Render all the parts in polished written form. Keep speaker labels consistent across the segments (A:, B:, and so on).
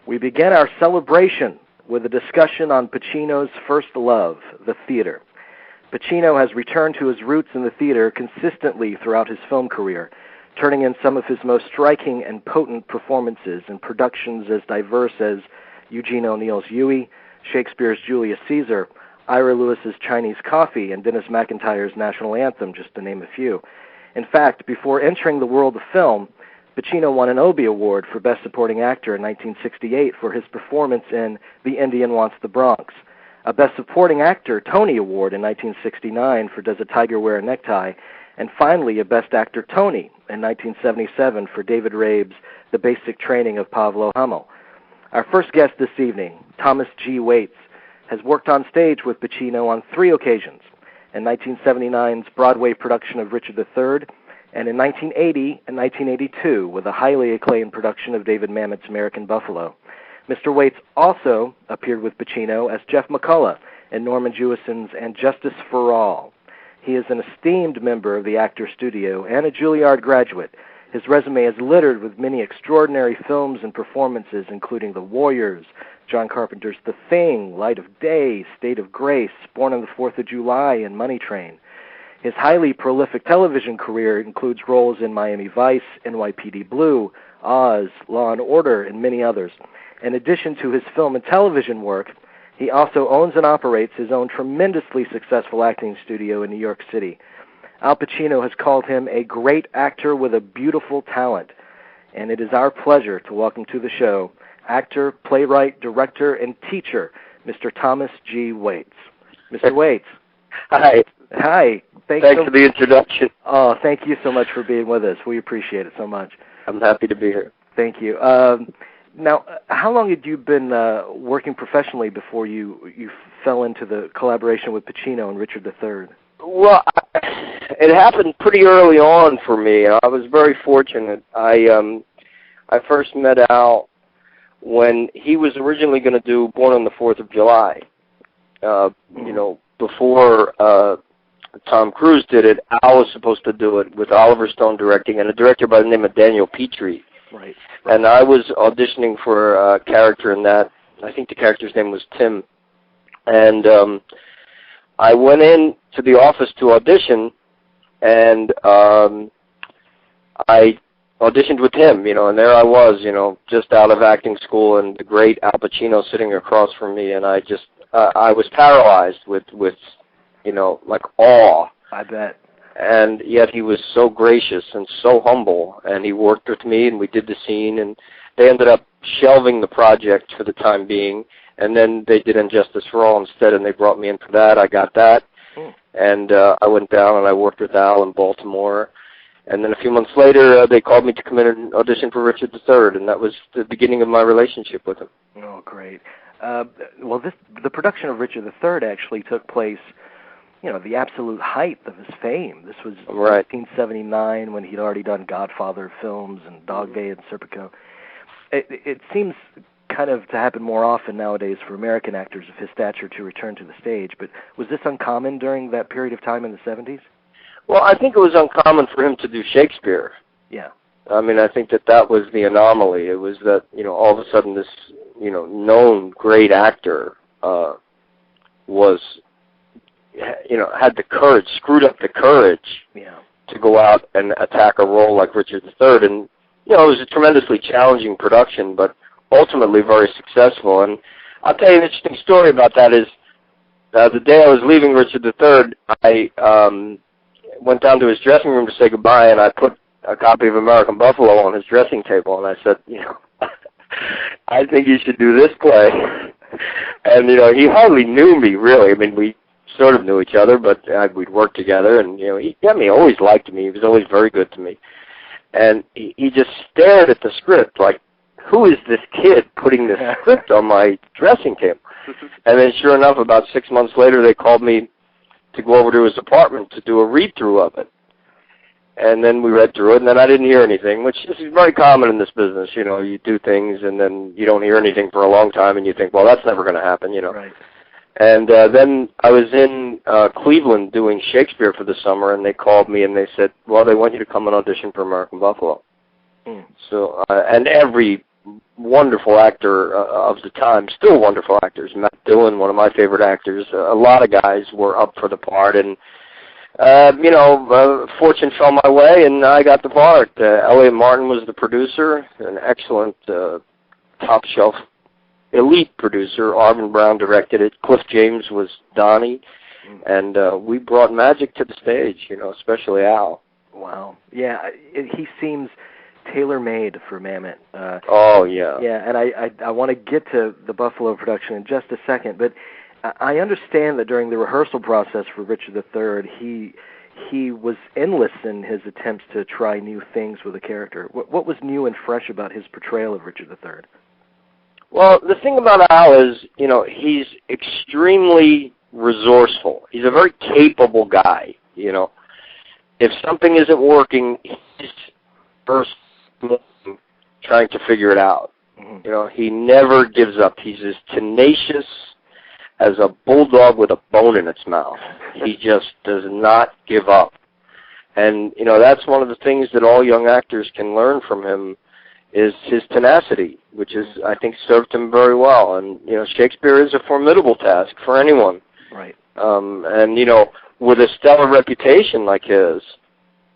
A: We begin our celebration with a discussion on Pacino's first love, the theater. Pacino has returned to his roots in the theater consistently throughout his film career, turning in some of his most striking and potent performances in productions as diverse as Eugene O'Neill's Huey, Shakespeare's Julius Caesar, Ira Lewis's Chinese Coffee, and Dennis McIntyre's National Anthem, just to name a few. In fact, before entering the world of film, Pacino won an Obie Award for Best Supporting Actor in 1968 for his performance in The Indian Wants the Bronx, a Best Supporting Actor Tony Award in 1969 for Does a Tiger Wear a Necktie, and finally a Best Actor Tony in 1977 for David Rabe's The Basic Training of Pavlo Hummel. Our first guest this evening, Thomas G. Waits, has worked on stage with Pacino on 3 occasions, in 1979's Broadway production of Richard III, and in 1980 and 1982 with a highly acclaimed production of David Mamet's American Buffalo. Mr. Waits also appeared with Pacino as Jeff McCullough in Norman Jewison's And Justice for All. He is an esteemed member of the Actors Studio and a Juilliard graduate. His resume is littered with many extraordinary films and performances, including The Warriors, John Carpenter's The Thing, Light of Day, State of Grace, Born on the 4th of July, and Money Train. His highly prolific television career includes roles in Miami Vice, NYPD Blue, Oz, Law and Order, and many others. In addition to his film and television work, he also owns and operates his own tremendously successful acting studio in New York City. Al Pacino has called him a great actor with a beautiful talent, and it is our pleasure to welcome to the show actor, playwright, director, and teacher, Mr. Thomas G. Waits. Mr. Waits.
B: Hi.
A: Hi.
B: Thanks for the introduction.
A: Oh, thank you so much for being with us. We appreciate it so much.
B: I'm happy to be here.
A: Thank you. Now, how long had you been working professionally before you fell into the collaboration with Pacino and Richard III?
B: Well, it happened pretty early on for me. I was very fortunate. I first met Al when he was originally going to do Born on the 4th of July. You know, before Tom Cruise did it, Al was supposed to do it with Oliver Stone directing and a director by the name of Daniel Petrie.
A: Right.
B: And I was auditioning for a character in that. I think the character's name was Tim. And I went in to the office to audition, and I auditioned with him, you know, and there I was, you know, just out of acting school, and the great Al Pacino sitting across from me, and I just, I was paralyzed with, you know, like awe.
A: I bet.
B: And yet he was so gracious and so humble, and he worked with me, and we did the scene, and they ended up shelving the project for the time being, and then they did And Justice for All instead, and they brought me in for that. I got that, and I went down and I worked with Al in Baltimore, and then a few months later they called me to come in and audition for Richard III, and that was the beginning of my relationship with him.
A: Oh, great. Well, the production of Richard III actually took place, you know, the absolute height of his fame. This was 1979 when he'd already done Godfather films and Dog Day and Serpico. It seems kind of to happen more often nowadays for American actors of his stature to return to the stage, but was this uncommon during that period of time in the 70s?
B: Well, I think it was uncommon for him to do Shakespeare.
A: Yeah.
B: I mean, I think that was the anomaly. It was that, you know, all of a sudden this, you know, known great actor was, you know, had the courage, screwed up the courage to go out and attack a role like Richard III. And, you know, it was a tremendously challenging production, but ultimately very successful. And I'll tell you an interesting story about that is the day I was leaving Richard III, I went down to his dressing room to say goodbye, and I put a copy of American Buffalo on his dressing table, and I said, you know, I think you should do this play. And, you know, he hardly knew me, really. I mean, we sort of knew each other, but we'd worked together, and, you know, he always liked me. He was always very good to me. And he just stared at the script like, who is this kid putting this script on my dressing table? And then sure enough, about 6 months later, they called me to go over to his apartment to do a read-through of it. And then we read through it, and then I didn't hear anything, which is very common in this business. You know, you do things, and then you don't hear anything for a long time, and you think, well, that's never going to happen, you know.
A: Right.
B: And then I was in Cleveland doing Shakespeare for the summer, and they called me, and they said, well, they want you to come and audition for American Buffalo. So, and every wonderful actor of the time, still wonderful actors. Matt Dillon, one of my favorite actors. A lot of guys were up for the part, and fortune fell my way, and I got the part. Elliot Martin was the producer, an excellent, top-shelf, elite producer. Arvin Brown directed it. Cliff James was Donnie, and we brought magic to the stage, especially Al.
A: Wow. Yeah, he seems tailor-made for Mamet.
B: Oh, yeah.
A: Yeah, and I want to get to the Buffalo production in just a second, but I understand that during the rehearsal process for Richard III, he was endless in his attempts to try new things with the character. What was new and fresh about his portrayal of Richard III?
B: Well, the thing about Al is, he's extremely resourceful. He's a very capable guy, If something isn't working, he's first trying to figure it out. Mm-hmm. He never gives up. He's as tenacious as a bulldog with a bone in its mouth. He just does not give up. And, that's one of the things that all young actors can learn from him is his tenacity, which is, I think, served him very well. And, Shakespeare is a formidable task for anyone.
A: Right.
B: And, with a stellar reputation like his,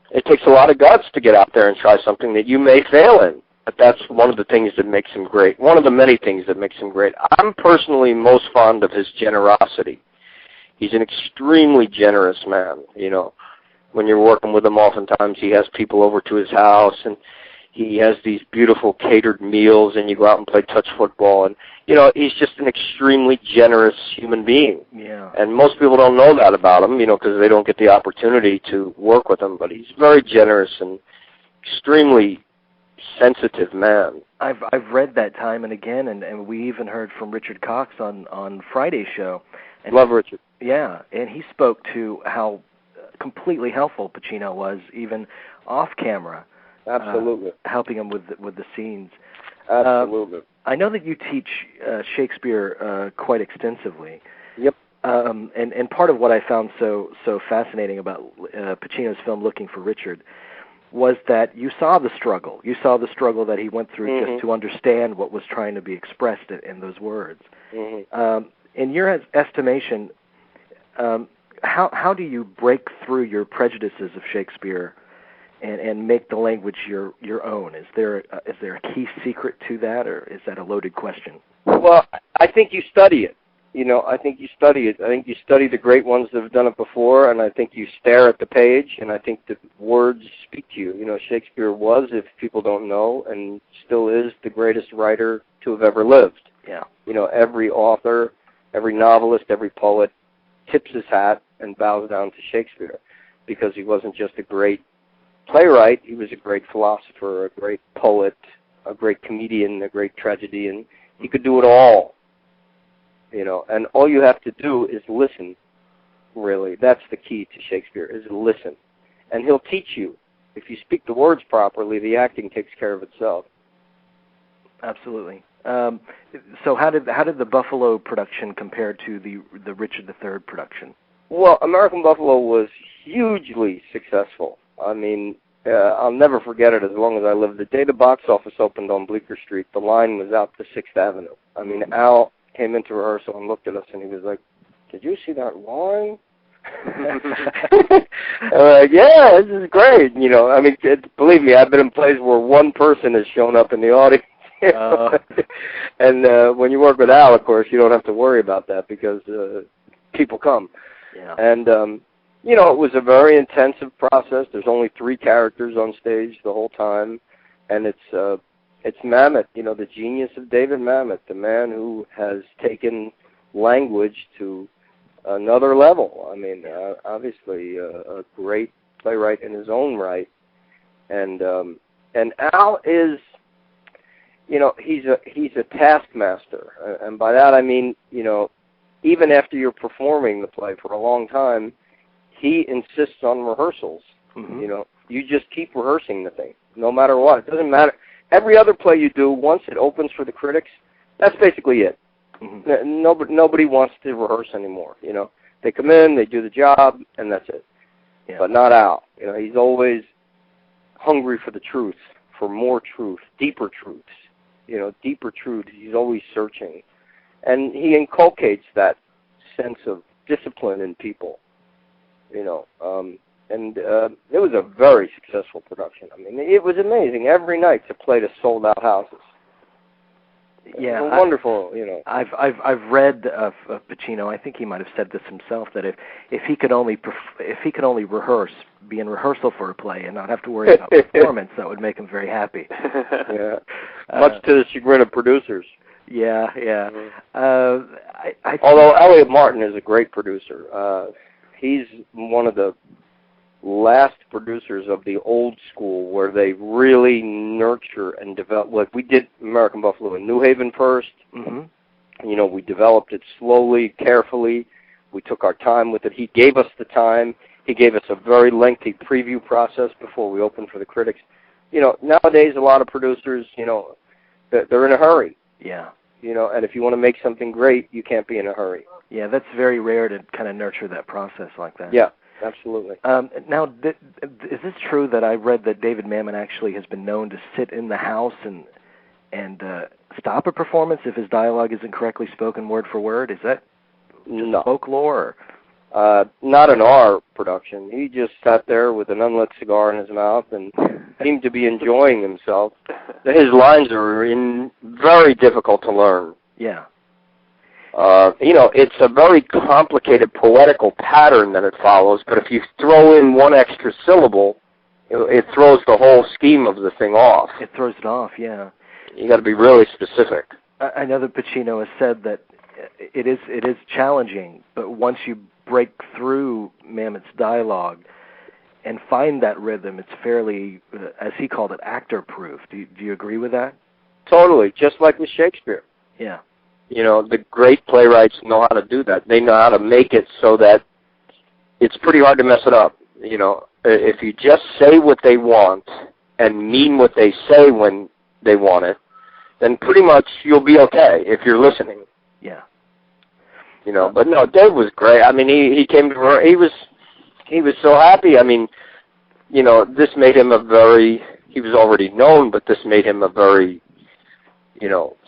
B: it takes a lot of guts to get out there and try something that you may fail in. But that's one of the things that makes him great. One of the many things that makes him great. I'm personally most fond of his generosity. He's an extremely generous man, When you're working with him, oftentimes he has people over to his house, and he has these beautiful catered meals, and you go out and play touch football. And, he's just an extremely generous human being.
A: Yeah.
B: And most people don't know that about him, because they don't get the opportunity to work with him. But he's very generous and extremely sensitive man.
A: I've read that time and again, and we even heard from Richard Cox on Friday's show. And
B: love Richard.
A: Yeah, and he spoke to how completely helpful Pacino was, even off camera.
B: Absolutely.
A: Helping him with the scenes.
B: Absolutely.
A: I know that you teach Shakespeare quite extensively.
B: Yep.
A: And part of what I found so fascinating about Pacino's film Looking for Richard was that you saw the struggle. You saw the struggle that he went through
B: mm-hmm.
A: just to understand what was trying to be expressed in those words.
B: Mm-hmm.
A: In your estimation, how do you break through your prejudices of Shakespeare and make the language your own? Is there a key secret to that, or is that a loaded question?
B: Well, I think you study it. I think you study it. I think you study the great ones that have done it before, and I think you stare at the page, and I think the words speak to you. Shakespeare was, if people don't know, and still is the greatest writer to have ever lived.
A: Yeah.
B: Every author, every novelist, every poet tips his hat and bows down to Shakespeare, because he wasn't just a great playwright, he was a great philosopher, a great poet, a great comedian, a great tragedian. He could do it all. And all you have to do is listen, really. That's the key to Shakespeare, is listen. And he'll teach you. If you speak the words properly, the acting takes care of itself.
A: Absolutely. So how did the Buffalo production compare to the Richard III production?
B: Well, American Buffalo was hugely successful. I mean, I'll never forget it as long as I live. The day the box office opened on Bleecker Street, the line was out to 6th Avenue. I mean, Al came into rehearsal and looked at us, and he was like, "Did you see that line?" Yeah, this is great. I mean, believe me, I've been in plays where one person has shown up in the audience. And when you work with Al, of course, you don't have to worry about that, because people come.
A: Yeah. And,
B: it was a very intensive process. There's only 3 characters on stage the whole time, and it's Mamet, the genius of David Mamet, the man who has taken language to another level. I mean, obviously a great playwright in his own right, and Al is, he's a taskmaster, and by that I mean, even after you're performing the play for a long time, he insists on rehearsals. Mm-hmm. You just keep rehearsing the thing, no matter what. It doesn't matter. Every other play you do, once it opens for the critics, that's basically it. Mm-hmm. Nobody wants to rehearse anymore. They come in, they do the job, and that's it. Yeah. But not Al. He's always hungry for the truth, for more truth, deeper truths. deeper truths. He's always searching. And he inculcates that sense of discipline in people, and it was a very successful production. I mean, it was amazing. Every night to play to sold-out houses.
A: Yeah,
B: it was wonderful.
A: I've read of Pacino. I think he might have said this himself, that if he could only rehearse, be in rehearsal for a play, and not have to worry about performance, that would make him very happy.
B: Yeah, much to the chagrin of producers.
A: Yeah.
B: Although Elliot Martin is a great producer, he's one of the last producers of the old school where they really nurture and develop. Like we did American Buffalo in New Haven first. Mm-hmm. We developed it slowly, carefully. We took our time with it. He gave us the time. He gave us a very lengthy preview process before we opened for the critics. Nowadays a lot of producers, they're in a hurry.
A: Yeah.
B: And if you want to make something great, you can't be in a hurry.
A: Yeah, that's very rare to kind of nurture that process like that.
B: Yeah, absolutely.
A: Now, is this true that I read that David Mamet actually has been known to sit in the house and stop a performance if his dialogue isn't correctly spoken word for word? Is that just folklore?
B: Not in our production. He just sat there with an unlit cigar in his mouth and seemed to be enjoying himself. His lines are very difficult to learn.
A: Yeah.
B: It's a very complicated poetical pattern that it follows, but if you throw in one extra syllable, it throws the whole scheme of the thing off.
A: It throws it off, yeah.
B: You got to be really specific.
A: I know that Pacino has said that it is challenging, but once you break through Mamet's dialogue and find that rhythm, it's fairly, as he called it, actor-proof. Do you agree with that?
B: Totally, just like with Shakespeare.
A: Yeah.
B: The great playwrights know how to do that. They know how to make it so that it's pretty hard to mess it up. If you just say what they want and mean what they say when they want it, then pretty much you'll be okay if you're listening.
A: Yeah.
B: But no, Dave was great. I mean, he came to her. He was so happy. I mean, this made him he was already known, but this made him a very,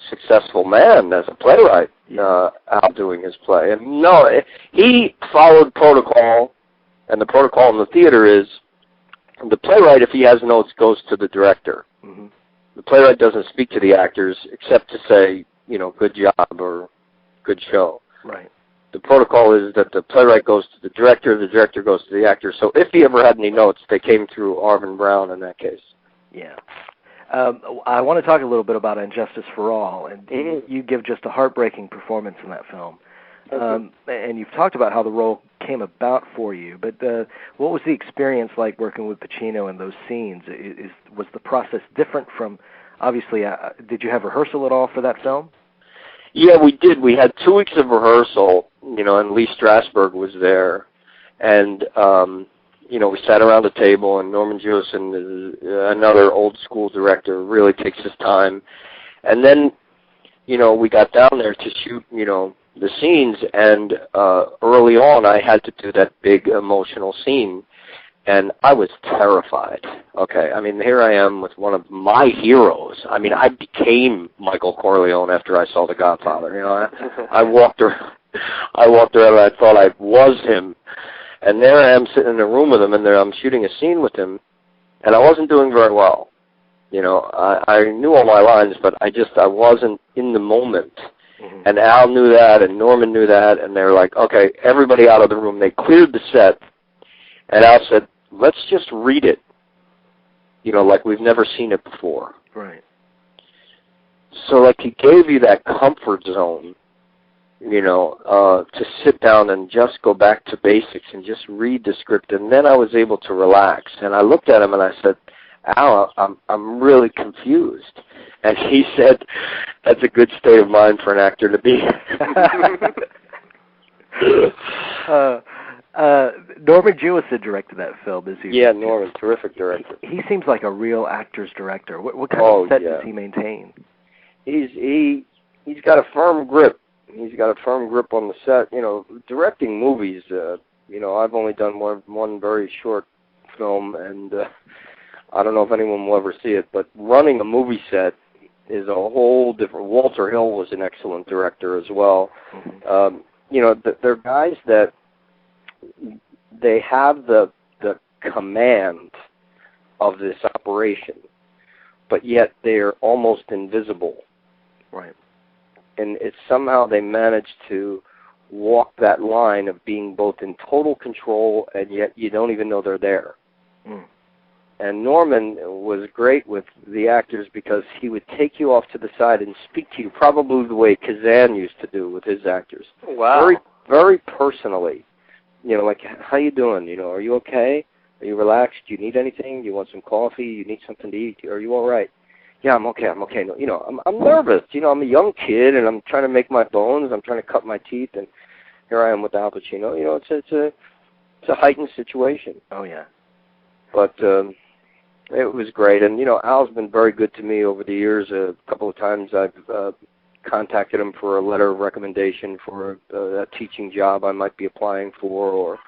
B: successful man as a playwright, out doing his play. And no, he followed protocol, and the protocol in the theater is the playwright, if he has notes, goes to the director. Mm-hmm. The playwright doesn't speak to the actors except to say, good job or good show.
A: Right.
B: The protocol is that the playwright goes to the director goes to the actor. So if he ever had any notes, they came through Arvin Brown in that case.
A: Yeah. I want to talk a little bit about Injustice for All, and you give just a heartbreaking performance in that film. And you've talked about how the role came about for you, but what was the experience like working with Pacino in those scenes? Was the process different from, obviously, did you have rehearsal at all for that film?
B: Yeah, we did. We had 2 weeks of rehearsal, and Lee Strasberg was there. And, we sat around the table, and Norman Jewison, another old-school director, really takes his time. And then, we got down there to shoot, the scenes, and early on I had to do that big emotional scene. And I was terrified. Okay, I mean, here I am with one of my heroes. I mean, I became Michael Corleone after I saw The Godfather. I walked around and I thought I was him. And there I am sitting in a room with him, and there I'm shooting a scene with him, and I wasn't doing very well. I knew all my lines, but I wasn't in the moment. Mm-hmm. And Al knew that, and Norman knew that, and they were like, okay, everybody out of the room. They cleared the set, and Al said, let's just read it, like we've never seen it before.
A: Right.
B: So, like, he gave you that comfort zone, to sit down and just go back to basics and just read the script, and then I was able to relax. And I looked at him and I said, Al, I'm really confused. And he said, that's a good state of mind for an actor to be.
A: Norman Jewison directed that film, is he?
B: Yeah, Norman, terrific director.
A: He seems like a real actor's director. What kind of set does he maintain?
B: He's got a firm grip. He's got a firm grip on the set. Directing movies, I've only done one very short film, and I don't know if anyone will ever see it, but running a movie set is a whole different. Walter Hill was an excellent director as well.
A: Mm-hmm.
B: They're guys that they have the command of this operation, but yet they're almost invisible.
A: Right.
B: And it's somehow they manage to walk that line of being both in total control and yet you don't even know they're there.
A: Mm.
B: And Norman was great with the actors because he would take you off to the side and speak to you probably the way Kazan used to do with his actors.
C: Wow.
B: Very, very personally. Like, how you doing? Are you okay? Are you relaxed? Do you need anything? Do you want some coffee? You need something to eat? Are you all right? Yeah, I'm okay. No, I'm nervous. I'm a young kid and I'm trying to make my bones. I'm trying to cut my teeth, and here I am with Al Pacino. It's a heightened situation.
A: Oh yeah.
B: But it was great, and Al's been very good to me over the years. A couple of times I've contacted him for a letter of recommendation for a teaching job I might be applying for, or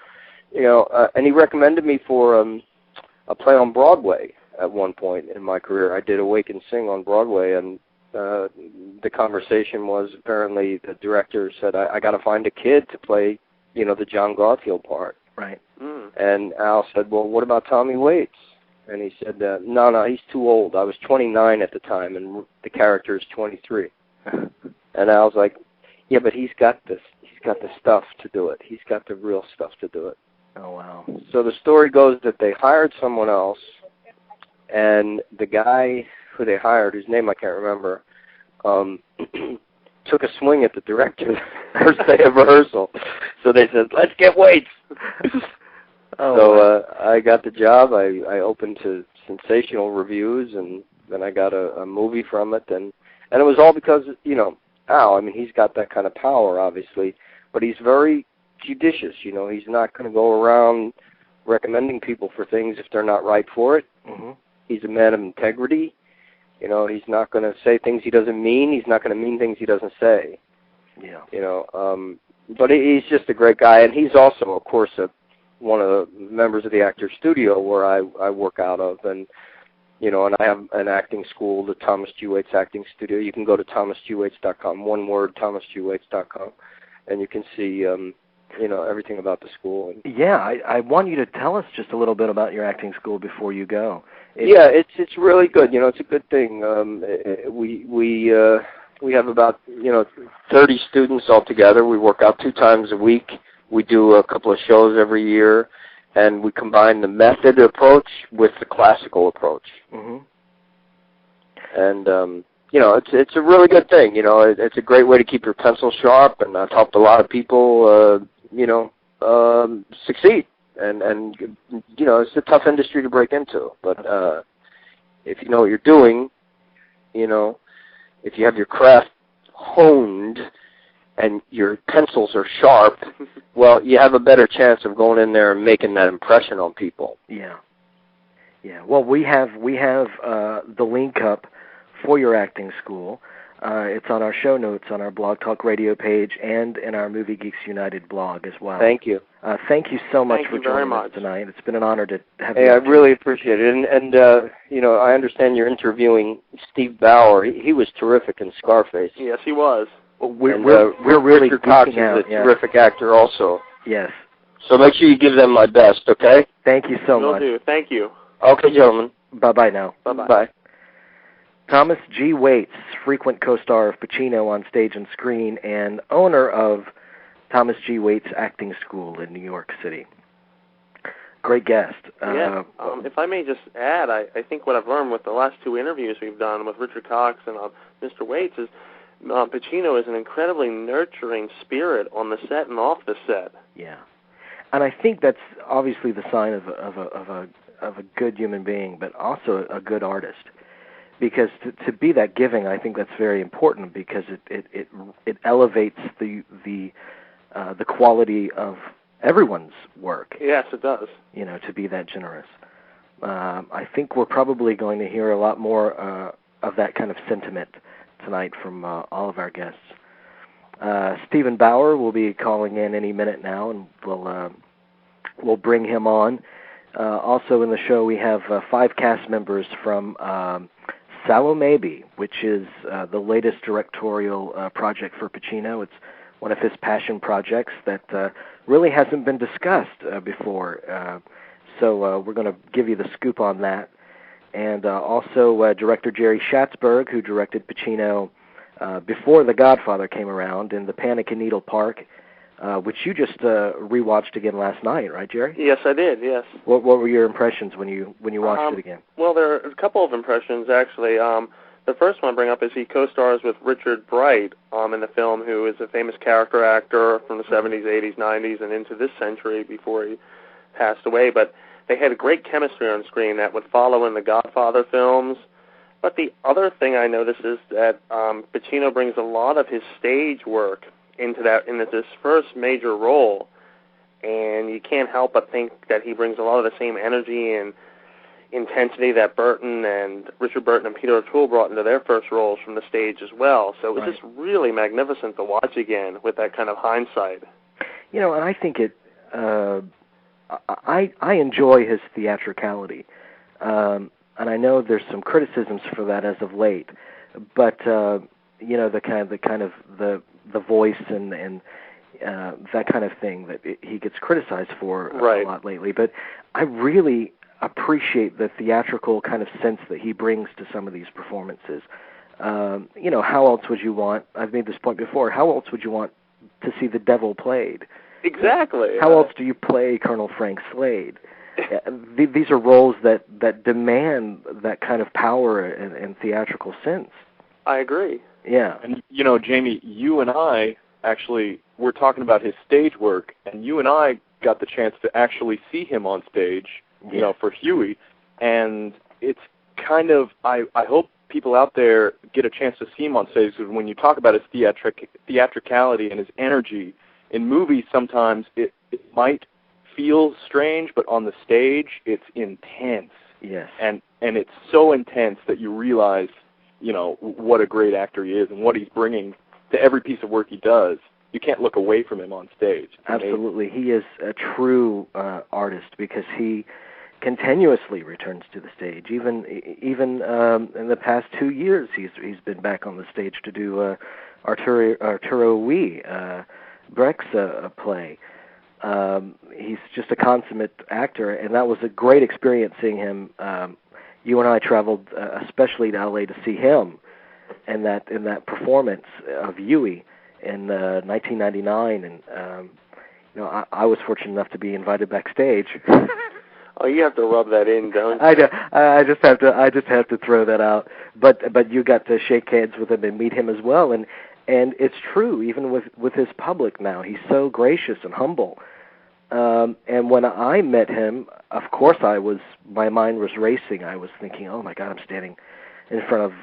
B: and he recommended me for a play on Broadway at one point in my career. I did Awake and Sing on Broadway, and the conversation was apparently the director said, I got to find a kid to play, the John Garfield part.
A: Right.
C: Mm.
B: And Al said, well, what about Tommy Waits? And he said, no, he's too old. I was 29 at the time, and the character is 23. And Al's like, yeah, but he's got the stuff to do it. He's got the real stuff to do it.
A: Oh, wow.
B: So the story goes that they hired someone else, and the guy who they hired, whose name I can't remember, took a swing at the director first day of rehearsal. So they said, let's get Waits. I got the job. I opened to sensational reviews, and then I got a movie from it. And it was all because, Al, he's got that kind of power, obviously, but he's very judicious. He's not going to go around recommending people for things if they're not right for it.
A: Mm-hmm.
B: He's a man of integrity. He's not going to say things he doesn't mean. He's not going to mean things he doesn't say.
A: Yeah.
B: But he's just a great guy, and he's also, of course, one of the members of the Actors Studio where I work out of, and and I have an acting school, the Thomas G. Waits Acting Studio. You can go to thomasgwaits.com, one word, thomasgwaits.com, and you can see everything about the school.
A: Yeah, I want you to tell us just a little bit about your acting school before you go.
B: It's really good. It's a good thing. We have about 30 students altogether. We work out 2 times a week. We do a couple of shows every year, and we combine the method approach with the classical approach.
A: Mm-hmm.
B: And it's a really good thing. It's a great way to keep your pencil sharp, and I've helped a lot of people succeed. And it's a tough industry to break into, but if you know what you're doing, if you have your craft honed and your pencils are sharp, well, you have a better chance of going in there and making that impression on people.
A: Yeah. Yeah. Well, we have the link up for your acting school. It's on our show notes on our Blog Talk Radio page and in our Movie Geeks United blog as well.
B: Thank you.
A: Thank you so much for
C: Thank you very
A: joining us
C: much
A: tonight. It's been an honor to have you.
B: Hey, I really appreciate it. And I understand you're interviewing Steve Bauer. He was terrific in Scarface.
C: Yes, he was.
A: We're really
B: Richard Cox is
A: out,
B: a terrific actor also.
A: Yes.
B: So make sure you give them my best, okay?
A: Thank you so much.
C: Will do. Thank you.
B: Okay, gentlemen.
A: Bye-bye now.
C: Bye-bye.
B: Bye.
A: Thomas G. Waits, frequent co-star of Pacino on stage and screen, and owner of Thomas G. Waits Acting School in New York City. Great guest.
C: If I may just add, I think what I've learned with the last 2 interviews we've done with Richard Cox and Mr. Waits is Pacino is an incredibly nurturing spirit on the set and off the set.
A: Yeah, and I think that's obviously the sign of a good human being, but also a good artist. Because to be that giving, I think that's very important because it elevates the quality of everyone's work.
C: Yes, it does.
A: To be that generous. I think we're probably going to hear a lot more of that kind of sentiment tonight from all of our guests. Steven Bauer will be calling in any minute now, and we'll bring him on. Also in the show, we have 5 cast members from Salomaybe, which is the latest directorial project for Pacino. It's one of his passion projects that really hasn't been discussed before. So we're going to give you the scoop on that. And also director Jerry Schatzberg, who directed Pacino before The Godfather came around in The Panic in Needle Park, which you just rewatched again last night, right, Jerry?
C: Yes, I did. Yes.
A: What were your impressions when you watched it again?
C: Well, there are a couple of impressions actually. The first one I bring up is he co-stars with Richard Bright in the film, who is a famous character actor from the 70s, 80s, 90s, and into this century before he passed away. But they had a great chemistry on screen that would follow in the Godfather films. But the other thing I noticed is that Pacino brings a lot of his stage work into this first major role, and you can't help but think that he brings a lot of the same energy and intensity that Richard Burton and Peter O'Toole brought into their first roles from the stage as well. So it was just really magnificent to watch again with that kind of hindsight.
A: You know, and I think I enjoy his theatricality, and I know there's some criticisms for that as of late, but you know, the voice and that kind of thing that he gets criticized for a lot lately. But I really appreciate the theatrical kind of sense that he brings to some of these performances. You know, how else would you want, I've made this point before, how else would you want to see the devil played?
C: Exactly.
A: How else do you play Colonel Frank Slade? These are roles that demand that kind of power and theatrical sense.
C: I agree.
A: Yeah.
D: And, you know, Jamie, you and I actually were talking about his stage work, and you and I got the chance to actually see him on stage, you know, for Huey. And it's kind of, I hope people out there get a chance to see him on stage, because when you talk about his theatricality and his energy, in movies sometimes it might feel strange, but on the stage it's intense.
A: Yes.
D: And it's so intense that you realize, you know, what a great actor he is and what he's bringing to every piece of work he does. You can't look away from him on stage.
A: Absolutely. He is a true artist because he continuously returns to the stage. Even in the past 2 years, he's been back on the stage to do Arturo Ui, Brecht's play. He's just a consummate actor, and that was a great experience seeing him. You and I traveled especially to LA to see him, in that performance of Huey in 1999, and you know, I was fortunate enough to be invited backstage.
C: Oh, you have to rub that in, don't you?
A: I do. I just have to throw that out. But you got to shake hands with him and meet him as well, and it's true. Even with his public now, he's so gracious and humble. And when I met him, of course, my mind was racing. I was thinking, oh my God, I'm standing in front of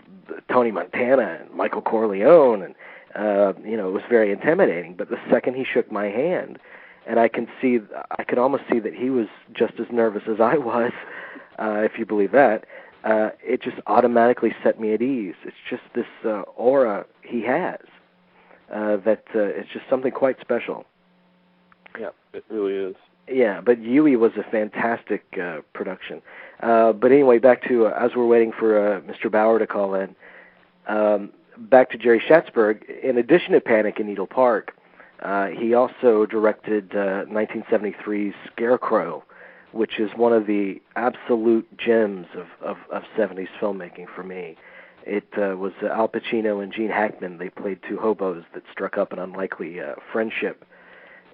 A: Tony Montana and Michael Corleone, and you know, it was very intimidating. But the second he shook my hand, and I could almost see that he was just as nervous as I was, if you believe that. It just automatically set me at ease. It's just this aura he has that it's just something quite special.
D: Yeah, it really is.
A: Yeah, but Huey was a fantastic production. But anyway, back to, as we're waiting for Mr. Bauer to call in, back to Jerry Schatzberg. In addition to Panic in Needle Park, he also directed 1973's Scarecrow, which is one of the absolute gems of 70s filmmaking for me. It was Al Pacino and Gene Hackman. They played two hobos that struck up an unlikely friendship.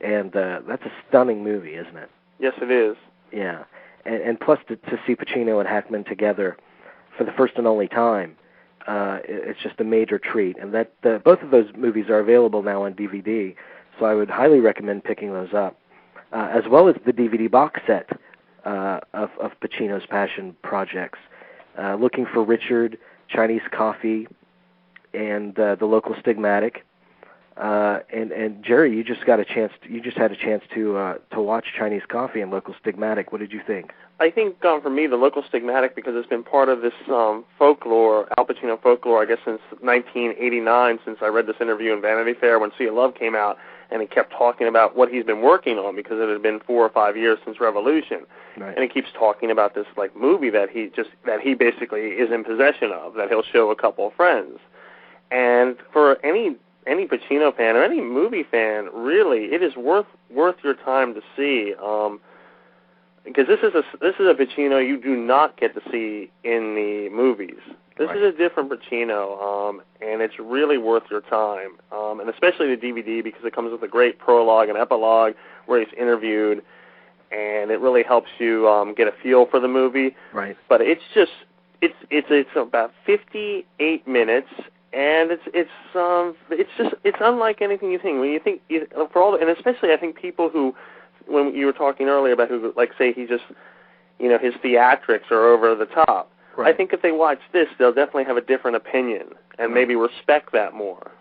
A: And that's a stunning movie, isn't it?
C: Yes, it is.
A: Yeah. And plus to see Pacino and Hackman together for the first and only time, it's just a major treat. And that both of those movies are available now on DVD, so I would highly recommend picking those up, as well as the DVD box set of Pacino's passion projects. Looking for Richard, Chinese Coffee, and The Local Stigmatic. And Jerry, you just had a chance to watch Chinese Coffee and Local Stigmatic. What did you think?
C: I think for me, the Local Stigmatic, because it's been part of this folklore, Al Pacino folklore, I guess since 1989, since I read this interview in Vanity Fair when Sea of Love came out, and he kept talking about what he's been working on, because it had been 4 or 5 years since Revolution.
A: Right.
C: And he keeps talking about this movie that he basically is in possession of, that he'll show a couple of friends. And for any Pacino fan or any movie fan, really, it is worth your time to see. Because this is a Pacino you do not get to see in the movies. This is a different Pacino, and it's really worth your time. And especially the DVD, because it comes with a great prologue and epilogue where he's interviewed, and it really helps you get a feel for the movie.
A: Right.
C: But it's about 58 minutes. And it's unlike anything you think. When you think and especially I think people who, when you were talking earlier about who say he just, his theatrics are over the top. Right. I think if they watch this, they'll definitely have a different opinion and maybe respect that more.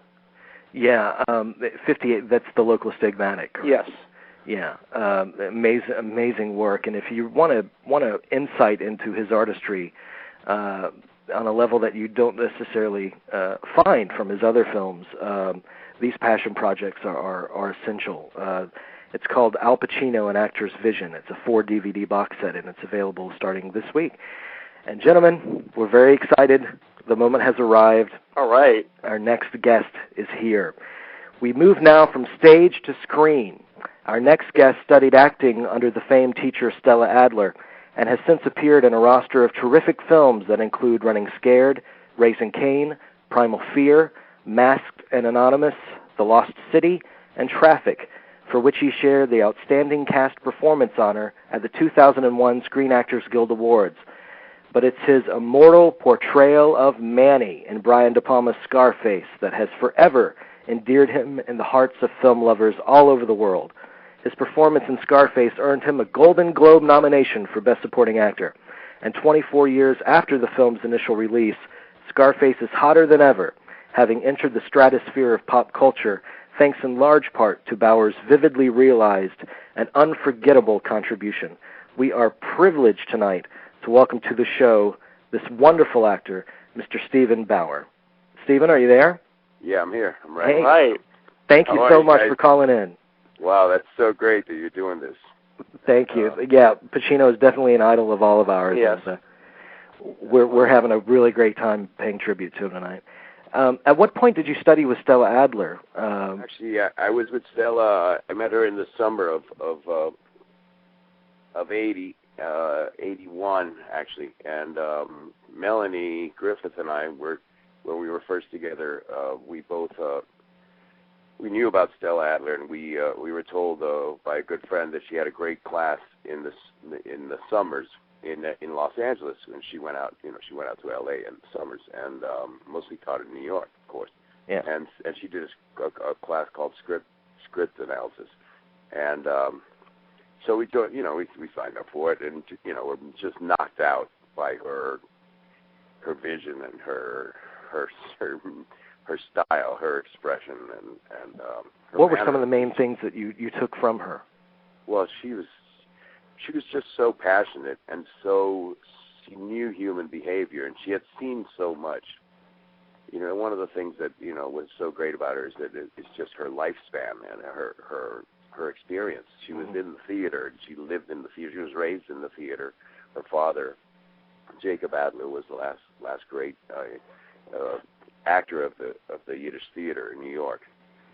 A: Yeah, 58. That's the Local Stigmatic. Correct?
C: Yes.
A: Yeah, amazing work. And if you want to insight into his artistry, on a level that you don't necessarily find from his other films, these passion projects are essential. It's called Al Pacino, An Actor's Vision. It's a 4-DVD box set, and it's available starting this week. And gentlemen, we're very excited. The moment has arrived.
C: All right.
A: Our next guest is here. We move now from stage to screen. Our next guest studied acting under the famed teacher Stella Adler, and has since appeared in a roster of terrific films that include Running Scared, Raising Cain, Primal Fear, Masked and Anonymous, The Lost City, and Traffic, for which he shared the Outstanding Cast Performance honor at the 2001 Screen Actors Guild Awards. But it's his immortal portrayal of Manny in Brian De Palma's Scarface that has forever endeared him in the hearts of film lovers all over the world. His performance in Scarface earned him a Golden Globe nomination for Best Supporting Actor. And 24 years after the film's initial release, Scarface is hotter than ever, having entered the stratosphere of pop culture thanks in large part to Bauer's vividly realized and unforgettable contribution. We are privileged tonight to welcome to the show this wonderful actor, Mr. Steven Bauer. Steven, are you there?
E: Yeah, I'm here. I'm right.
A: Hey.
C: Right.
A: Thank you so much for calling in.
E: Wow, that's so great that you're doing this.
A: Thank you. Yeah, Pacino is definitely an idol of all of ours.
C: Yes.
A: And, we're having a really great time paying tribute to him tonight. At what point did you study with Stella Adler?
E: Actually, I was with Stella. I met her in the summer of 81, actually. And Melanie Griffith and I were, when we were first together, we both we knew about Stella Adler, and we were told by a good friend that she had a great class in the summers in Los Angeles, and she went out to L.A. in the summers, and mostly taught in New York, of course.
A: Yeah.
E: And she did a class called script analysis, and so we signed up for it, and we're just knocked out by her vision and her style, her expression, and her
A: what were
E: manner.
A: some of the main things that you took from her?
E: Well, she was just so passionate, and she knew human behavior, and she had seen so much. One of the things that was so great about her is that it's just her lifespan and her experience. She was in the theater, and she lived in the theater. She was raised in the theater. Her father, Jacob Adler, was the last great actor of the Yiddish theater in New York,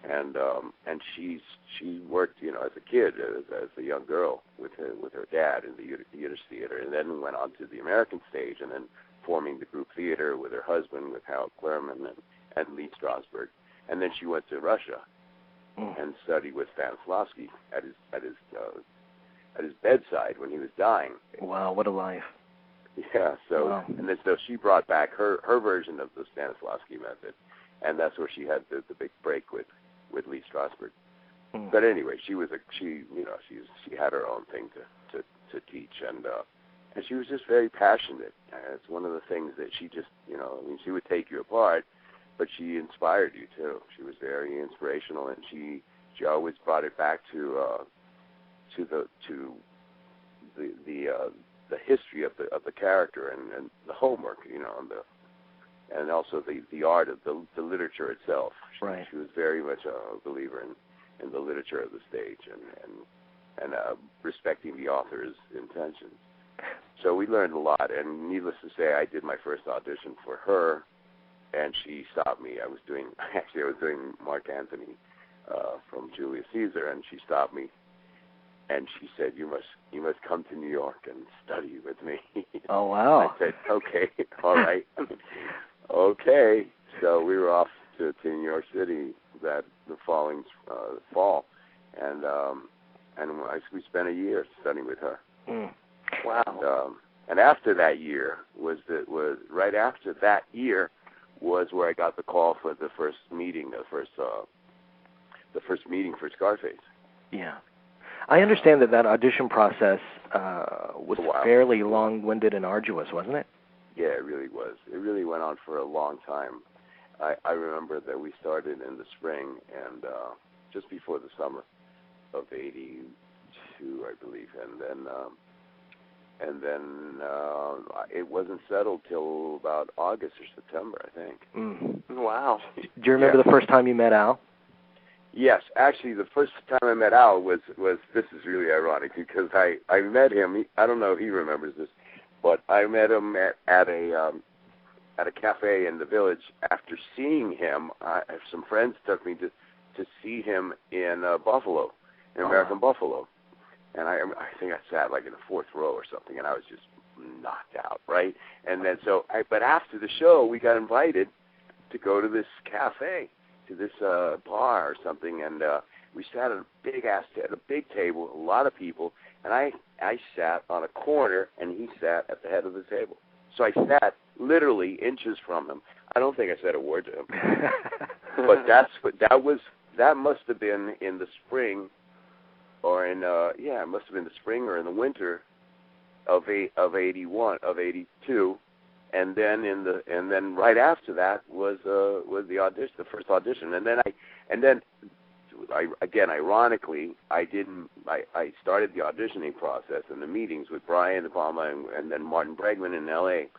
E: and she worked as a kid, as a young girl with her dad in the Yiddish theater, and then went on to the American stage, and then forming the group theater with her husband, with Harold Klerman and Lee Strasberg, and then she went to Russia and studied with Stanislavski at his bedside when he was dying.
A: Wow, what a life!
E: Yeah, so
A: wow.
E: And then so she brought back her version of the Stanislavski method, and that's where she had the big break with Lee Strasberg. But anyway, she had her own thing to teach, and she was just very passionate. It's one of the things that she just she would take you apart, but she inspired you too. She was very inspirational, and she always brought it back to the history of the character and the homework, and also the art of the literature itself.
A: Right.
E: She was very much a believer in the literature of the stage and respecting the author's intentions. So we learned a lot, and needless to say, I did my first audition for her, and she stopped me. I was doing Mark Antony from Julius Caesar, and she stopped me, and she said, "You must come to New York and study with me."
A: Oh, wow.
E: I said, "Okay, all right." Okay, so we were off to New York City the following fall, and we spent a year studying with her.
A: Mm.
C: Wow.
E: And after that year was right after that year was where I got the call for the first meeting, the first meeting for Scarface.
A: Yeah. I understand that audition process was fairly long-winded and arduous, wasn't it?
E: Yeah, it really was. It really went on for a long time. I remember that we started in the spring and just before the summer of '82, I believe, and then it wasn't settled till about August or September, I think.
A: Mm.
C: Wow.
A: Do you remember the first time you met Al?
E: Yes, actually, the first time I met Al was this is really ironic because I met him. I don't know if he remembers this, but I met him at a cafe in the Village after seeing him. Some friends took me to see him in Buffalo, in American Buffalo, and I think I sat like in the fourth row or something, and I was just knocked out, right? And then but after the show, we got invited to go to this cafe, to this bar or something, and we sat at a big table, a lot of people, and I sat on a corner, and he sat at the head of the table. So I sat literally inches from him. I don't think I said a word to him, but that must have been in the spring, or it must have been the spring or in the winter of '82. And then right after that was the audition, the first audition, and then ironically, I started the auditioning process and the meetings with Brian De Palma and then Martin Bregman in L.A.,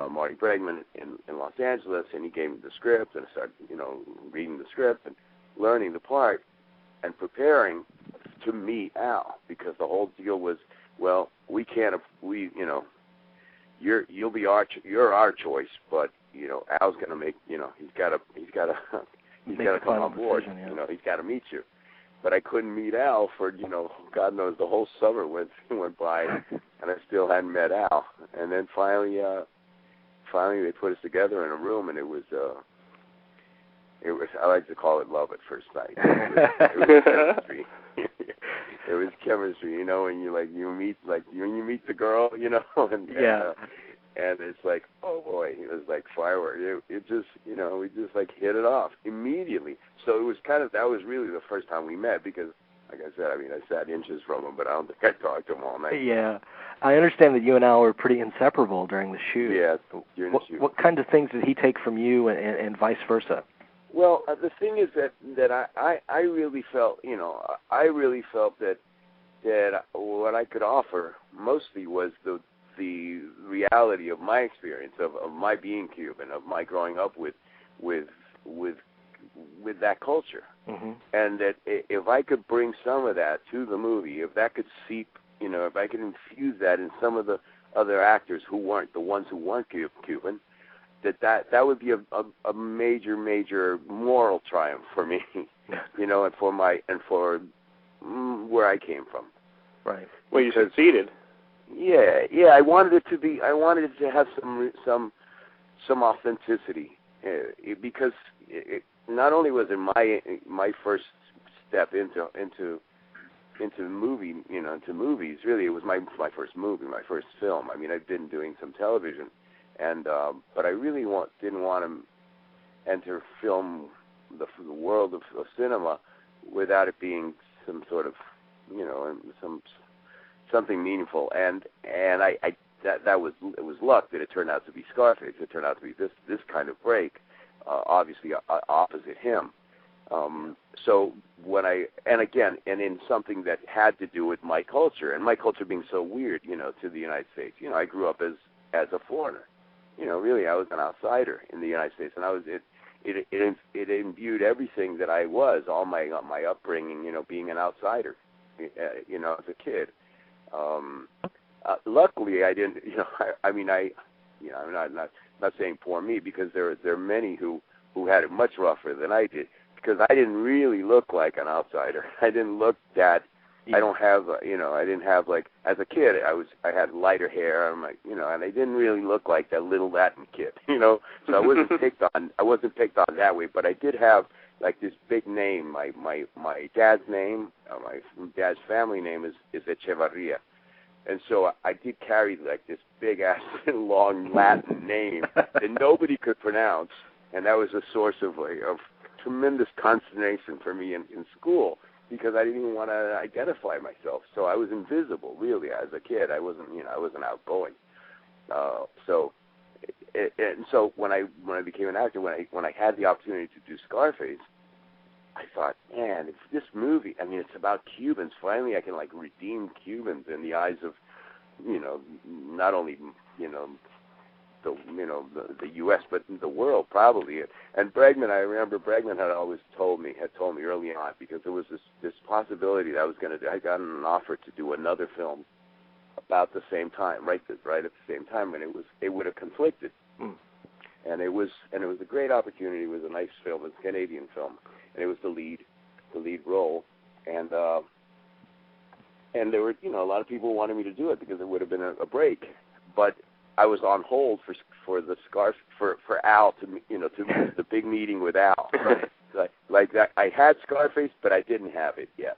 E: Marty Bregman in Los Angeles, and he gave me the script, and I started reading the script and learning the part and preparing to meet Al, because the whole deal was, well, you're our choice, but Al's going to make, he's got to come on board.
A: Decision, yeah.
E: He's got to meet you. But I couldn't meet Al for God knows, the whole summer went by, and I still hadn't met Al. And then finally they put us together in a room, and it was I like to call it love at first sight. It was chemistry. It was chemistry, when when you meet the girl, and it's like, oh boy, it was like fireworks. It just, we just like hit it off immediately. So it was that was really the first time we met, because, like I said, I sat inches from him, but I don't think I talked to him all night.
A: Yeah. I understand that you and Al were pretty inseparable during the shoot.
E: Yeah, during the shoot.
A: What kind of things did he take from you and vice versa?
E: Well, the thing is that I really felt, that what I could offer mostly was the reality of my experience of my being Cuban, of my growing up with that culture,
A: mm-hmm.
E: and that if I could bring some of that to the movie, if that could seep, if I could infuse that in some of the other actors who weren't the ones who weren't Cuban, that would be a major moral triumph for me, and for where I came from.
A: Right.
C: Well, you succeeded.
E: Yeah. I wanted it to have some authenticity, because not only was it my first step into movie, into movies. Really, it was my first movie, my first film. I've been doing some television, and but I really didn't want to enter the world of cinema without it being some sort of, something meaningful. And it was luck that it turned out to be Scarface. It turned out to be this kind of break. obviously opposite him. So when and in something that had to do with my culture, and my culture being so weird, to the United States. I grew up as a foreigner. Really, I was an outsider in the United States, and it imbued everything that I was, all my upbringing, being an outsider, as a kid. Luckily, I didn't, I'm not saying poor me, because there are many who had it much rougher than I did, because I didn't really look like an outsider. I didn't look that. I don't have, I didn't have, like, as a kid, I had lighter hair, and I didn't really look like that little Latin kid, so I wasn't picked on that way, but I did have, like, this big name. My dad's name, my dad's family name is Echevarria, and so I did carry, like, this big-ass, long Latin name that nobody could pronounce, and that was a source of tremendous consternation for me in school, because I didn't even want to identify myself. So I was invisible, really, as a kid. I wasn't outgoing. So when I became an actor, when I had the opportunity to do Scarface, I thought, man, if this movie, it's about Cubans. Finally, I can, like, redeem Cubans in the eyes of, not only, the U.S., but the world, probably. And Bregman, I remember Bregman had told me early on, because there was this possibility that I got an offer to do another film about the same time, right at the same time, and it would have conflicted. And it was a great opportunity. It was a nice film. It's a Canadian film, and it was the lead role, and there were, a lot of people wanted me to do it because it would have been a break, but I was on hold for Al to the big meeting with Al. Like that, I had Scarface, but I didn't have it yet.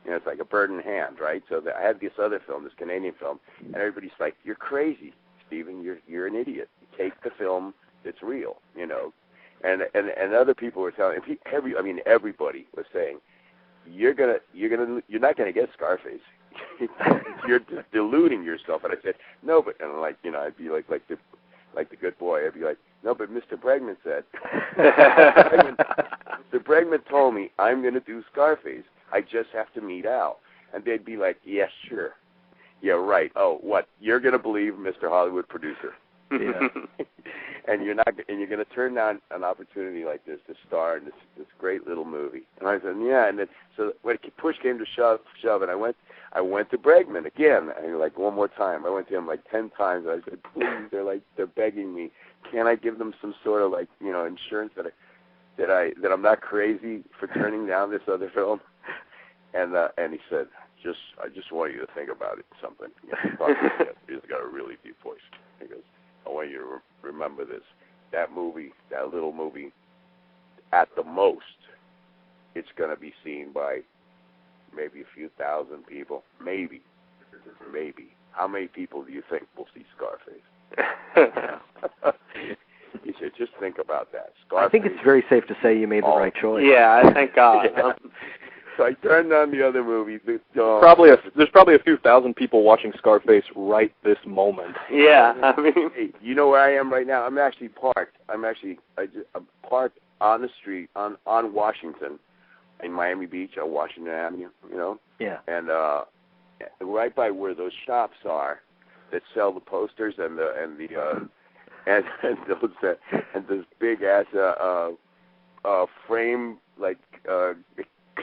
E: It's like a bird in hand, right? So I had this other film, this Canadian film, and everybody's like, "You're crazy, Steven. You're an idiot. Take the film that's real." And other people were telling everybody was saying, "You're not gonna get Scarface. You're deluding yourself." And I said, "No, but," and I'd be like the good boy. I'd be like, "No, but Mr. Bregman said." Mr. Bregman told me I'm going to do Scarface. I just have to meet Al. And they'd be like, "Yeah, sure. Yeah, right. Oh, what? You're going to believe Mr. Hollywood producer." Yeah. and you're going to turn down an opportunity like this to star in this great little movie. And I said, "Yeah." And then so when push came to shove, and I went to Bregman again, like one more time. I went to him like 10 times. I said, "Please," they're begging me. Can I give them some sort of insurance that I'm not crazy for turning down this other film? And he said, I just want you to think about it. Something. He's got a really deep voice. He goes, "I want you to remember this. That movie, that little movie, at the most, it's going to be seen by maybe a few thousand people. Maybe. How many people do you think will see Scarface?" He said, "Just think about that. Scarface."
A: I think it's very safe to say you made the right choice.
C: Yeah, thank God.
E: Yeah. So I turned on the other movie. There's
D: probably a few thousand people watching Scarface right this moment.
C: Yeah,
E: Hey, you know where I am right now? I'm actually parked. I'm parked on the street on Washington, in Miami Beach on Washington Avenue.
A: Yeah.
E: And right by where those shops are that sell the posters and those big ass frame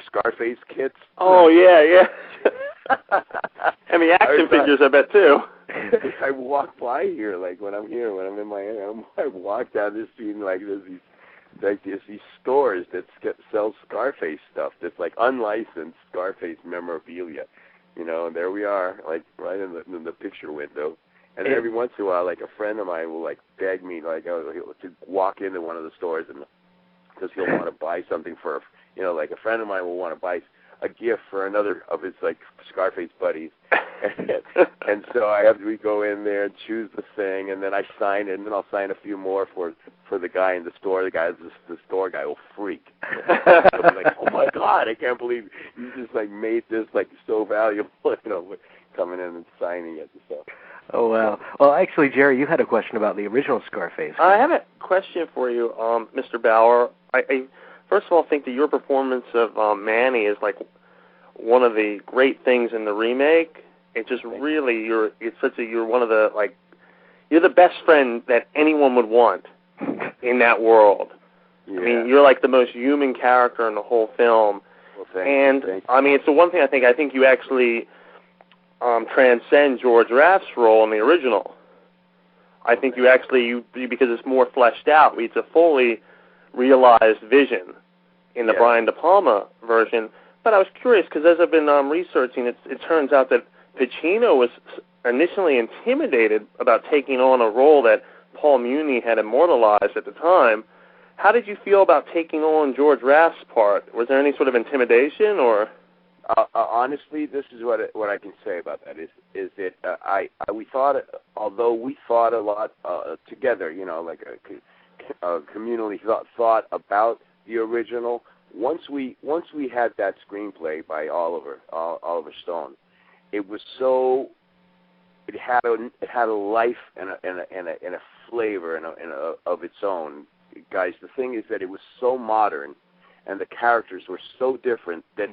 E: Scarface kits.
C: Oh yeah. And the action figures, I bet too.
E: I walk by here, when I'm in Miami. I walk down this street and there's these stores that sell Scarface stuff that's like unlicensed Scarface memorabilia, and there we are, right in the picture window. And every once in a while, a friend of mine will beg me to walk into one of the stores, and because he'll want to buy something for, a friend of mine will want to buy a gift for another of his Scarface buddies, and so we go in there and choose the thing, and then I sign it, and then I'll sign a few more for the guy in the store. The store guy will freak. He'll be like, "Oh my God, I can't believe you just made this so valuable," coming in and signing it and stuff.
A: Oh, wow. Well, actually, Jerry, you had a question about the original Scarface.
C: I have a question for you, Mr. Bauer. I first of all think that your performance of Manny is like one of the great things in the remake. It just really you're one of the you're the best friend that anyone would want in that world.
E: Yeah.
C: I mean, you're like the most human character in the whole film.
E: Well, thank you.
C: I mean, it's the one thing I think you actually transcend George Raft's role in the original. I think you actually, because it's more fleshed out, it's a fully realized vision in the Brian De Palma version. But I was curious, because as I've been researching, it turns out that Pacino was initially intimidated about taking on a role that Paul Muni had immortalized at the time. How did you feel about taking on George Raft's part? Was there any sort of intimidation, or?
E: Honestly, this is what I can say about that is that we thought a lot together, like communally thought about the original. Once we had that screenplay by Oliver Stone, it had a life and a flavor of its own. Guys, the thing is that it was so modern, and the characters were so different that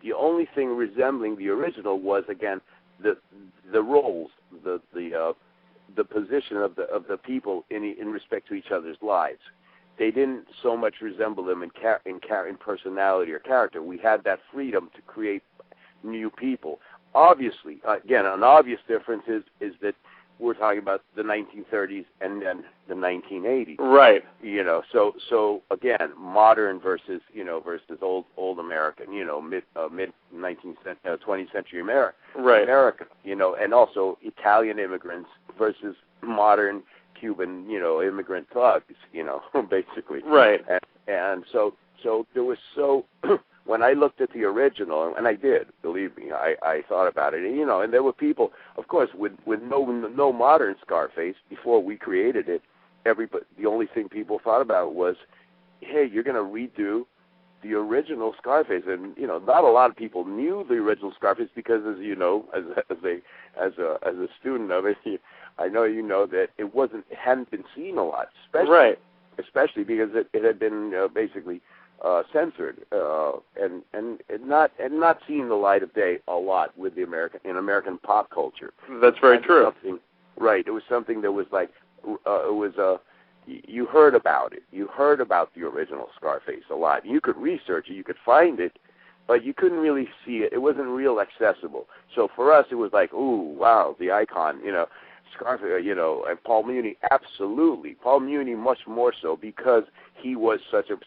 E: the only thing resembling the original was, again, the roles, the position of the people in respect to each other's lives. They didn't so much resemble them in personality or character. We had that freedom to create new people. Obviously, again, an obvious difference is that we're talking about the 1930s and then the 1980s.
C: Right.
E: So again, modern versus old American, mid 20th century America.
C: Right.
E: America, and also Italian immigrants versus modern Cuban, immigrant thugs, basically.
C: Right.
E: And so there was when I looked at the original, and I did, believe me, I thought about it, and there were people, of course, with no modern Scarface before we created it. The only thing people thought about was, hey, you're going to redo the original Scarface, and not a lot of people knew the original Scarface because, as you know, as a student of it, I know you know that it hadn't been seen a lot, especially because it had been basically censored and not seen the light of day a lot with in American pop culture.
C: That's very true.
E: Right. It was something that was like you heard about it. You heard about the original Scarface a lot. You could research it. You could find it, but you couldn't really see it. It wasn't real accessible. So for us, it was like, ooh, wow, the icon, Scarface, and Paul Muni, absolutely. Paul Muni much more so because he was such a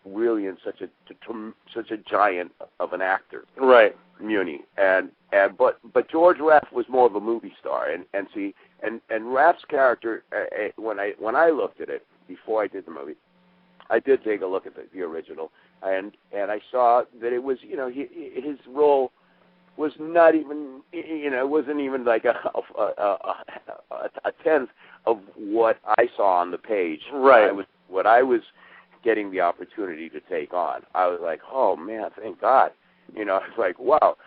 E: brilliant, such a giant of an actor.
C: Right.
E: Muni, but George Raft was more of a movie star, and Raft's character, when I looked at it before I did the movie, I did take a look at the original, and I saw that it was, his role was not even, it wasn't even like a tenth of what I saw on the page.
C: Right.
E: What I was getting the opportunity to take on. I was like, oh man, thank God. I was like, wow.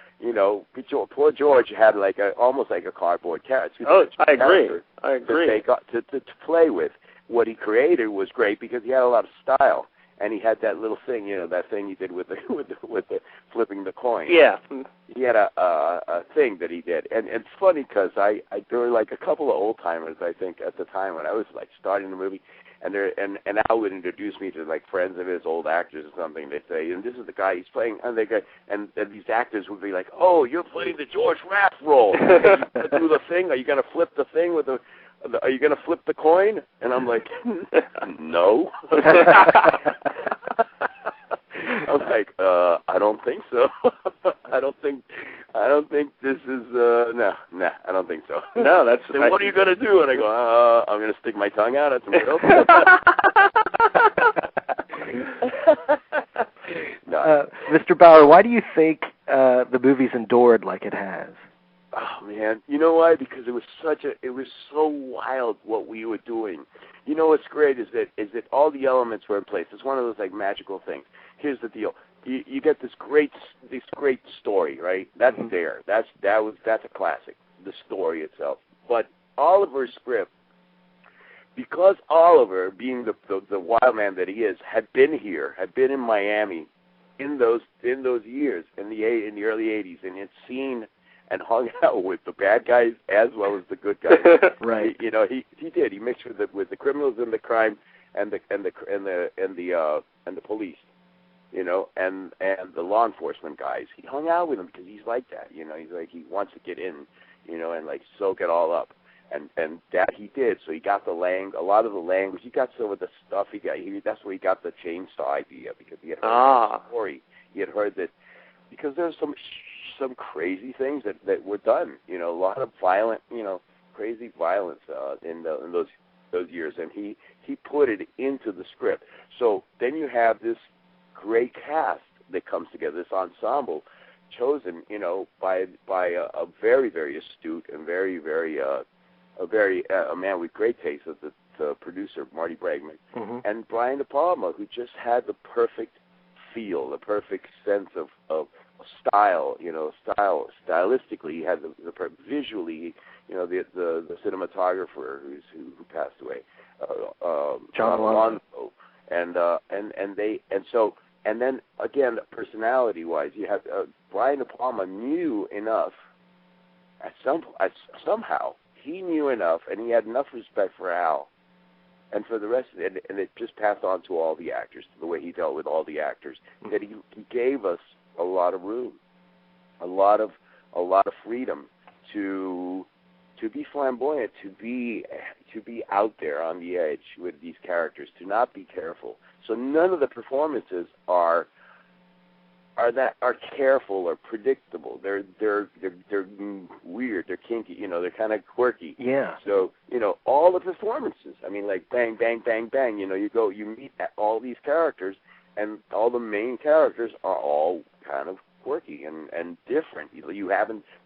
E: Poor George had almost like a cardboard character.
C: Oh, I agree.
E: To play with. What he created was great because he had a lot of style. And he had that little thing, that thing he did with the flipping the coin.
C: Yeah.
E: He had a thing that he did, and it's funny because there were like a couple of old timers I think at the time when I was like starting the movie, and Al would introduce me to like friends of his, old actors or something. They'd say, and this is the guy he's playing, and these actors would be like, oh, you're playing the George Raft role. Are you gonna do the thing? Are you gonna flip the thing with the? Are you going to flip the coin? And I'm like, no. I'm like, I don't think so. I don't think this is, no, I don't think so.
C: No, that's...
E: Then what are you going to do? And I go, I'm going to stick my tongue out at somebody else. No.
A: Mr. Bauer, why do you think the movie's endured like it has?
E: Oh man, you know why? Because it was so wild what we were doing. What's great is that all the elements were in place. It's one of those like magical things. Here's the deal: you get this great story, right? That's there. That's a classic. The story itself, but Oliver's script because Oliver, being the wild man that he is, had been in Miami in those years in the early 80s, and had seen and hung out with the bad guys as well as the good guys.
A: Right.
E: He did. He mixed with the criminals and the crime and the police, and the law enforcement guys. He hung out with them because he's like that. He's like, he wants to get in, and like soak it all up. And that he did. So he got a lot of the language. He got some of the stuff he got. That's where he got the chainsaw idea, because he had heard the story. He had heard that, because there's some crazy things that were done. A lot of violent, crazy violence in those years, and he put it into the script. So then you have this great cast that comes together, this ensemble, chosen, by a very, very astute and very, very a man with great taste, the producer Marty Bregman, and Brian De Palma, who just had the perfect feel, the perfect sense of style. Stylistically, he had the visually, the cinematographer who passed away,
A: John Alonzo,
E: and then again, personality-wise, you have Brian De Palma knew enough somehow. He knew enough, and he had enough respect for Al, and for the rest of it, and it just passed on to all the actors, the way he dealt with all the actors, that he gave us a lot of room, a lot of freedom to be flamboyant, to be out there on the edge with these characters, to not be careful. So none of the performances are careful or predictable. They're weird. They're kinky. They're kind of quirky.
A: Yeah.
E: So all the performances. I mean, like bang, bang, bang, bang. You meet all these characters, and all the main characters are all kind of quirky and different.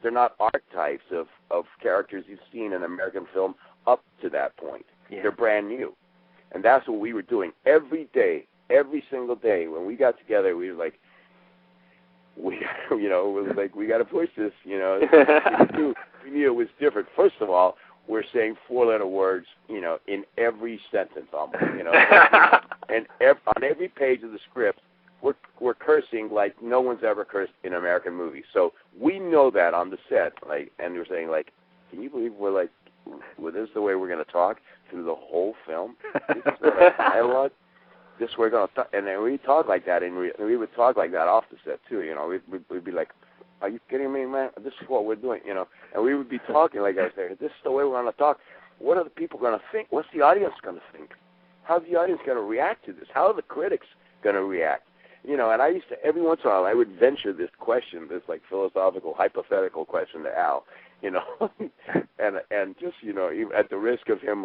E: They're not archetypes of characters you've seen in American film up to that point.
A: Yeah.
E: They're brand new, and that's what we were doing every day, every single day. When we got together, we were like, it was like, we got to push this. We knew it was different. First of all, we're saying 4-letter words, in every sentence almost, and on every page of the script, we're cursing like no one's ever cursed in American movies. So we know that on the set, and we're saying, like, can you believe well, this is the way we're going to talk through the whole film? This is the dialogue. This we're going to, and then we talk like that, and we would talk like that off the set too. We'd be like, "Are you kidding me, man? This is what we're doing," And we would be talking like I said, "This is the way we're going to talk." What are the people going to think? What's the audience going to think? How's the audience going to react to this? How are the critics going to react? And I used to, every once in a while, I would venture this question, this like philosophical, hypothetical question to Al, and just even at the risk of him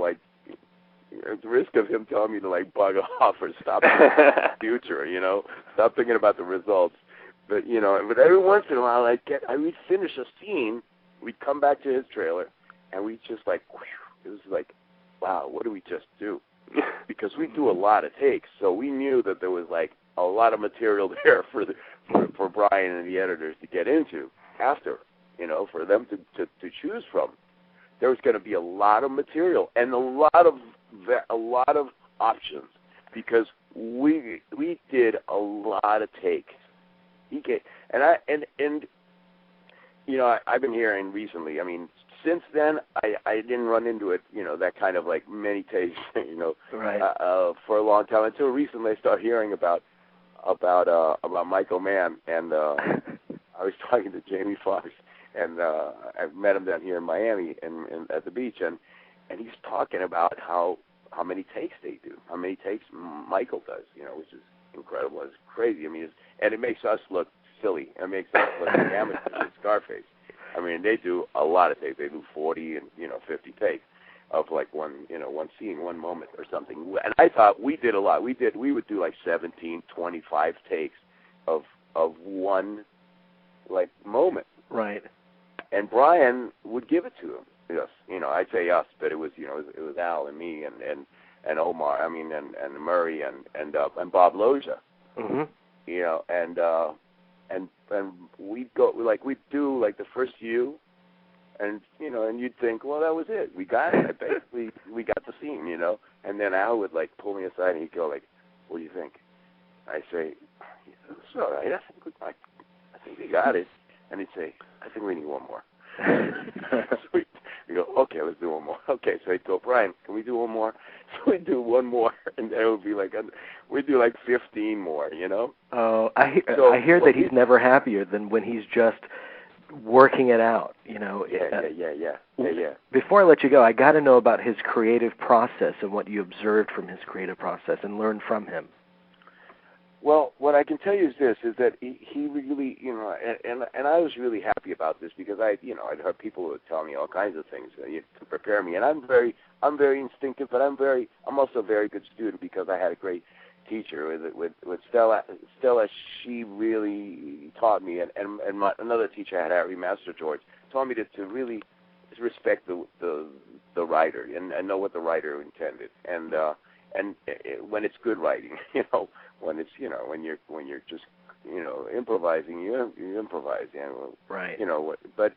E: telling me to like bug off or stop thinking about the future, stop thinking about the results. But but every once in a while, we'd finish a scene, we'd come back to his trailer, and we'd just like, whew, it was like, wow, what did we just do? Because we do a lot of takes, so we knew that there was like a lot of material there for Brian and the editors to get into after, for them to choose from. There was going to be a lot of material and a lot of options, because we did a lot of takes. I've been hearing recently. I mean, since then I didn't run into it. That kind of like many takes.
A: Right.
E: For a long time, until recently I started hearing about Michael Mann, and I was talking to Jamie Foxx, and I met him down here in Miami and at the beach, and he's talking about how many takes they do, how many takes Michael does, which is incredible. It's crazy. I mean, and it makes us look silly. It makes us look like amateurs with Scarface. I mean, they do a lot of takes. They do 40 and 50 takes of like one scene, one moment or something. And I thought we did a lot. We would do like 17, 25 takes of one like moment.
A: Right.
E: And Brian would give it to him. Yes, I'd say us, but it was it was Al and me and Omar. I mean, and Murray and Bob Loja.
A: Mm-hmm.
E: And we'd go we'd do like the first few, And and you'd think, well, that was it. We got it. Basically, we got the scene, And then Al would like pull me aside and he'd go like, "What do you think?" I say, "It's all right. I think we got it." And he'd say, "I think we need one more." So we go, "Okay, let's do one more." Okay, so he'd go, "Brian, can we do one more?" So we'd do one more, and then it would be like we'd do like 15 more,
A: Oh, I hear that he's never happier than when he's just working it out,
E: Yeah.
A: Before I let you go, I got to know about his creative process and what you observed from his creative process and learned from him.
E: Well, what I can tell you is this: is that he really, and I was really happy about this because I'd heard people who would tell me all kinds of things to prepare me, and I'm very instinctive, but I'm also a very good student because I had a great teacher with Stella. Stella, she really taught me, and another teacher I had, Harry Master George, taught me to really respect the writer and know what the writer intended, and when it's good writing, when it's when you're just improvising, you improvise,
A: right.
E: But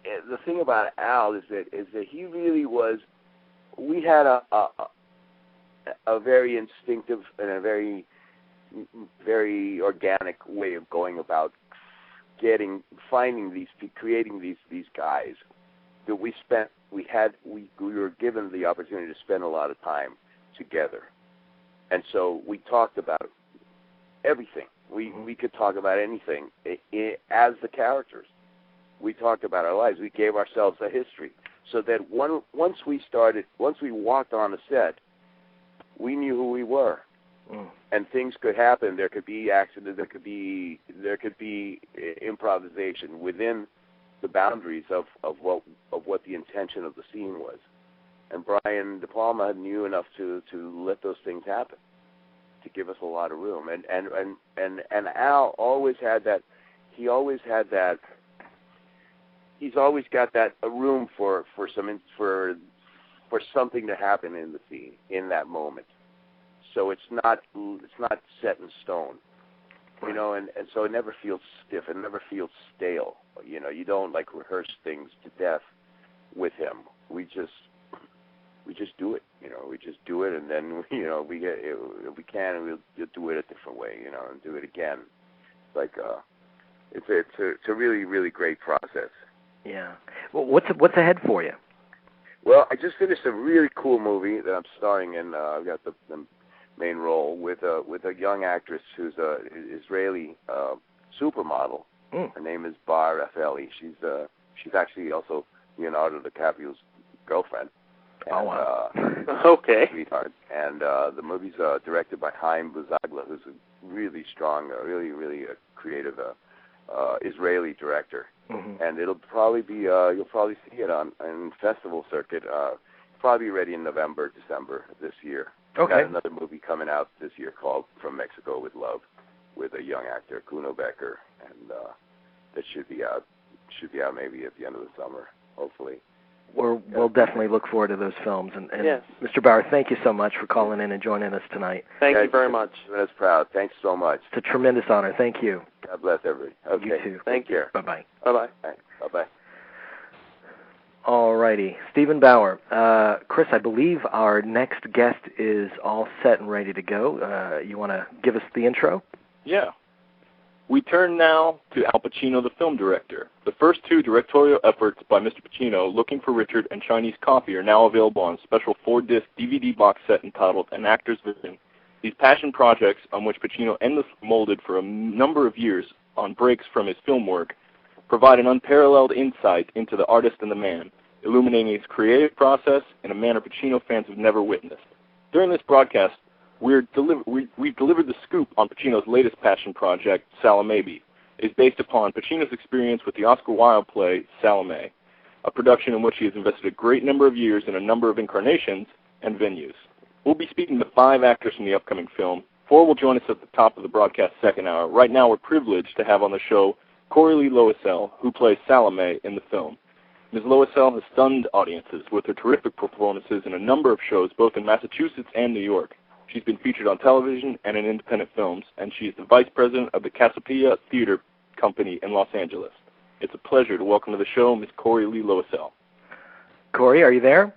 E: the thing about Al is that he really was. We had a very instinctive and a very, very organic way of going about creating these guys that we were given the opportunity to spend a lot of time together, and so we talked about everything. We could talk about anything as the characters. We talked about our lives. We gave ourselves a history, so that once we walked on the set, we knew who we were, and things could happen. There could be accidents. There could be improvisation within the boundaries of what the intention of the scene was. And Brian De Palma knew enough to let those things happen, to give us a lot of room. And Al always had that. He's always got that a room for something to happen in the scene in that moment. So it's not set in stone, and so it never feels stiff. It never feels stale. You don't like rehearse things to death with him. We just do it. We just do it, and then we get if we can, and we'll do it a different way. And do it again. Like it's a really, really great process.
A: Yeah. Well, what's ahead for you?
E: Well, I just finished a really cool movie that I'm starring in. I've got the main role with a young actress who's a Israeli supermodel. Her name is Bar Rafeli. She's actually also Leonardo DiCaprio's girlfriend. And,
A: oh wow!
C: Okay.
E: Sweetheart. And the movie's directed by Chaim Buzagla, who's a really strong, really creative Israeli director. Mm-hmm. And it'll probably be you'll probably see it on festival circuit. Probably ready in November, December this year.
A: Okay.
E: Got another movie coming out this year called From Mexico with Love, with a young actor, Kuno Becker, and that should be out maybe at the end of the summer, hopefully.
A: We'll definitely look forward to those films. And
C: yes.
A: Mr. Bauer, thank you so much for calling in and joining us tonight.
C: Thank you very much.
E: That's proud. Thanks so much.
A: It's a tremendous honor. Thank you.
E: God bless everybody. Okay.
A: You too.
C: Thank you.
A: Bye-bye.
C: Bye-bye.
E: Bye-bye.
A: All righty. Steven Bauer. Chris, I believe our next guest is all set and ready to go. You want to give us the intro?
D: Yeah. We turn now to Al Pacino, the film director. The first two directorial efforts by Mr. Pacino, Looking for Richard and Chinese Coffee, are now available on a special 4-disc DVD box set entitled An Actor's Vision. These passion projects, on which Pacino endlessly molded for a number of years on breaks from his film work, provide an unparalleled insight into the artist and the man, illuminating his creative process in a manner Pacino fans have never witnessed. During this broadcast, we've delivered the scoop on Pacino's latest passion project, Salomaybe. It is based upon Pacino's experience with the Oscar Wilde play Salome, a production in which he has invested a great number of years in a number of incarnations and venues. We'll be speaking to 5 actors from the upcoming film. 4 will join us at the top of the broadcast second hour. Right now we're privileged to have on the show Corey Lee Loisel, who plays Salome in the film. Ms. Loisel has stunned audiences with her terrific performances in a number of shows both in Massachusetts and New York. She's been featured on television and in independent films, and she is the vice president of the Cassiopeia Theater Company in Los Angeles. It's a pleasure to welcome to the show Miss Corey Lee Loisel.
A: Corey, are you there?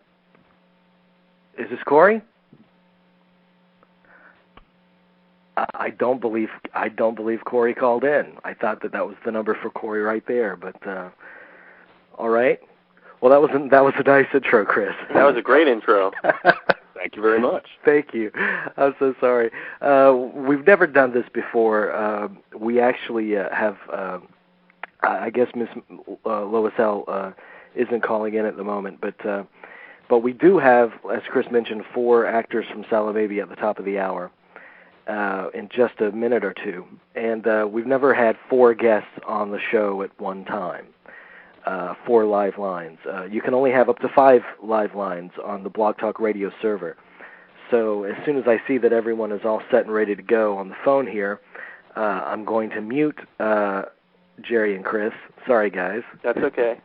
A: Is this Corey? I don't believe Corey called in. I thought that was the number for Corey right there, but all right. Well, that was a nice intro, Chris.
C: That was a great intro.
D: Thank you very much.
A: Thank you. I'm so sorry. We've never done this before. We actually have. I guess Miss Loisel isn't calling in at the moment, but we do have, as Chris mentioned, 4 actors from Salomaybe at the top of the hour. In just a minute or two. And we've never had 4 guests on the show at one time, 4 live lines. You can only have up to 5 live lines on the Blog Talk Radio server. So as soon as I see that everyone is all set and ready to go on the phone here, I'm going to mute Jerry and Chris. Sorry, guys.
C: That's okay.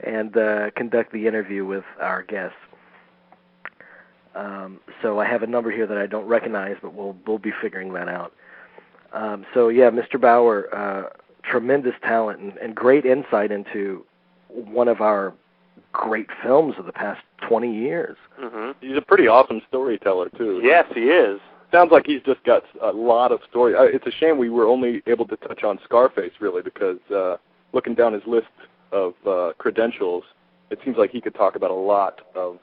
A: And conduct the interview with our guests. So I have a number here that I don't recognize, but we'll be figuring that out. So yeah, Mr. Bauer, tremendous talent and great insight into one of our great films of the past 20 years.
C: Mm-hmm.
D: He's a pretty awesome storyteller, too.
C: Yes, he is.
D: Sounds like he's just got a lot of story. It's a shame we were only able to touch on Scarface, really, because looking down his list of credentials, it seems like he could talk about a lot of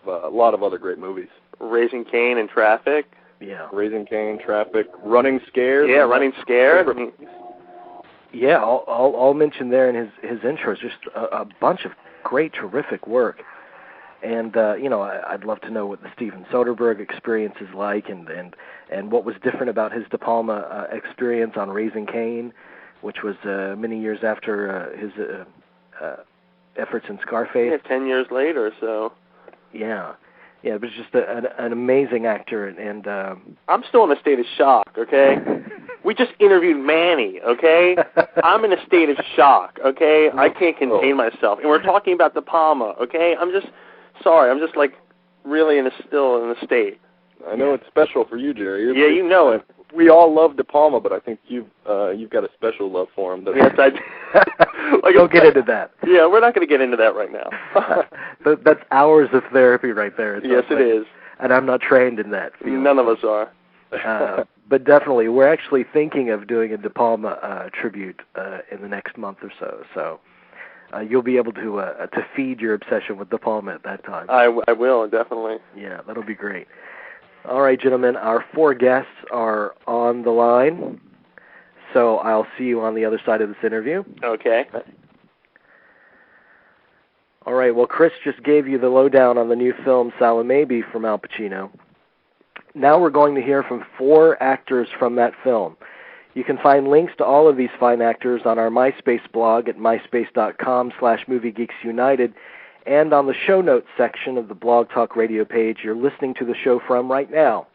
D: other great movies.
C: Raising Cain and Traffic.
A: Yeah.
D: Raising Cain, Traffic, Running Scared.
C: Yeah, Running Scared.
A: Yeah, I'll mention there in his intro is just a bunch of great, terrific work. And, I'd love to know what the Steven Soderbergh experience is like and what was different about his De Palma experience on Raising Cain, which was many years after his efforts in Scarface.
C: Yeah, 10 years later, so.
A: Yeah. Yeah, it was just an amazing actor, and
C: I'm still in a state of shock, okay? We just interviewed Manny, okay? I'm in a state of shock, okay? I can't contain myself. And we're talking about De Palma, okay? I'm just sorry. I'm just, really still in a state.
D: I know it's special for you, Jerry.
C: Yeah, you know it.
D: We all love De Palma, but I think you've got a special love for him.
C: Yes, I do.
A: Don't get into that.
C: Yeah, we're not going to get into that right now.
A: That's hours of therapy right there.
C: Yes, it is.
A: And I'm not trained in that field.
C: None of us are.
A: But definitely, we're actually thinking of doing a De Palma tribute in the next month or so. So you'll be able to feed your obsession with De Palma at that time.
C: I will, definitely.
A: Yeah, that'll be great. All right, gentlemen, our 4 guests are on the line, so I'll see you on the other side of this interview.
C: Okay.
A: All right, well, Chris just gave you the lowdown on the new film Salomaybe from Al Pacino. Now we're going to hear from 4 actors from that film. You can find links to all of these fine actors on our MySpace blog at myspace.com/MovieGeeksUnited, and on the show notes section of the Blog Talk Radio page you're listening to the show from right now.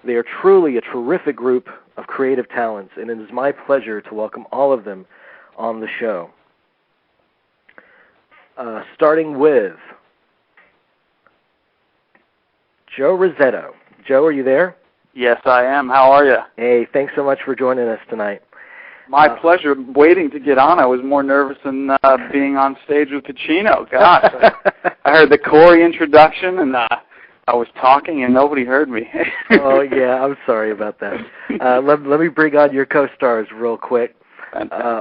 A: They are truly a terrific group of creative talents, and it is my pleasure to welcome all of them on the show. Starting with Joe Rossetto. Joe, are you there?
F: Yes, I am. How are you?
A: Hey, thanks so much for joining us tonight.
F: My pleasure. Waiting to get on. I was more nervous than being on stage with Pacino. Gosh, I heard the Corey introduction, and I was talking, and nobody heard me.
A: Oh, yeah, I'm sorry about that. Let me bring on your co-stars real quick.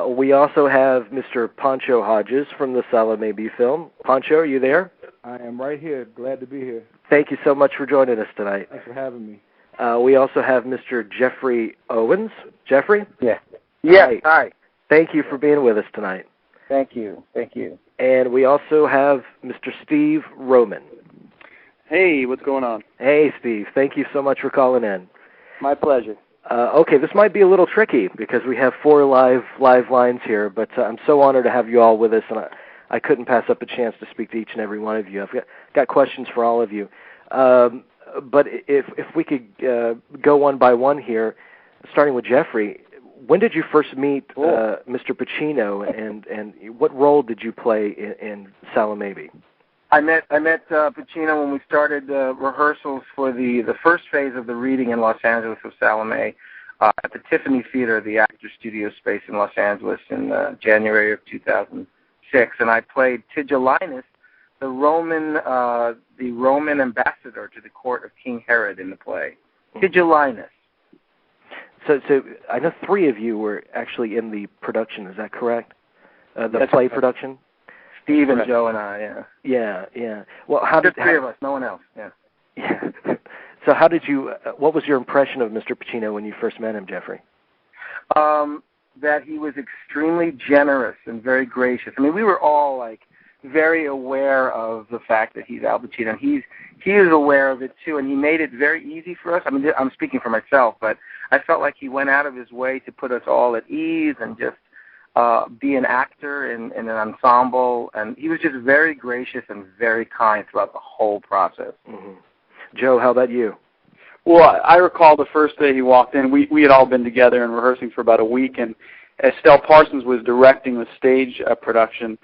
A: We also have Mr. Pancho Hodges from the Salomaybe film. Pancho, are you there?
G: I am right here. Glad to be here.
A: Thank you so much for joining us tonight.
G: Thanks for having me.
A: We also have Mr. Jeffrey Owens. Jeffrey?
H: Yeah. Yes, hi.
A: Thank you for being with us tonight.
H: Thank you. Thank you.
A: And we also have Mr. Steve Roman.
F: Hey, what's going on?
A: Hey, Steve. Thank you so much for calling in.
H: My pleasure.
A: Okay, this might be a little tricky because we have 4 live lines here, but I'm so honored to have you all with us, and I couldn't pass up a chance to speak to each and every one of you. I've got questions for all of you. But if we could go one by one here, starting with Jeffrey, when did you first meet Mr. Pacino, and what role did you play in Salomaybe?
H: I met Pacino when we started rehearsals for the first phase of the reading in Los Angeles of Salome at the Tiffany Theater, the Actors Studio space in Los Angeles in January of 2000. 6, and I played Tigellinus, the Roman ambassador to the court of King Herod in the play. Tigellinus.
A: So I know 3 of you were actually in the production. Is that correct? The play production.
H: Steve and Joe and I.
A: Yeah. Well, how did
H: 3 of us? No one else. Yeah.
A: So how did you? What was your impression of Mr. Pacino when you first met him, Jeffrey?
H: That he was extremely generous and very gracious. I mean, we were all like very aware of the fact that he's Al Pacino. He is aware of it too, and he made it very easy for us. I mean, I'm speaking for myself, but I felt like he went out of his way to put us all at ease and just be an actor in an ensemble. And he was just very gracious and very kind throughout the whole process.
A: Mm-hmm. Joe, how about you?
F: Well, I recall the first day he walked in, we had all been together and rehearsing for about a week, and Estelle Parsons was directing the stage production,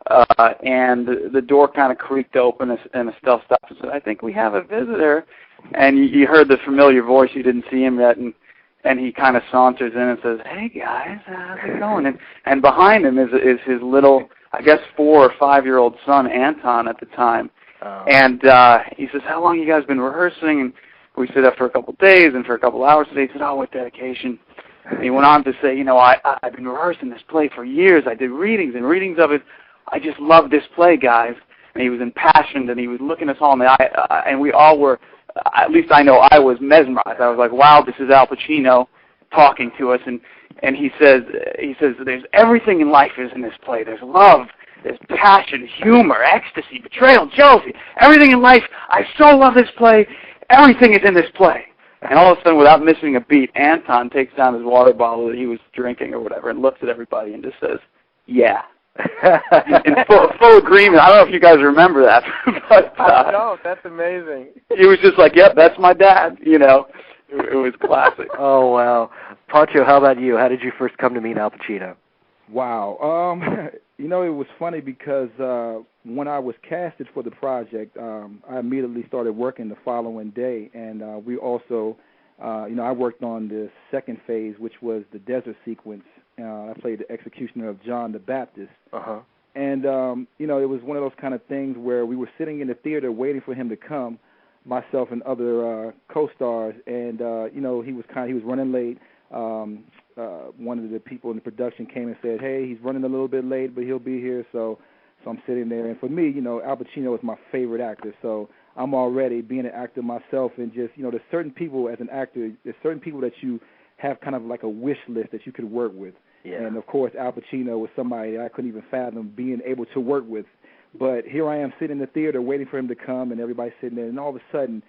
F: and the door kind of creaked open, and Estelle stopped and said, "I think we have a visitor." And you heard the familiar voice. You didn't see him yet, and he kind of saunters in and says, "Hey, guys, how's it going?" And behind him is his little, I guess, 4 or 5-year-old son, Anton, at the time. Oh. And he says, "How long you guys been rehearsing?" And we stood up for a couple of days and for a couple of hours today. He said, "Oh, with dedication." And he went on to say, I've been rehearsing this play for years. I did readings and readings of it. I just love this play, guys. And he was impassioned, and he was looking us all in the eye, and we all were, at least I know I was mesmerized. I was like, wow, this is Al Pacino talking to us. And he says, there's everything in life is in this play. There's love, there's passion, humor, ecstasy, betrayal, jealousy, everything in life. I so love this play. Everything is in this play. And all of a sudden, without missing a beat, Anton takes down his water bottle that he was drinking or whatever and looks at everybody and just says, "Yeah." In full agreement. I don't know if you guys remember that. But,
H: I don't. That's amazing.
F: He was just like, "Yep, that's my dad." It was classic.
A: Oh, wow. Pancho, how about you? How did you first come to meet Al Pacino?
G: Wow. It was funny because when I was casted for the project, I immediately started working the following day, and we also, I worked on the second phase, which was the desert sequence. I played the executioner of John the Baptist.
A: Uh-huh.
G: And, it was one of those kind of things where we were sitting in the theater waiting for him to come, myself and other co-stars, and, he was running late. One of the people in the production came and said, "Hey, he's running a little bit late, but he'll be here." So I'm sitting there, and for me, Al Pacino is my favorite actor. So I'm already being an actor myself, and just there's certain people as an actor, there's certain people that you have kind of like a wish list that you could work with. Yeah. And of course, Al Pacino was somebody that I couldn't even fathom being able to work with. But here I am sitting in the theater waiting for him to come, and everybody's sitting there, and all of a sudden,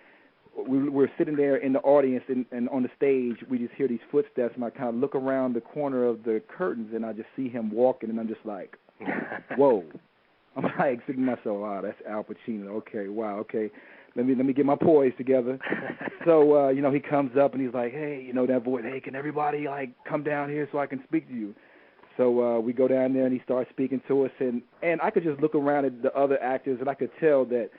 G: we're sitting there in the audience, and on the stage, we just hear these footsteps, and I kind of look around the corner of the curtains, and I just see him walking, and I'm just like, whoa. I'm like thinking to myself, wow, that's Al Pacino. Okay, wow, okay. Let me get my poise together. So, he comes up, and he's like, hey, that voice, hey, can everybody, come down here so I can speak to you? So we go down there, and he starts speaking to us, and I could just look around at the other actors, and I could tell that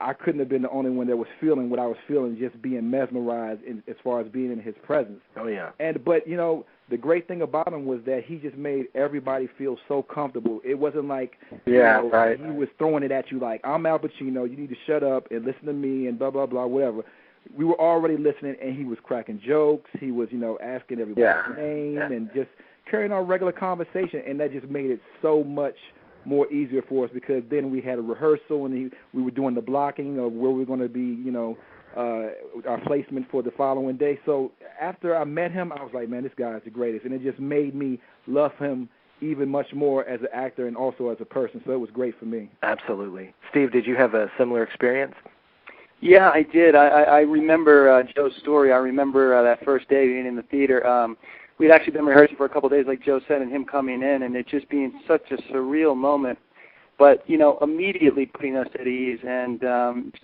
G: I couldn't have been the only one that was feeling what I was feeling, just being mesmerized as far as being in his presence.
A: Oh, yeah.
G: But the great thing about him was that he just made everybody feel so comfortable. It wasn't like
H: right.
G: He was throwing it at you like, I'm Al Pacino, you need to shut up and listen to me and blah, blah, blah, whatever. We were already listening, and he was cracking jokes. He was, asking everybody's name and just carrying on regular conversation, and that just made it so much more easier for us because then we had a rehearsal and we were doing the blocking of where we were going to be, our placement for the following day. So after I met him, I was like, man, this guy is the greatest. And it just made me love him even much more as an actor and also as a person. So it was great for me.
A: Absolutely. Steve, did you have a similar experience?
I: Yeah, I did. I remember Joe's story. I remember that first day being in the theater. We'd actually been rehearsing for a couple of days, like Joe said, and him coming in, and it just being such a surreal moment. But, immediately putting us at ease, and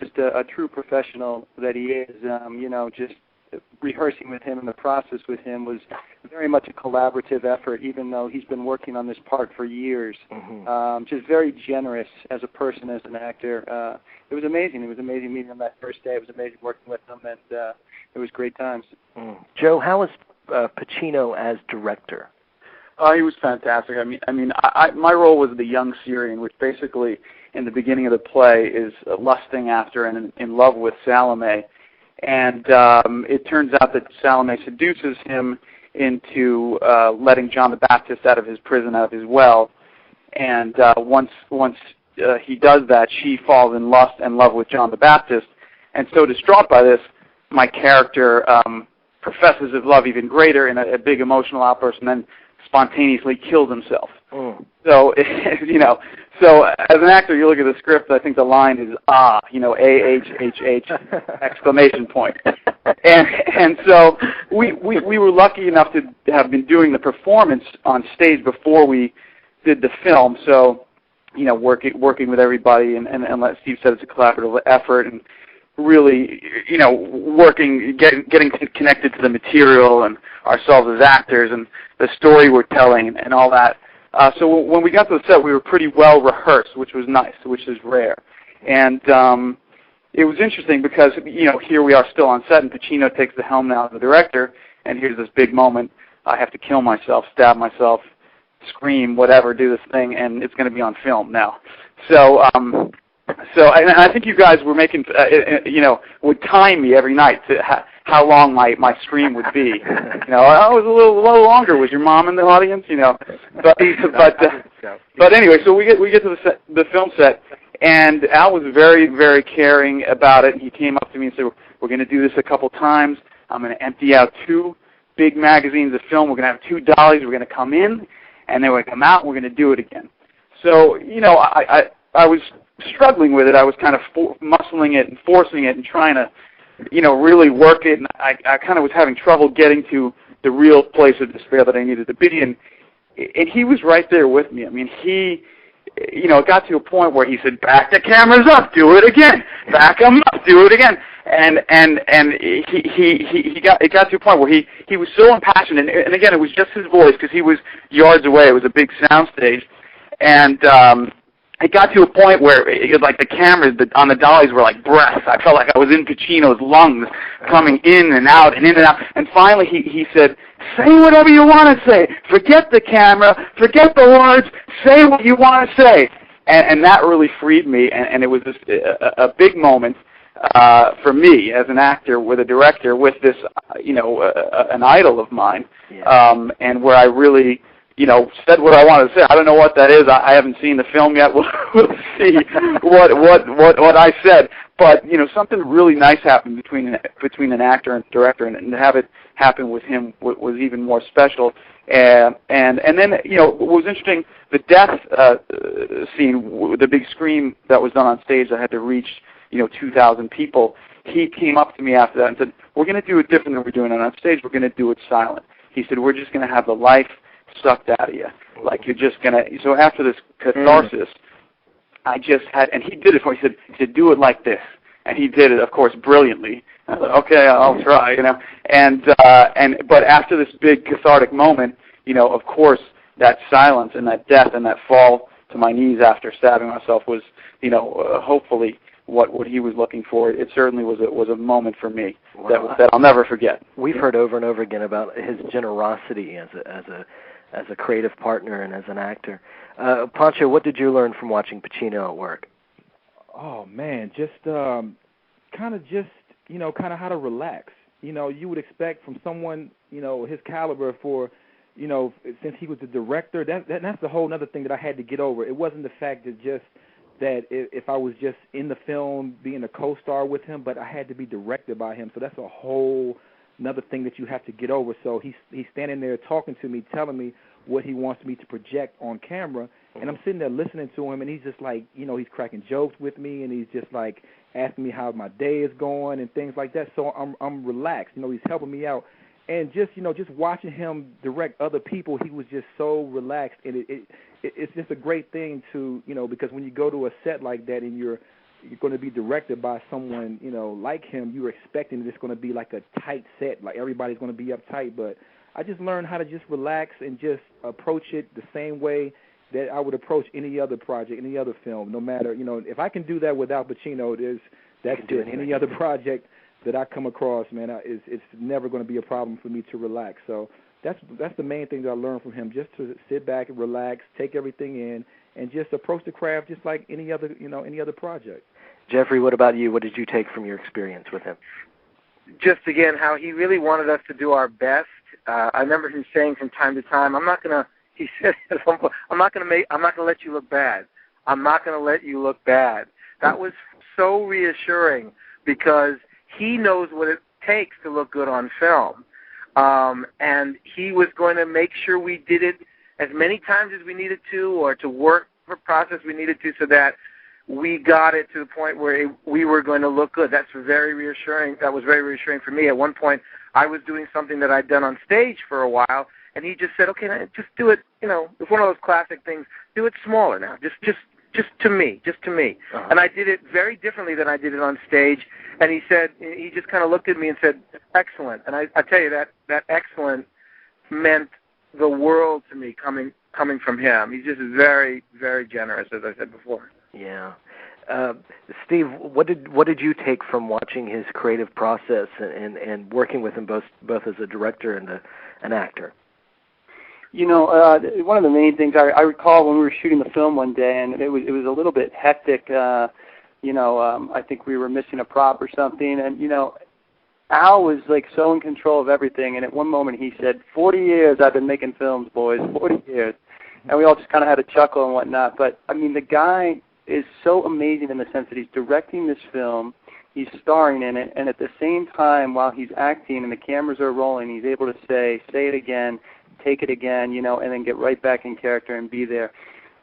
I: just a true professional that he is, just rehearsing with him and the process with him was very much a collaborative effort, even though he's been working on this part for years. Mm-hmm. Just very generous as a person, as an actor. It was amazing. It was amazing meeting him that first day. It was amazing working with him, and it was great times.
A: Mm. Joe, how was Pacino as director?
F: He was fantastic. My role was the young Syrian, which basically, in the beginning of the play, is lusting after and in love with Salome. And it turns out that Salome seduces him into letting John the Baptist out of his prison, out of his well. And once he does that, she falls in love with John the Baptist. And so distraught by this, my character professes his love even greater in a big emotional outburst, and then spontaneously kills himself. So, so as an actor, you look at the script, I think the line is A-H-H-H, exclamation point. And so we were lucky enough to have been doing the performance on stage before we did the film. So, working with everybody, and like Steve said, it's a collaborative effort, and really, getting connected to the material and ourselves as actors and the story we're telling and all that. So when we got to the set, we were pretty well rehearsed, which was nice, which is rare. And it was interesting because, here we are still on set, and Pacino takes the helm now as the director, and here's this big moment. I have to kill myself, stab myself, scream, whatever, do this thing, and it's going to be on film now. So I think you guys were making, would time me every night to how long my scream would be. I was a little longer. Was your mom in the audience? But anyway, so we get to the film set, and Al was very, very caring about it. He came up to me and said, "We're going to do this a couple times. I'm going to empty out 2 big magazines of film. We're going to have 2 dollies. We're going to come in, and then we're going to come out, and we're going to do it again." So, I was struggling with it. I was kind of muscling it and forcing it and trying to, really work it. And I kind of was having trouble getting to the real place of despair that I needed to be. And he was right there with me. He, it got to a point where he said, "Back the cameras up, do it again. Back them up, do it again." And it got to a point where he was so impassioned. And again, it was just his voice because he was yards away. It was a big sound stage. And it got to a point where the cameras on the dollies were like breaths. I felt like I was in Pacino's lungs, coming in and out and in and out. And finally he said, "Say whatever you want to say. Forget the camera. Forget the words. Say what you want to say." And that really freed me. And it was just a big moment for me as an actor with a director with this, an idol of mine, and where I really said what I wanted to say. I don't know what that is. I haven't seen the film yet. We'll see what I said. But something really nice happened between an actor and director, and to have it happen with him was even more special. And then what was interesting, the death scene, the big scream that was done on stage that had to reach 2,000 people. He came up to me after that and said, "We're going to do it different than we're doing it on stage. We're going to do it silent." He said, "We're just going to have the life sucked out of you. Like you're just going to..." So after this catharsis, I just had, and he did it for me. He said, "Do it like this." And he did it, of course, brilliantly. I thought, okay, I'll try, but after this big cathartic moment, of course, that silence and that death and that fall to my knees after stabbing myself was, hopefully what he was looking for. It certainly was a moment for me that I'll never forget.
A: We've heard over and over again about his generosity as a creative partner and as an actor. Pancho, what did you learn from watching Pacino at work?
G: Oh man, just kind of how to relax. You would expect from someone his caliber for since he was the director. That's the whole other thing that I had to get over. It wasn't the fact that if I was just in the film being a co-star with him, but I had to be directed by him. So that's a whole another thing that you have to get over. So he's standing there talking to me, telling me what he wants me to project on camera, and I'm sitting there listening to him, and he's just like, he's cracking jokes with me, and he's just like asking me how my day is going and things like that. So I'm relaxed. He's helping me out, and just just watching him direct other people, he was just so relaxed, and it's just a great thing to because when you go to a set like that and you're going to be directed by someone like him, you're expecting that it's going to be like a tight set, like everybody's going to be uptight. But I just learned how to just relax and just approach it the same way that I would approach any other project, any other film. No matter if I can do that without Pacino, that's it. Any other project that I come across, man, it's never going to be a problem for me to relax. So that's the main thing that I learned from him. Just to sit back and relax, take everything in, and just approach the craft just like any other project.
A: Jeffrey, what about you? What did you take from your experience with him?
H: Just again, how he really wanted us to do our best. I remember him saying from time to time, he said at one point, I'm not going to let you look bad. I'm not going to let you look bad. That was so reassuring because he knows what it takes to look good on film. And he was going to make sure we did it as many times as we needed to, or to work the process we needed to, so that we got it to the point where we were going to look good. That's very reassuring. That was very reassuring for me. At one point, I was doing something that I'd done on stage for a while, and he just said, "Okay, now, just do it. It's one of those classic things. Do it smaller now. Just to me. Uh-huh. And I did it very differently than I did it on stage. And he just kind of looked at me and said, "Excellent." And I tell you that excellent meant the world to me coming from him. He's just very, very generous, as I said before.
A: Yeah. Steve, what did you take from watching his creative process and working with him both as a director and an actor?
I: One of the main things I recall when we were shooting the film one day, and it was a little bit hectic. I think we were missing a prop or something, and Al was like so in control of everything. And at one moment he said, "40 years I've been making films, boys. 40 years," and we all just kind of had a chuckle and whatnot. But I mean, the guy is so amazing in the sense that he's directing this film, he's starring in it, and at the same time, while he's acting and the cameras are rolling, he's able to say it again, take it again, and then get right back in character and be there.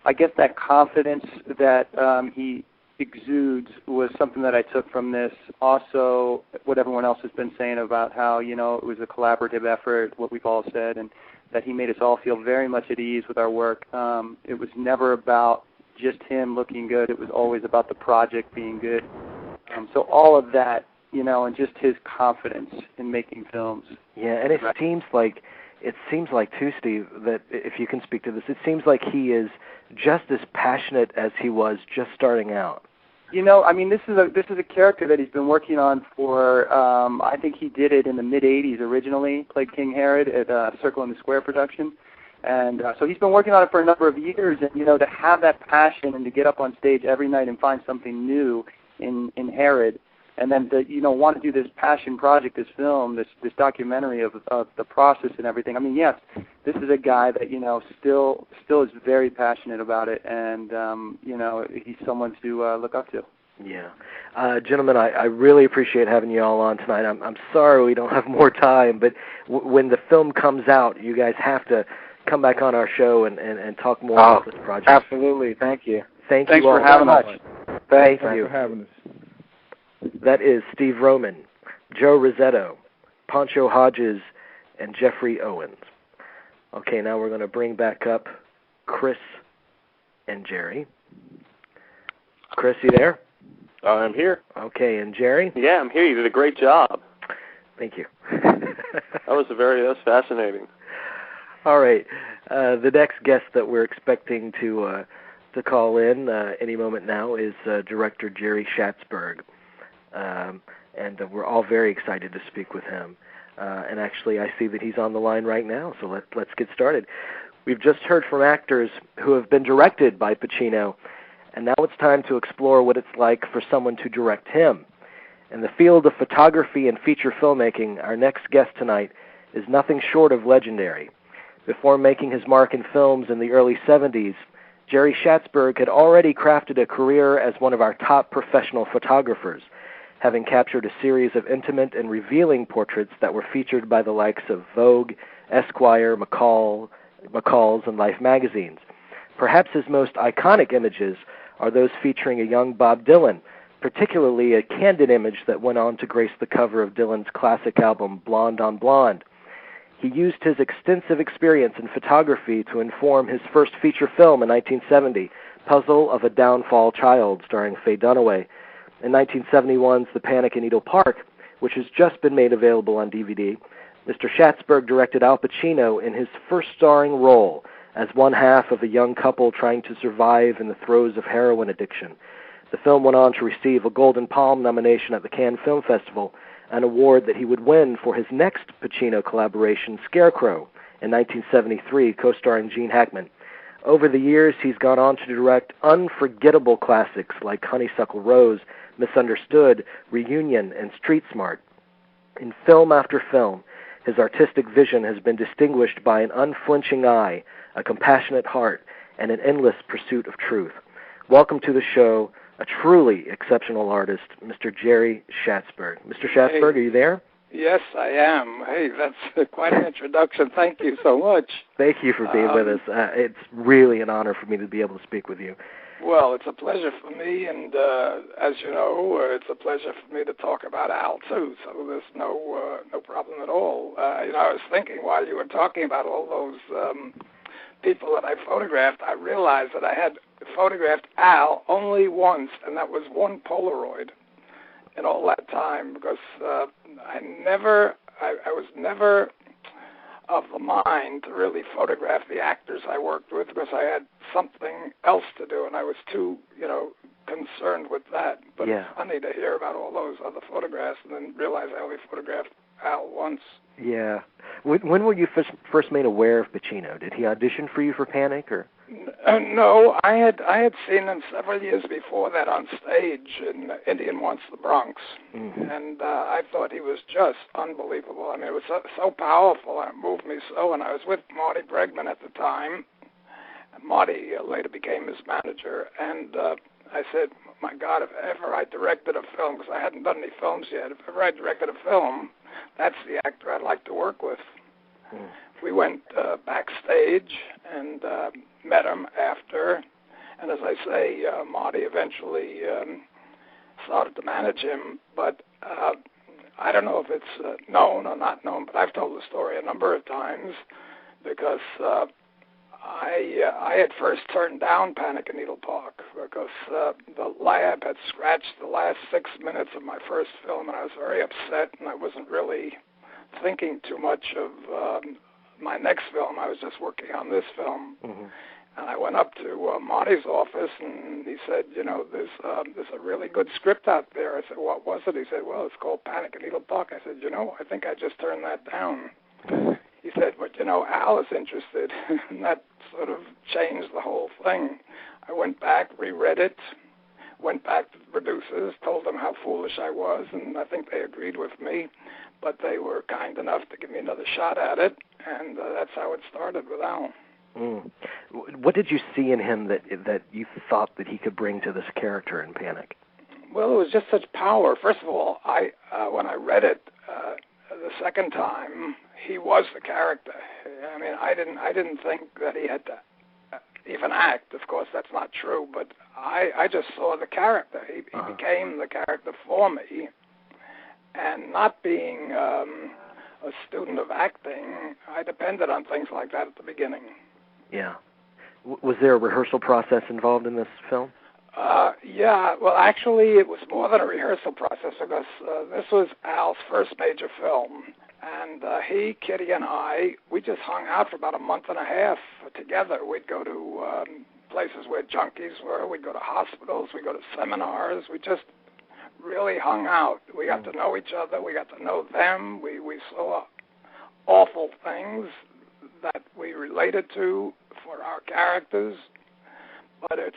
I: I guess that confidence that he exudes was something that I took from this. Also, what everyone else has been saying about how, it was a collaborative effort, what we've all said, and that he made us all feel very much at ease with our work. It was never about just him looking good. It was always about the project being good. So all of that, and just his confidence in making films.
A: Yeah, and it seems like too, Steve, that if you can speak to this, it seems like he is just as passionate as he was just starting out.
I: This is a character that he's been working on for, I think he did it in the mid-'80s originally, played King Herod at Circle in the Square production. And so he's been working on it for a number of years, and, to have that passion and to get up on stage every night and find something new in Herod, and then to, want to do this passion project, this film, this documentary of the process and everything. I mean, yes, this is a guy that, still is very passionate about it, and, he's someone to look up to.
A: Yeah. Gentlemen, I really appreciate having you all on tonight. I'm sorry we don't have more time, but when the film comes out, you guys have to come back on our show and talk more about this project.
H: Absolutely. Thank you.
A: Thanks
F: you all
A: for having us.
G: Thanks for having us.
A: That is Steve Roman, Joe Rossetto, Pancho Hodges, and Jeffrey Owens. Okay, now we're going to bring back up Chris and Jerry. Chris, you there?
C: I'm here.
A: Okay, and Jerry?
C: Yeah, I'm here. You did a great job.
A: Thank you.
C: That was fascinating.
A: All right. The next guest that we're expecting to call in any moment now is director Jerry Schatzberg. And we're all very excited to speak with him. And actually, I see that he's on the line right now, so let's get started. We've just heard from actors who have been directed by Pacino, and now it's time to explore what it's like for someone to direct him. In the field of photography and feature filmmaking, our next guest tonight is nothing short of legendary. Before making his mark in films in the early 70s, Jerry Schatzberg had already crafted a career as one of our top professional photographers, having captured a series of intimate and revealing portraits that were featured by the likes of Vogue, Esquire, McCall's, and Life magazines. Perhaps his most iconic images are those featuring a young Bob Dylan, particularly a candid image that went on to grace the cover of Dylan's classic album Blonde on Blonde. He used his extensive experience in photography to inform his first feature film in 1970, Puzzle of a Downfall Child, starring Faye Dunaway. In 1971's The Panic in Eagle Park, which has just been made available on DVD, Mr. Schatzberg directed Al Pacino in his first starring role as one half of a young couple trying to survive in the throes of heroin addiction. The film went on to receive a Golden Palm nomination at the Cannes Film Festival, an award that he would win for his next Pacino collaboration, Scarecrow, in 1973, co-starring Gene Hackman. Over the years, he's gone on to direct unforgettable classics like Honeysuckle Rose, Misunderstood, Reunion, and Street Smart. In film after film, his artistic vision has been distinguished by an unflinching eye, a compassionate heart, and an endless pursuit of truth. Welcome to the show, a truly exceptional artist, Mr. Jerry Schatzberg. Mr. Schatzberg, are you there?
J: Yes, I am. Hey, that's quite an introduction. Thank you so much.
A: Thank you for being with us. It's really an honor for me to be able to speak with you.
J: Well, it's a pleasure for me, and as you know, it's a pleasure for me to talk about Al, too, so there's no problem at all. I was thinking while you were talking about all those people that I photographed, I realized that I had photographed Al only once, and that was one Polaroid in all that time, because I was never of the mind to really photograph the actors I worked with, because I had something else to do, and I was too, concerned with that. But It's funny to hear about all those other photographs and then realize I only photographed Al once.
A: Yeah. When were you first made aware of Pacino? Did he audition for you for Panic, or?
J: No, I had seen him several years before that on stage in Indian Wants the Bronx, and I thought he was just unbelievable. I mean, it was so powerful, and it moved me so. And I was with Marty Bregman at the time, and Marty later became his manager, and I said, my God, if ever I directed a film, because I hadn't done any films yet, if ever I directed a film, that's the actor I'd like to work with. We went backstage and met him after, and as I say, Marty eventually started to manage him, but I don't know if it's known or not known, but I've told the story a number of times, because I had first turned down Panic in Needle Park because the lab had scratched the last 6 minutes of my first film, and I was very upset, and I wasn't really thinking too much of my next film. I was just working on this film. And I went up to Marty's office, and he said, there's a really good script out there. I said, what was it? He said, well, it's called Panic in Needle Park. I said, I think I just turned that down. He said, but, Al is interested, and that sort of changed the whole thing. I went back, reread it, went back to the producers, told them how foolish I was, and I think they agreed with me, but they were kind enough to give me another shot at it, and that's how it started with Al.
A: What did you see in him that you thought that he could bring to this character in Panic?
J: Well, it was just such power. First of all, when I read it the second time, he was the character. I mean, I didn't think that he had to even act. Of course, that's not true, but I just saw the character. He became the character for me, and not being a student of acting, I depended on things like that at the beginning.
A: Yeah. Was there a rehearsal process involved in this film?
J: Yeah. Well, actually, it was more than a rehearsal process, because this was Al's first major film. And he, Kitty, and we just hung out for about a month and a half together. We'd go to places where junkies were. We'd go to hospitals. We'd go to seminars. We just really hung out. We got to know each other. We got to know them. We saw awful things that we related to for our characters, but it's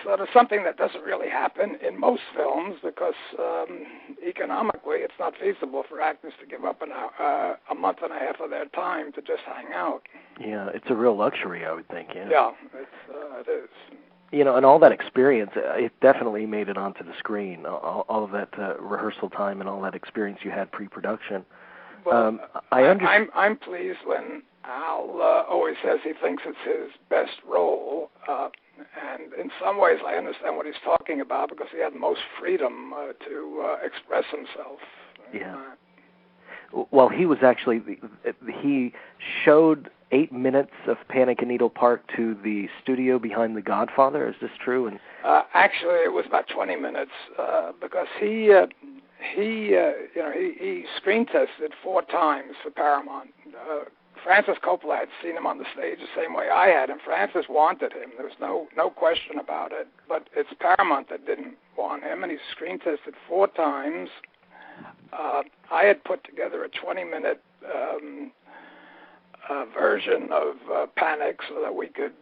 J: sort of something that doesn't really happen in most films, because economically it's not feasible for actors to give up a month and a half of their time to just hang out.
A: Yeah, it's a real luxury, I would think.
J: Yeah, it is.
A: And all that experience, it definitely made it onto the screen. All of that rehearsal time and all that experience you had pre-production.
J: Well, I'm pleased when Al always says he thinks it's his best role, and in some ways I understand what he's talking about, because he had most freedom to express himself.
A: Yeah. Well, he was actually, he showed 8 minutes of Panic in Needle Park to the studio behind The Godfather. Is this true? And
J: actually, it was about 20 minutes, because he screen tested 4 times for Paramount. Francis Coppola had seen him on the stage the same way I had, and Francis wanted him. There was no question about it. But it's Paramount that didn't want him, and he screen tested 4 times. I had put together a 20-minute version of Panic so that we could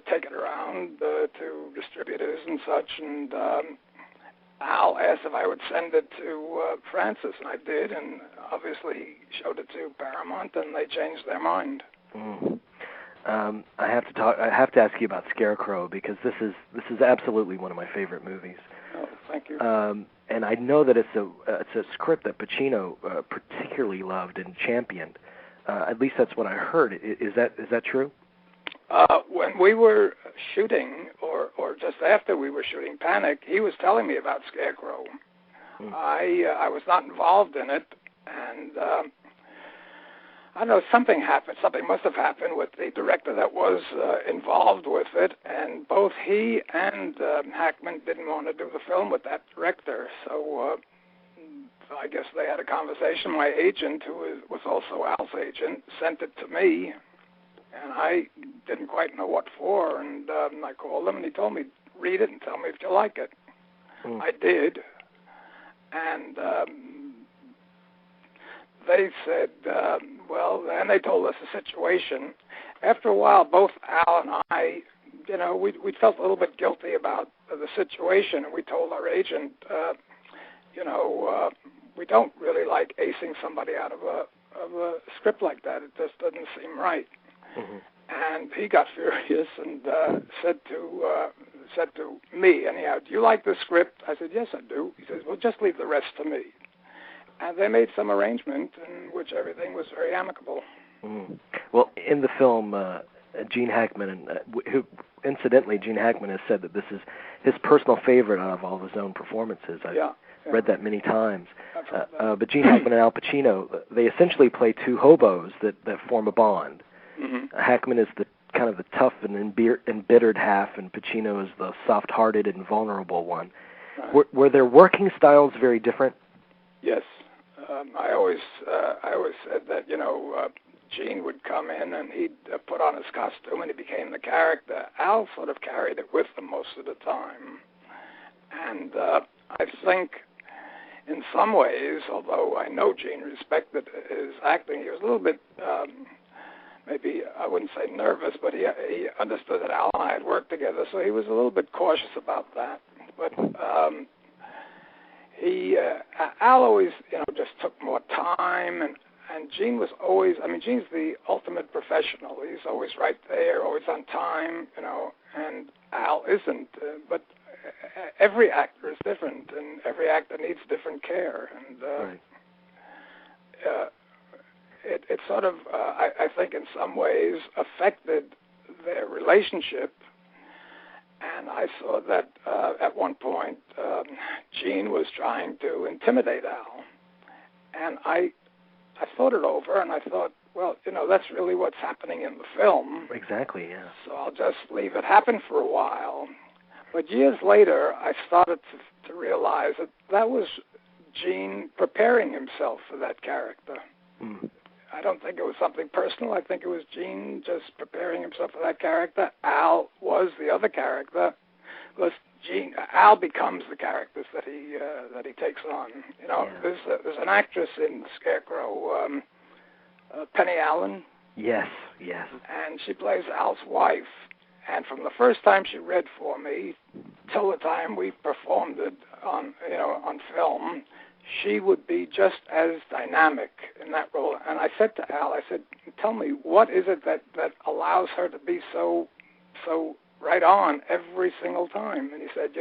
J: take it around to distributors and such. And Al asked if I would send it to Francis, and I did, and obviously showed it to Paramount, and they changed their mind.
A: I have to ask you about Scarecrow, because this is absolutely one of my favorite movies.
J: Oh, thank you.
A: And I know that it's a script that Pacino particularly loved and championed. At least that's what I heard. Is that true?
J: When we were shooting, or just after we were shooting Panic, he was telling me about Scarecrow. I was not involved in it, and I don't know, something happened. Something must have happened with the director that was involved with it, and both he and Hackman didn't want to do the film with that director, so I guess they had a conversation. My agent, who was also Al's agent, sent it to me, and I didn't quite know what for, and I called him, and he told me, read it and tell me if you like it. I did, and they said, and they told us the situation. After a while, both Al and I, we felt a little bit guilty about the situation, and we told our agent, we don't really like acing somebody out of a script like that. It just doesn't seem right. And he got furious and said to me, anyhow, do you like the script? I said, yes, I do. He says, well, just leave the rest to me. And they made some arrangement in which everything was very amicable.
A: Well, in the film, Gene Hackman, who incidentally, Gene Hackman has said that this is his personal favorite out of all of his own performances. I've read that many times. But Gene Hackman and Al Pacino, they essentially play two hobos that form a bond. Hackman is the kind of the tough and embittered half, and Pacino is the soft-hearted and vulnerable one. Right. Were their working styles very different?
J: Yes. I always said that, Gene would come in and he'd put on his costume and he became the character. Al sort of carried it with him most of the time. And I think in some ways, although I know Gene respected his acting, he was a little bit, maybe I wouldn't say nervous, but he understood that Al and I had worked together, so he was a little bit cautious about that. But Al always, just took more time, and Gene was always, Gene's the ultimate professional. He's always right there, always on time, and Al isn't. But every actor is different, and every actor needs different care, and it sort of, I think in some ways, affected their relationship. And I saw that at one point, Gene was trying to intimidate Al. And I thought it over, and I thought, well, that's really what's happening in the film.
A: Exactly, yeah.
J: So I'll just leave it happen for a while. But years later, I started to realize that was Gene preparing himself for that character. I don't think it was something personal. I think it was Gene just preparing himself for that character. Al was the other character, because Al becomes the characters that he takes on. There's an actress in Scarecrow, Penny Allen.
A: Yes.
J: And she plays Al's wife. And from the first time she read for me till the time we performed it on film, she would be just as dynamic in that role. And I said to Al, tell me, what is it that allows her to be so right on every single time? And he said,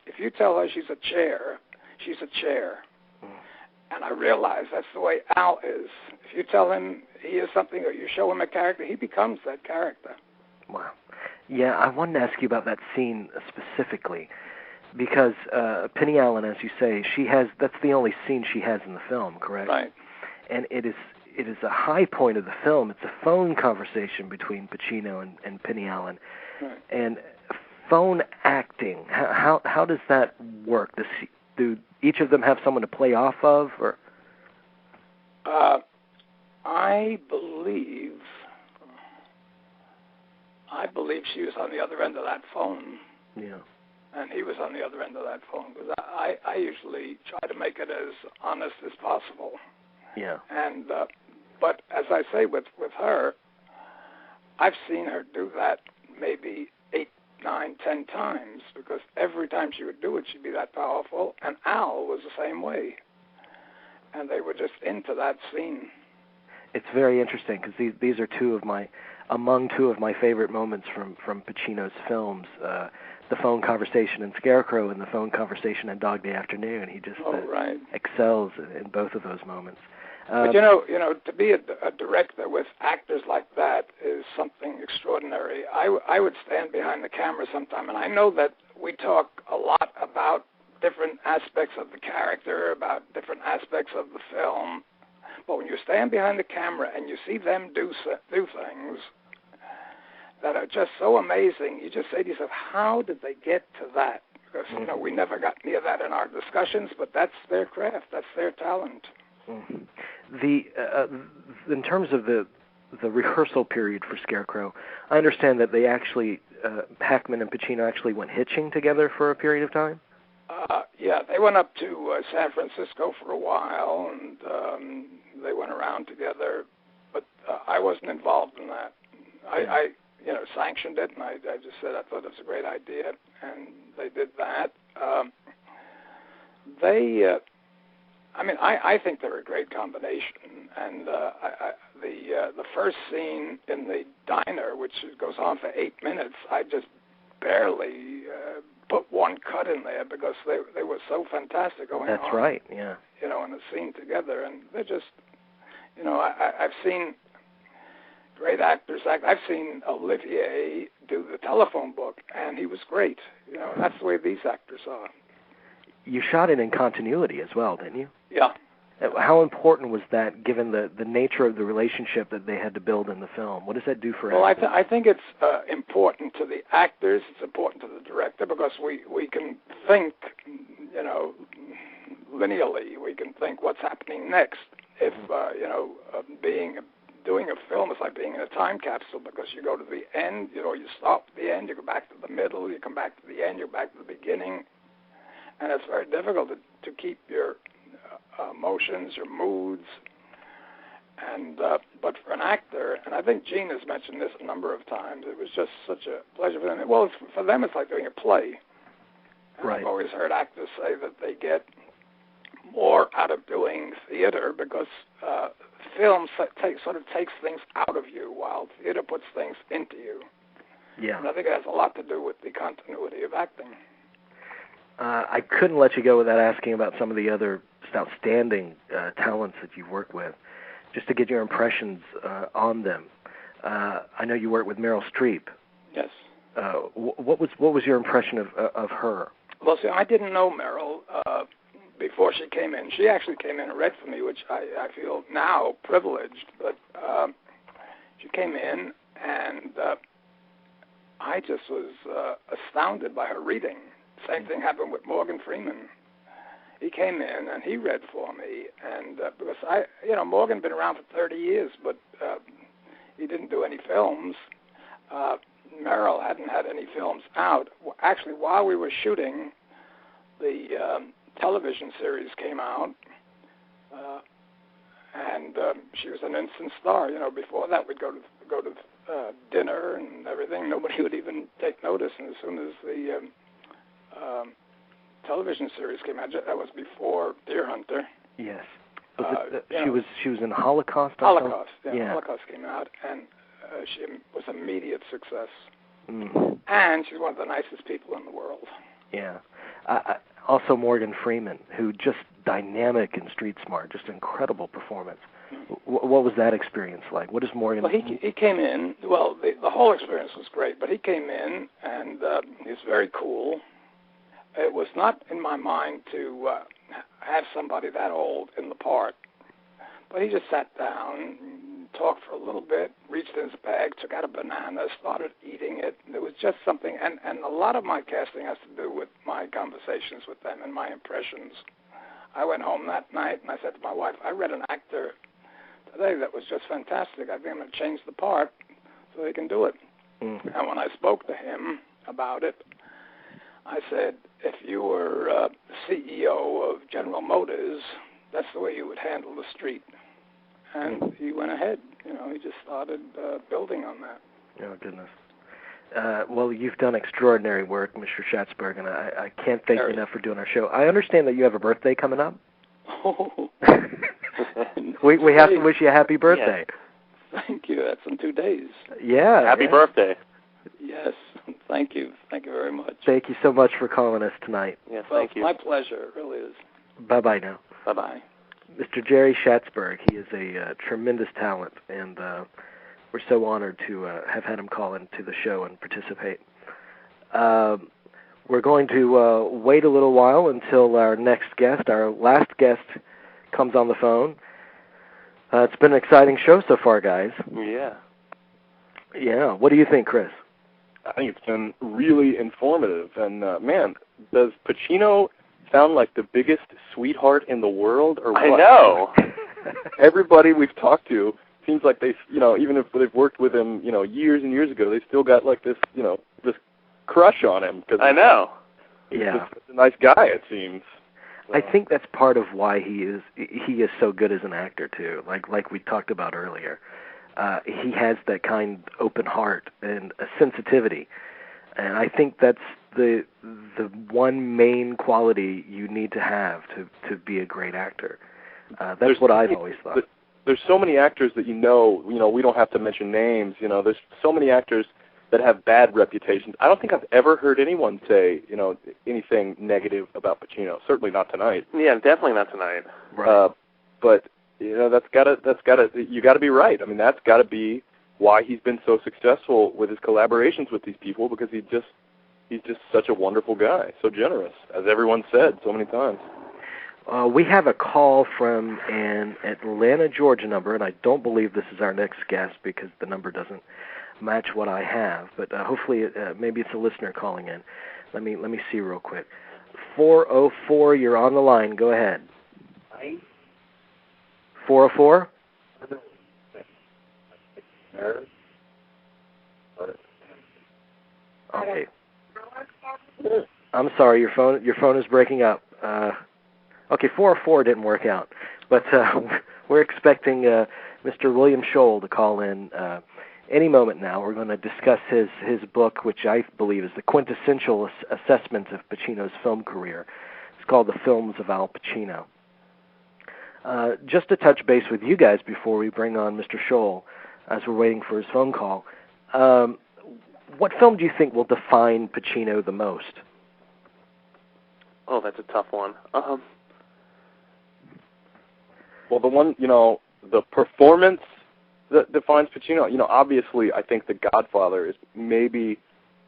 J: if you tell her she's a chair, she's a chair. And I realized that's the way Al is. If you tell him he is something or you show him a character, he becomes that character.
A: Wow. Yeah, I wanted to ask you about that scene specifically, because Penny Allen, as you say, that's the only scene she has in the film, correct?
J: Right.
A: And it is a high point of the film. It's a phone conversation between Pacino and Penny Allen.
J: Right.
A: And phone acting, how does that work? Do each of them have someone to play off of, or?
J: I believe she was on the other end of that phone.
A: Yeah.
J: And he was on the other end of that phone, because I usually try to make it as honest as possible.
A: Yeah.
J: And But as I say with her, I've seen her do that maybe 8, 9, 10 times, because every time she would do it, she'd be that powerful. And Al was the same way. And they were just into that scene.
A: It's very interesting because these are among two of my favorite moments from Pacino's films. The phone conversation in Scarecrow and the phone conversation in Dog Day Afternoon. He just excels in both of those moments.
J: But to be a director with actors like that is something extraordinary. I would stand behind the camera sometime, and I know that we talk a lot about different aspects of the character, about different aspects of the film. But when you stand behind the camera and you see them do things that are just so amazing, you just say to yourself, how did they get to that? Because, we never got near that in our discussions, but that's their craft, that's their talent.
A: In terms of the rehearsal period for Scarecrow, I understand that they actually, Hackman and Pacino actually went hitching together for a period of time?
J: Yeah, they went up to San Francisco for a while, and they went around together, but I wasn't involved in that. I sanctioned it, and I just said I thought it was a great idea, and they did that. I think they're a great combination, and the first scene in the diner, which goes on for 8 minutes, I just barely put one cut in there because they were so fantastic going on.
A: That's right, yeah.
J: In the scene together, and they're just, I've seen great actors act. I've seen Olivier do The Telephone Book, and he was great. That's the way these actors are.
A: You shot it in continuity as well, didn't you?
J: Yeah.
A: How important was that, given the nature of the relationship that they had to build in the film? What does that do for actors?
J: Well, I think it's important to the actors. It's important to the director because we can think, linearly. We can think what's happening next. If doing a film is like being in a time capsule, because you go to the end, you stop at the end, you go back to the middle, you come back to the end, you go back to the beginning, and it's very difficult to keep your emotions, your moods, and but for an actor, and I think Gene has mentioned this a number of times, it was just such a pleasure for them. Well, for them, it's like doing a play. And
A: right.
J: I've always heard actors say that they get more out of doing theater because film sort of takes things out of you, while theater puts things into you.
A: Yeah.
J: And I think it has a lot to do with the continuity of acting.
A: I couldn't let you go without asking about some of the other outstanding talents that you've worked with, just to get your impressions on them. I know you worked with Meryl Streep.
J: Yes.
A: What was your impression of her?
J: Well, see, I didn't know Meryl before she came in. She actually came in and read for me, which I feel now privileged. But she came in, and I just was astounded by her reading. Same thing happened with Morgan Freeman. He came in and he read for me, and because Morgan had been around for 30 years, but he didn't do any films. Meryl hadn't had any films out. Actually, while we were shooting, the television series came out, and she was an instant star. Before that, we'd go to dinner and everything. Nobody would even take notice, and as soon as the television series came out, that was before Deer Hunter.
A: Yes. She was in Holocaust.
J: Holocaust,
A: yeah.
J: Holocaust came out, and she was immediate success.
A: Mm.
J: And she's one of the nicest people in the world.
A: Yeah. Also Morgan Freeman, who just dynamic and street smart, just incredible performance. What was that experience like? What is Morgan?
J: Well, he came in. Well, the whole experience was great, but he came in and he's very cool. It was not in my mind to have somebody that old in the part, but he just sat down, talked for a little bit, reached in his bag, took out a banana, started eating it. There was just something, and a lot of my casting has to do with my conversations with them and my impressions. I went home that night and I said to my wife, I read an actor today that was just fantastic. I think I'm going to change the part so they can do it. Mm-hmm. And when I spoke to him about it, I said, if you were CEO of General Motors, that's the way you would handle the street. and he went ahead. He just started building on that.
A: Oh, goodness. Well, you've done extraordinary work, Mr. Schatzberg, and I can't thank you enough for doing our show. I understand that you have a birthday coming up.
J: Oh.
A: we have to wish you a happy birthday.
J: Yeah. Thank you. That's in 2 days.
A: Yeah.
C: Happy birthday.
J: Yes. Thank you. Thank you very much.
A: Thank you so much for calling us tonight.
C: Yes,
J: thank you. My pleasure. It really is.
A: Bye-bye now.
J: Bye-bye.
A: Mr. Jerry Schatzberg, he is a tremendous talent, and we're so honored to have had him call into the show and participate. We're going to wait a little while until our next guest, our last guest, comes on the phone. It's been an exciting show so far, guys.
C: Yeah.
A: Yeah. What do you think, Chris?
D: I think it's been really informative. And, man, does Pacino sound like the biggest sweetheart in the world or what?
C: I know.
D: Everybody we've talked to seems like they, even if they've worked with him, years and years ago, they still got like this, this crush on him. Cause
C: I know.
D: He's just a nice guy, it seems. So.
A: I think that's part of why he is so good as an actor too. Like we talked about earlier, he has that kind open heart and a sensitivity, and I think that's the one main quality you need to have to be a great actor. That's what I've always thought.
D: There's so many actors that we don't have to mention names. There's so many actors that have bad reputations. I don't think I've ever heard anyone say, anything negative about Pacino. Certainly not tonight.
C: Yeah, definitely not tonight.
A: Right.
D: But you gotta be right. I mean, that's gotta be why he's been so successful with his collaborations with these people, because he's just such a wonderful guy, so generous, as everyone said so many times.
A: We have a call from an Atlanta, Georgia number, and I don't believe this is our next guest because the number doesn't match what I have. But hopefully, maybe it's a listener calling in. Let me see real quick. 404, you're on the line. Go ahead. 404. Okay. I'm sorry, your phone is breaking up. Okay, 404 didn't work out, but we're expecting Mr. William Scholl to call in any moment now. We're going to discuss his book, which I believe is the quintessential assessment of Pacino's film career. It's called The Films of Al Pacino. Just to touch base with you guys before we bring on Mr. Scholl, as we're waiting for his phone call, what film do you think will define Pacino the most?
C: Oh, that's a tough one.
D: Well, the one, the performance that defines Pacino, obviously I think The Godfather is maybe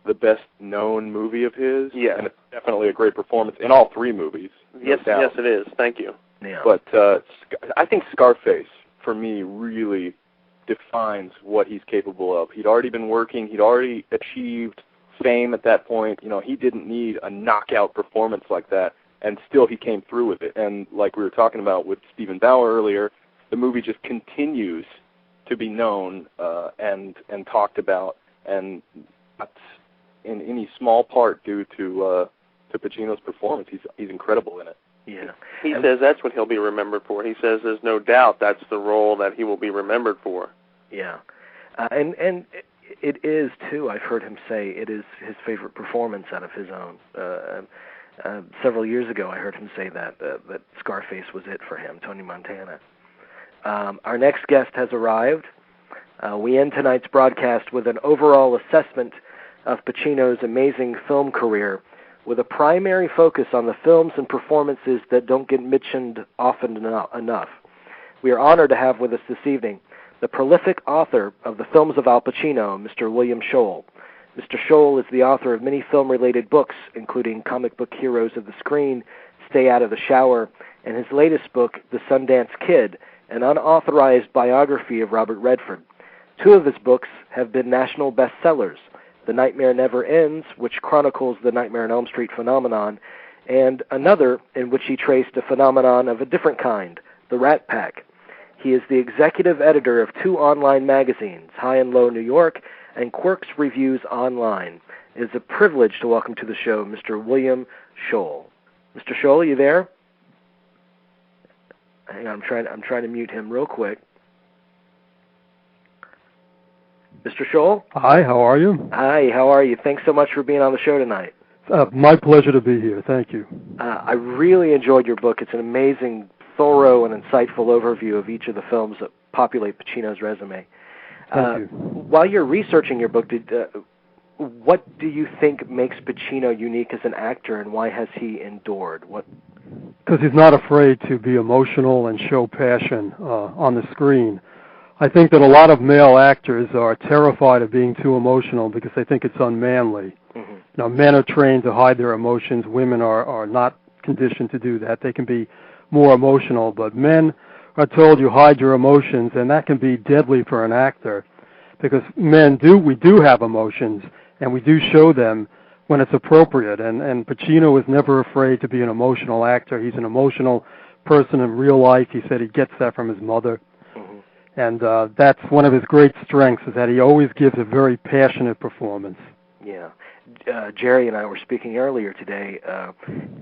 D: the best known movie of his.
C: Yeah.
D: And it's definitely a great performance in all three movies.
C: Yes, yes, it is. Thank you.
A: Yeah.
D: But I think Scarface, for me, really defines what he's capable of. He'd already been working. He'd already achieved fame at that point. He didn't need a knockout performance like that, and still he came through with it. And like we were talking about with Steven Bauer earlier, the movie just continues to be known and talked about, and that's in any small part due to Pacino's performance. He's incredible in it.
A: Yeah.
C: He says that's what he'll be remembered for. He says there's no doubt that's the role that he will be remembered for.
A: Yeah. And it is, too, I've heard him say it is his favorite performance out of his own. Several years ago, I heard him say that Scarface was it for him, Tony Montana. Our next guest has arrived. We end tonight's broadcast with an overall assessment of Pacino's amazing film career, with a primary focus on the films and performances that don't get mentioned often enough. We are honored to have with us this evening the prolific author of The Films of Al Pacino, Mr. William Scholl. Mr. Scholl is the author of many film-related books, including Comic Book Heroes of the Screen, Stay Out of the Shower, and his latest book, The Sundance Kid, an unauthorized biography of Robert Redford. Two of his books have been national bestsellers, The Nightmare Never Ends, which chronicles the Nightmare on Elm Street phenomenon, and another in which he traced a phenomenon of a different kind, the Rat Pack. He is the executive editor of two online magazines, High and Low New York and Quirks Reviews Online. It is a privilege to welcome to the show Mr. William Scholl. Mr. Scholl, are you there? Hang on, I'm trying to mute him real quick. Mr. Scholl?
K: Hi, how are you?
A: Hi, how are you? Thanks so much for being on the show tonight.
K: My pleasure to be here. Thank you.
A: I really enjoyed your book. It's an amazing, thorough, and insightful overview of each of the films that populate Pacino's resume.
K: Thank you.
A: While you're researching your book, what do you think makes Pacino unique as an actor, and why has he endured?
K: Because he's not afraid to be emotional and show passion on the screen. I think that a lot of male actors are terrified of being too emotional because they think it's unmanly.
A: Mm-hmm.
K: Now, men are trained to hide their emotions. Women are not conditioned to do that. They can be more emotional, but men are told you hide your emotions, and that can be deadly for an actor because we do have emotions, and we do show them when it's appropriate, and Pacino was never afraid to be an emotional actor. He's an emotional person in real life. He said he gets that from his mother. And that's one of his great strengths, is that he always gives a very passionate performance.
A: Yeah. Jerry and I were speaking earlier today,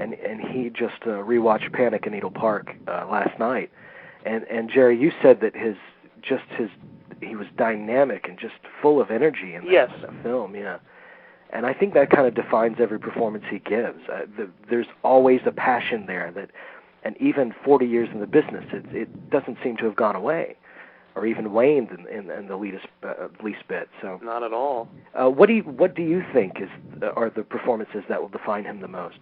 A: and he just rewatched Panic in Needle Park last night. And Jerry, you said that he was dynamic and just full of energy in that film, yeah. And I think that kind of defines every performance he gives. There's always a passion there and even 40 years in the business, it doesn't seem to have gone away, or even waned in the least bit. So
C: not at all.
A: What do you think are the performances that will define him the most?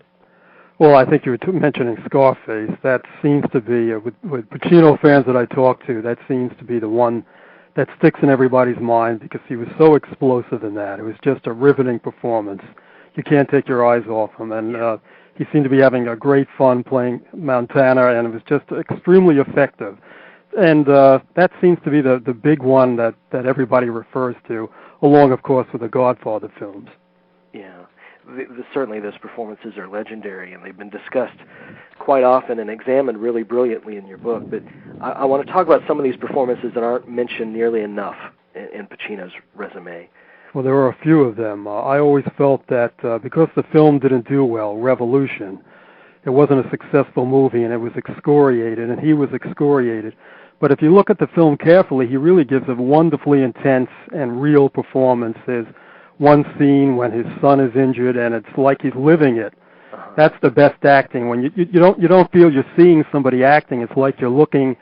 K: Well, I think you were mentioning Scarface. That seems to be with Pacino fans that I talk to. That seems to be the one that sticks in everybody's mind because he was so explosive in that. It was just a riveting performance. You can't take your eyes off him, and he seemed to be having a great fun playing Montana, and it was just extremely effective. And that seems to be the big one that everybody refers to, along, of course, with the Godfather films.
A: Yeah. Certainly those performances are legendary, and they've been discussed quite often and examined really brilliantly in your book. But I want to talk about some of these performances that aren't mentioned nearly enough in Pacino's resume.
K: Well, there are a few of them. I always felt that because the film didn't do well, Revolution, it wasn't a successful movie, and it was excoriated, and he was excoriated. But if you look at the film carefully, he really gives a wonderfully intense and real performance. There's one scene when his son is injured, and it's like he's living it. That's the best acting. When you don't feel you're seeing somebody acting. It's like you're looking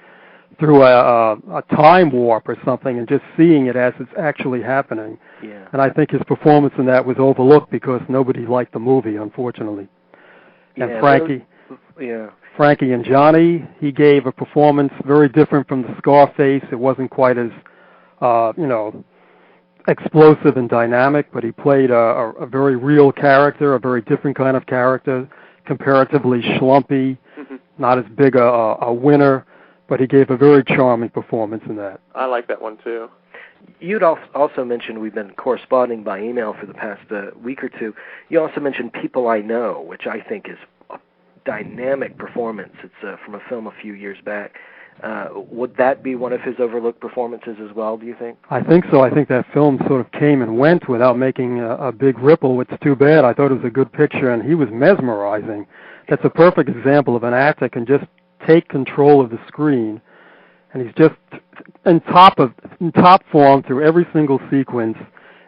K: through a time warp or something and just seeing it as it's actually happening.
A: Yeah.
K: And I think his performance in that was overlooked because nobody liked the movie, unfortunately. And Frankie and Johnny, he gave a performance very different from the Scarface. It wasn't quite as, explosive and dynamic, but he played a very real character, a very different kind of character, comparatively schlumpy, not as big a winner, but he gave a very charming performance in that.
C: I like that one, too.
A: You'd also mentioned, we've been corresponding by email for the past week or two, you also mentioned People I Know, which I think is a dynamic performance. It's from a film a few years back. Would that be one of his overlooked performances as well, do you think?
K: I think so. I think that film sort of came and went without making a big ripple. It's too bad. I thought it was a good picture, and he was mesmerizing. That's a perfect example of an actor can just take control of the screen, and he's just in top form through every single sequence,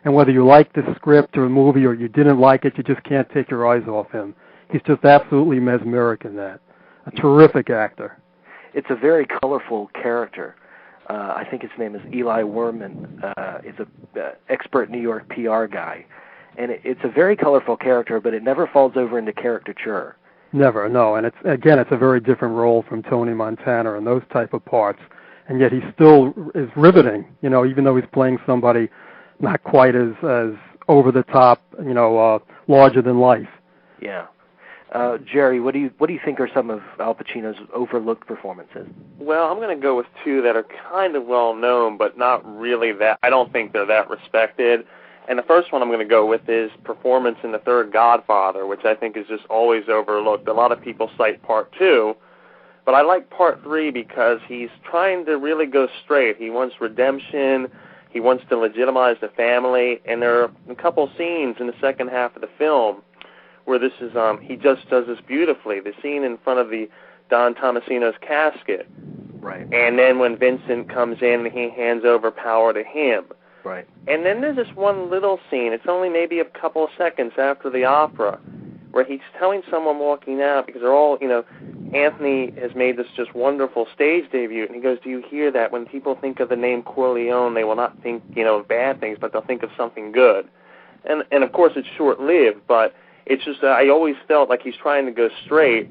K: and whether you like the script or a movie or you didn't like it, you just can't take your eyes off him. He's just absolutely mesmeric in that. A terrific actor.
A: It's a very colorful character. I think his name is Eli Werman. He's an expert New York PR guy. And it's a very colorful character, but it never falls over into caricature.
K: Never, no. And it's a very different role from Tony Montana and those type of parts. And yet he still is riveting, even though he's playing somebody not quite as over the top, larger than life.
A: Yeah. Jerry, what do you think are some of Al Pacino's overlooked performances?
C: Well, I'm going to go with two that are kind of well known, but not really that. I don't think they're that respected. And the first one I'm going to go with is performance in the third Godfather, which I think is just always overlooked. A lot of people cite Part 2, but I like Part 3 because he's trying to really go straight. He wants redemption. He wants to legitimize the family. And there are a couple scenes in the second half of the film where this is, he just does this beautifully. The scene in front of the Don Tomasino's casket.
A: Right.
C: And then when Vincent comes in and he hands over power to him.
A: Right.
C: And then there's this one little scene, it's only maybe a couple of seconds after the opera, where he's telling someone walking out, because they're all, Anthony has made this just wonderful stage debut, and he goes, do you hear that? When people think of the name Corleone, they will not think, of bad things, but they'll think of something good. And of course, it's short-lived, but it's just, I always felt like he's trying to go straight,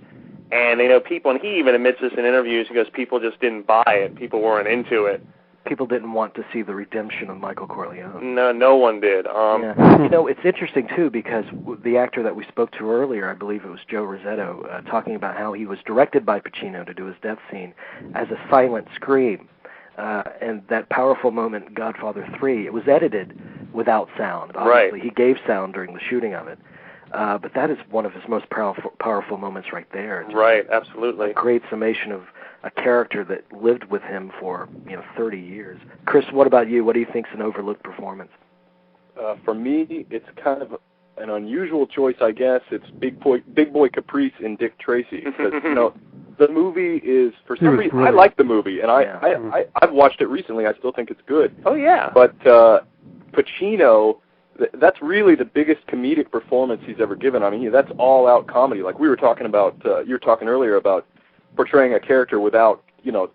C: and, people, and he even admits this in interviews, he goes, people just didn't buy it, people weren't into it.
A: People didn't want to see the redemption of Michael Corleone.
C: No one did.
A: Yeah. It's interesting, too, because the actor that we spoke to earlier, I believe it was Joe Rossetto, talking about how he was directed by Pacino to do his death scene as a silent scream. And that powerful moment in Godfather 3, it was edited without sound. Obviously,
C: right.
A: He gave sound during the shooting of it. But that is one of his most powerful moments right there.
C: Right, absolutely.
A: A great summation of a character that lived with him for 30 years. Chris, what about you? What do you think's an overlooked performance?
D: For me, it's kind of an unusual choice, I guess. It's Big Boy Caprice in Dick Tracy. Because, the movie is, for some reason, I like the movie, and I've watched it recently. I still think it's good.
C: Oh, yeah.
D: But Pacino, that's really the biggest comedic performance he's ever given. I mean, that's all-out comedy. Like we were talking about, you were talking earlier about portraying a character without,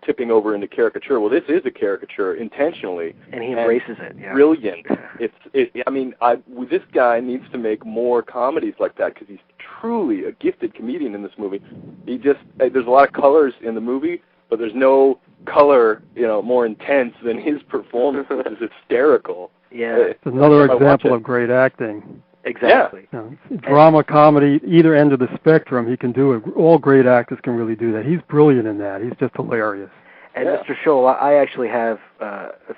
D: tipping over into caricature. Well, this is a caricature intentionally,
A: and he embraces it. Yeah.
D: Brilliant. This guy needs to make more comedies like that because he's truly a gifted comedian in this movie. There's a lot of colors in the movie, but there's no color, more intense than his performance, which is hysterical.
A: Yeah,
K: it's another example of great acting.
A: Exactly.
K: Yeah. Drama, comedy, either end of the spectrum, he can do it. All great actors can really do that. He's brilliant in that. He's just hilarious.
A: And Mr. Scholl, I actually have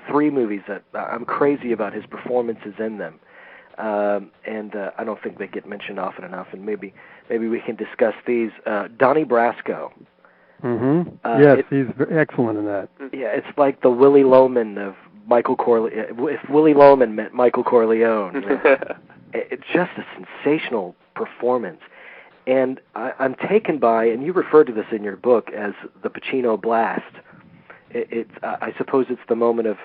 A: 3 movies that I'm crazy about his performances in them, and I don't think they get mentioned often enough. And maybe we can discuss these. Donnie Brasco.
K: Mm-hmm. Yes, he's excellent in that.
A: Yeah, it's like the Willie Loman of Michael Corleone. If Willie Loman met Michael Corleone. It's just a sensational performance. And I'm taken by, and you referred to this in your book as the Pacino blast. I suppose it's the moment of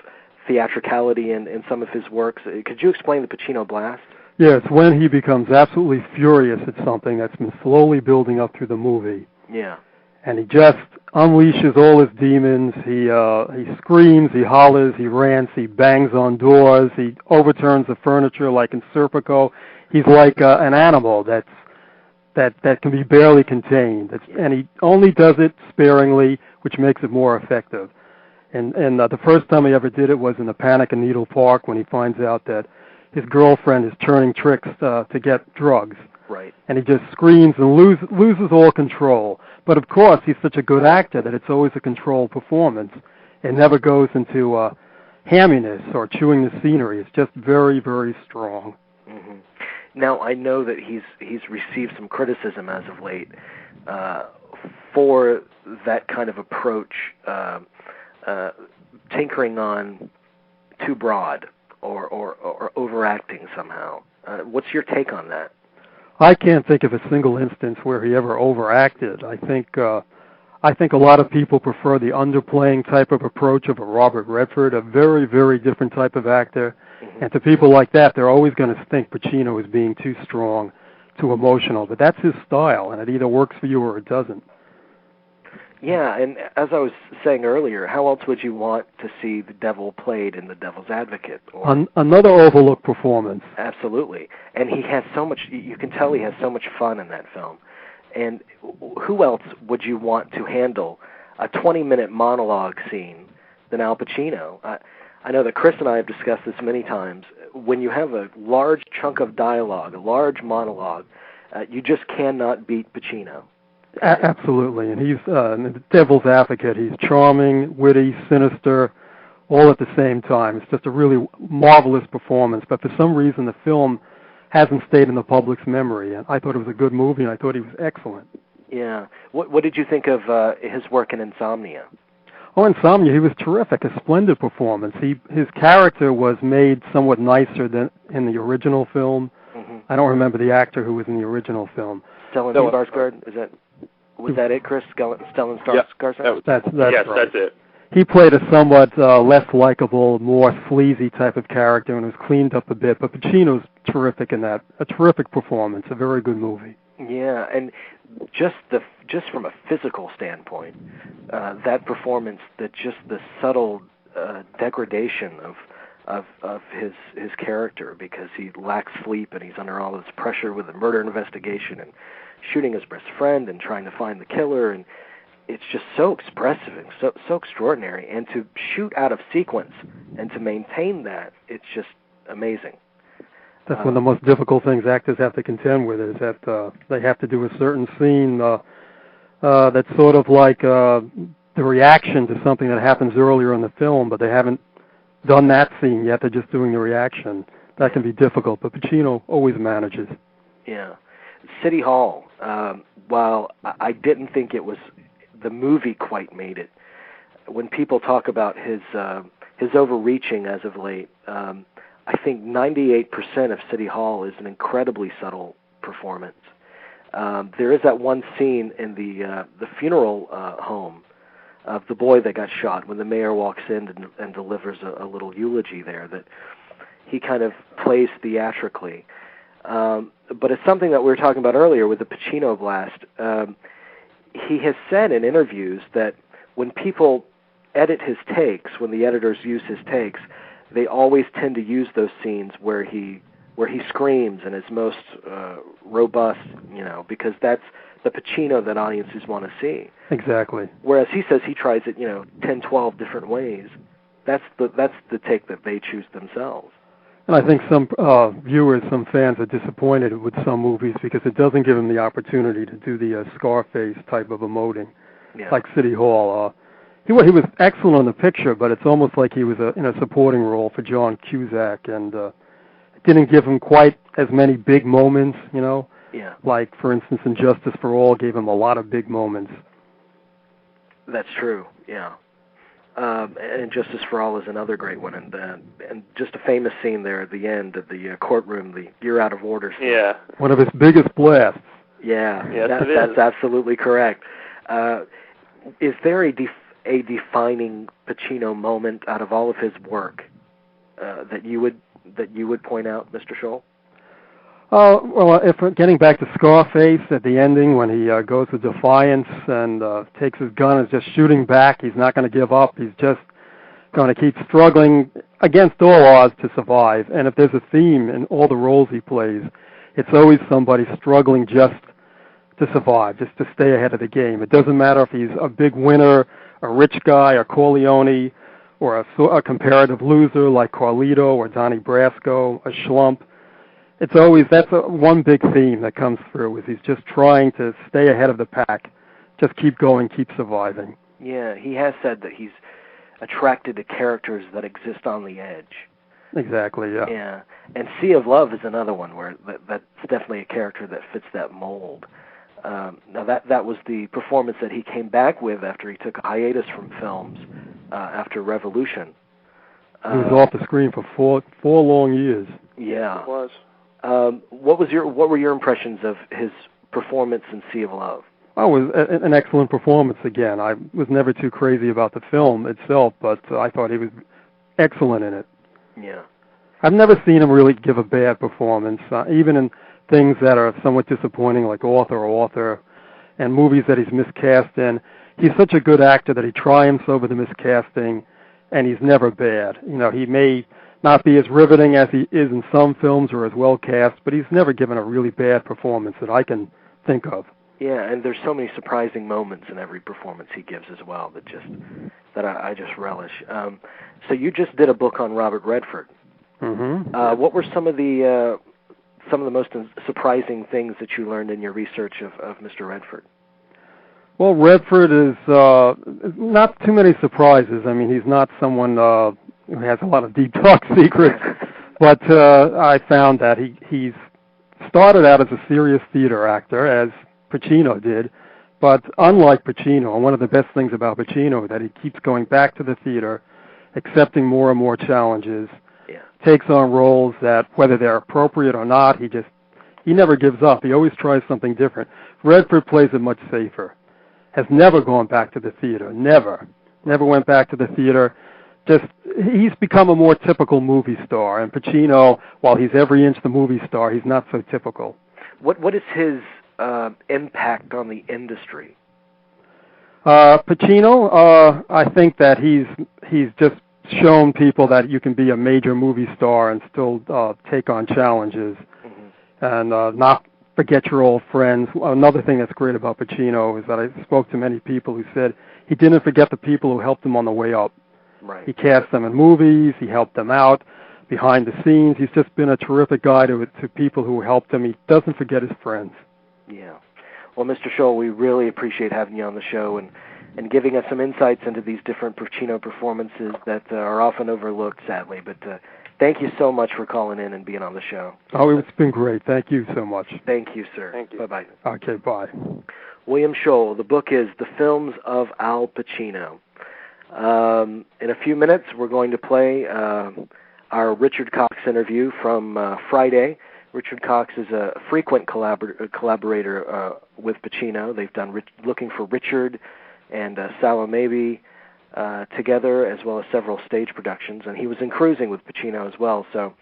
A: theatricality in some of his works. Could you explain the Pacino blast?
K: Yeah, it's when he becomes absolutely furious at something that's been slowly building up through the movie.
A: Yeah.
K: And he just unleashes all his demons. He screams, he hollers, he rants, he bangs on doors, he overturns the furniture like in Serpico. He's like an animal that can be barely contained. And he only does it sparingly, which makes it more effective. And the first time he ever did it was in the Panic in Needle Park when he finds out that his girlfriend is turning tricks to get drugs.
A: Right.
K: And he just screams and loses all control. But of course, he's such a good actor that it's always a controlled performance. It never goes into hamminess or chewing the scenery. It's just very, very strong.
A: Mm-hmm. Now, I know that he's received some criticism as of late for that kind of approach, tinkering on too broad or overacting somehow. What's your take on that?
K: I can't think of a single instance where he ever overacted. I think a lot of people prefer the underplaying type of approach of a Robert Redford, a very, very different type of actor. Mm-hmm. And to people like that, they're always going to think Pacino is being too strong, too emotional. But that's his style, and it either works for you or it doesn't.
A: Yeah, and as I was saying earlier, how else would you want to see the devil played in The Devil's Advocate?
K: Another overlooked performance.
A: Absolutely. And he has so much, you can tell he has so much fun in that film. And who else would you want to handle a 20-minute monologue scene than Al Pacino? I know that Chris and I have discussed this many times. When you have a large chunk of dialogue, a large monologue, you just cannot beat Pacino.
K: Absolutely, and he's the devil's advocate. He's charming, witty, sinister, all at the same time. It's just a really marvelous performance, but for some reason the film hasn't stayed in the public's memory. And I thought it was a good movie, and I thought he was excellent.
A: Yeah. What did you think of his work in Insomnia?
K: Oh, Insomnia, he was terrific, a splendid performance. His character was made somewhat nicer than in the original film. Mm-hmm. I don't remember the actor who was in the original film.
A: Stellan Skarsgård, was that it, Chris? Stellan Skarsgård?
D: That's
K: right.
C: That's it.
K: he played a somewhat less likable, more sleazy type of character and was cleaned up a bit. But Pacino's terrific in that. A terrific performance. A very good movie.
A: Yeah, and just from a physical standpoint, that performance, the subtle degradation of his character, because he lacks sleep and he's under all this pressure with a murder investigation and shooting his best friend and trying to find the killer, and it's just so expressive and so extraordinary. And to shoot out of sequence and to maintain that, it's just amazing.
K: That's one of the most difficult things actors have to contend with, is that they have to do a certain scene that's sort of like the reaction to something that happens earlier in the film, but they haven't done that scene yet. They're just doing the reaction. That can be difficult, but Pacino always manages.
A: Yeah. City Hall, while I didn't think it was, the movie quite made it. When people talk about his overreaching as of late, I think 98% of City Hall is an incredibly subtle performance. There is that one scene in the funeral home of the boy that got shot, when the mayor walks in and delivers a little eulogy there, that he kind of plays theatrically. But it's something that we were talking about earlier with the Pacino blast. He has said in interviews that when people edit his takes, when the editors use his takes, they always tend to use those scenes where he screams and is most robust, because that's the Pacino that audiences want to see.
K: Exactly.
A: Whereas he says he tries it, 10, 12 different ways. That's the take that they choose themselves.
K: And I think some viewers, some fans are disappointed with some movies because it doesn't give them the opportunity to do the Scarface type of emoting, like City Hall. He was excellent on the picture, but it's almost like he was in a supporting role for John Cusack, and it didn't give him quite as many big moments,
A: Yeah.
K: Like, for instance, in Justice for All gave him a lot of big moments.
A: That's true, yeah. And Justice for All is another great one, and just a famous scene there at the end of the courtroom, the "You're out of order" scene.
C: Yeah.
K: One of his biggest blasts.
A: Yeah,
C: yes,
A: that's absolutely correct. Is there a defining Pacino moment out of all of his work that you would point out, Mr. Scholl?
K: Well, if we're getting back to Scarface at the ending, when he goes to Defiance and takes his gun and is just shooting back, he's not going to give up. He's just going to keep struggling against all odds to survive. And if there's a theme in all the roles he plays, it's always somebody struggling just to survive, just to stay ahead of the game. It doesn't matter if he's a big winner, a rich guy, a Corleone, or a comparative loser like Carlito or Donnie Brasco, a schlump. It's always, that's one big theme that comes through, is he's just trying to stay ahead of the pack, just keep going, keep surviving.
A: Yeah, he has said that he's attracted to characters that exist on the edge.
K: Exactly, yeah.
A: Yeah, and Sea of Love is another one where that's definitely a character that fits that mold. Now that was the performance that he came back with after he took a hiatus from films after Revolution.
K: He was off the screen for four long years.
A: Yeah,
C: it was.
A: What were your impressions of his performance in Sea of Love?
K: Oh, it was an excellent performance again. I was never too crazy about the film itself, but I thought he was excellent in it.
A: Yeah.
K: I've never seen him really give a bad performance, even in things that are somewhat disappointing, like Author, and movies that he's miscast in. He's such a good actor that he triumphs over the miscasting, and he's never bad. He may not be as riveting as he is in some films or as well cast, but he's never given a really bad performance that I can think of.
A: Yeah, and there's so many surprising moments in every performance he gives as well that I just relish. So you just did a book on Robert Redford.
K: Mm-hmm.
A: What were some of the most surprising things that you learned in your research of Mr. Redford?
K: Well, Redford is not too many surprises. I mean, he's not someone who has a lot of deep dark secrets, but I found that he's started out as a serious theater actor, as Pacino did, but unlike Pacino, and one of the best things about Pacino is that he keeps going back to the theater, accepting more and more challenges, takes on roles that, whether they're appropriate or not, he never gives up. He always tries something different. Redford plays it much safer, has never gone back to the theater, never. Never went back to the theater. Just he's become a more typical movie star, and Pacino, while he's every inch the movie star, he's not so typical.
A: What is his impact on the industry?
K: Pacino, I think that he's just shown people that you can be a major movie star and still take on challenges, and not forget your old friends. Another thing that's great about Pacino is that I spoke to many people who said he didn't forget the people who helped him on the way up.
A: Right.
K: He cast them in movies. He helped them out behind the scenes. He's just been a terrific guy to people who helped him. He doesn't forget his friends.
A: Yeah. Well, Mr. Scholl, we really appreciate having you on the show and giving us some insights into these different Pacino performances that are often overlooked, sadly. But thank you so much for calling in and being on the show.
K: Oh, it's been great. Thank you so much.
A: Thank you, sir.
C: Thank you.
A: Bye-bye.
K: Okay, bye.
A: William Scholl. The book is The Films of Al Pacino. In a few minutes, we're going to play our Richard Cox interview from Friday. Richard Cox is a frequent collaborator with Pacino. They've done Looking for Richard and Salomaybe together, as well as several stage productions. And he was in Cruising with Pacino as well. So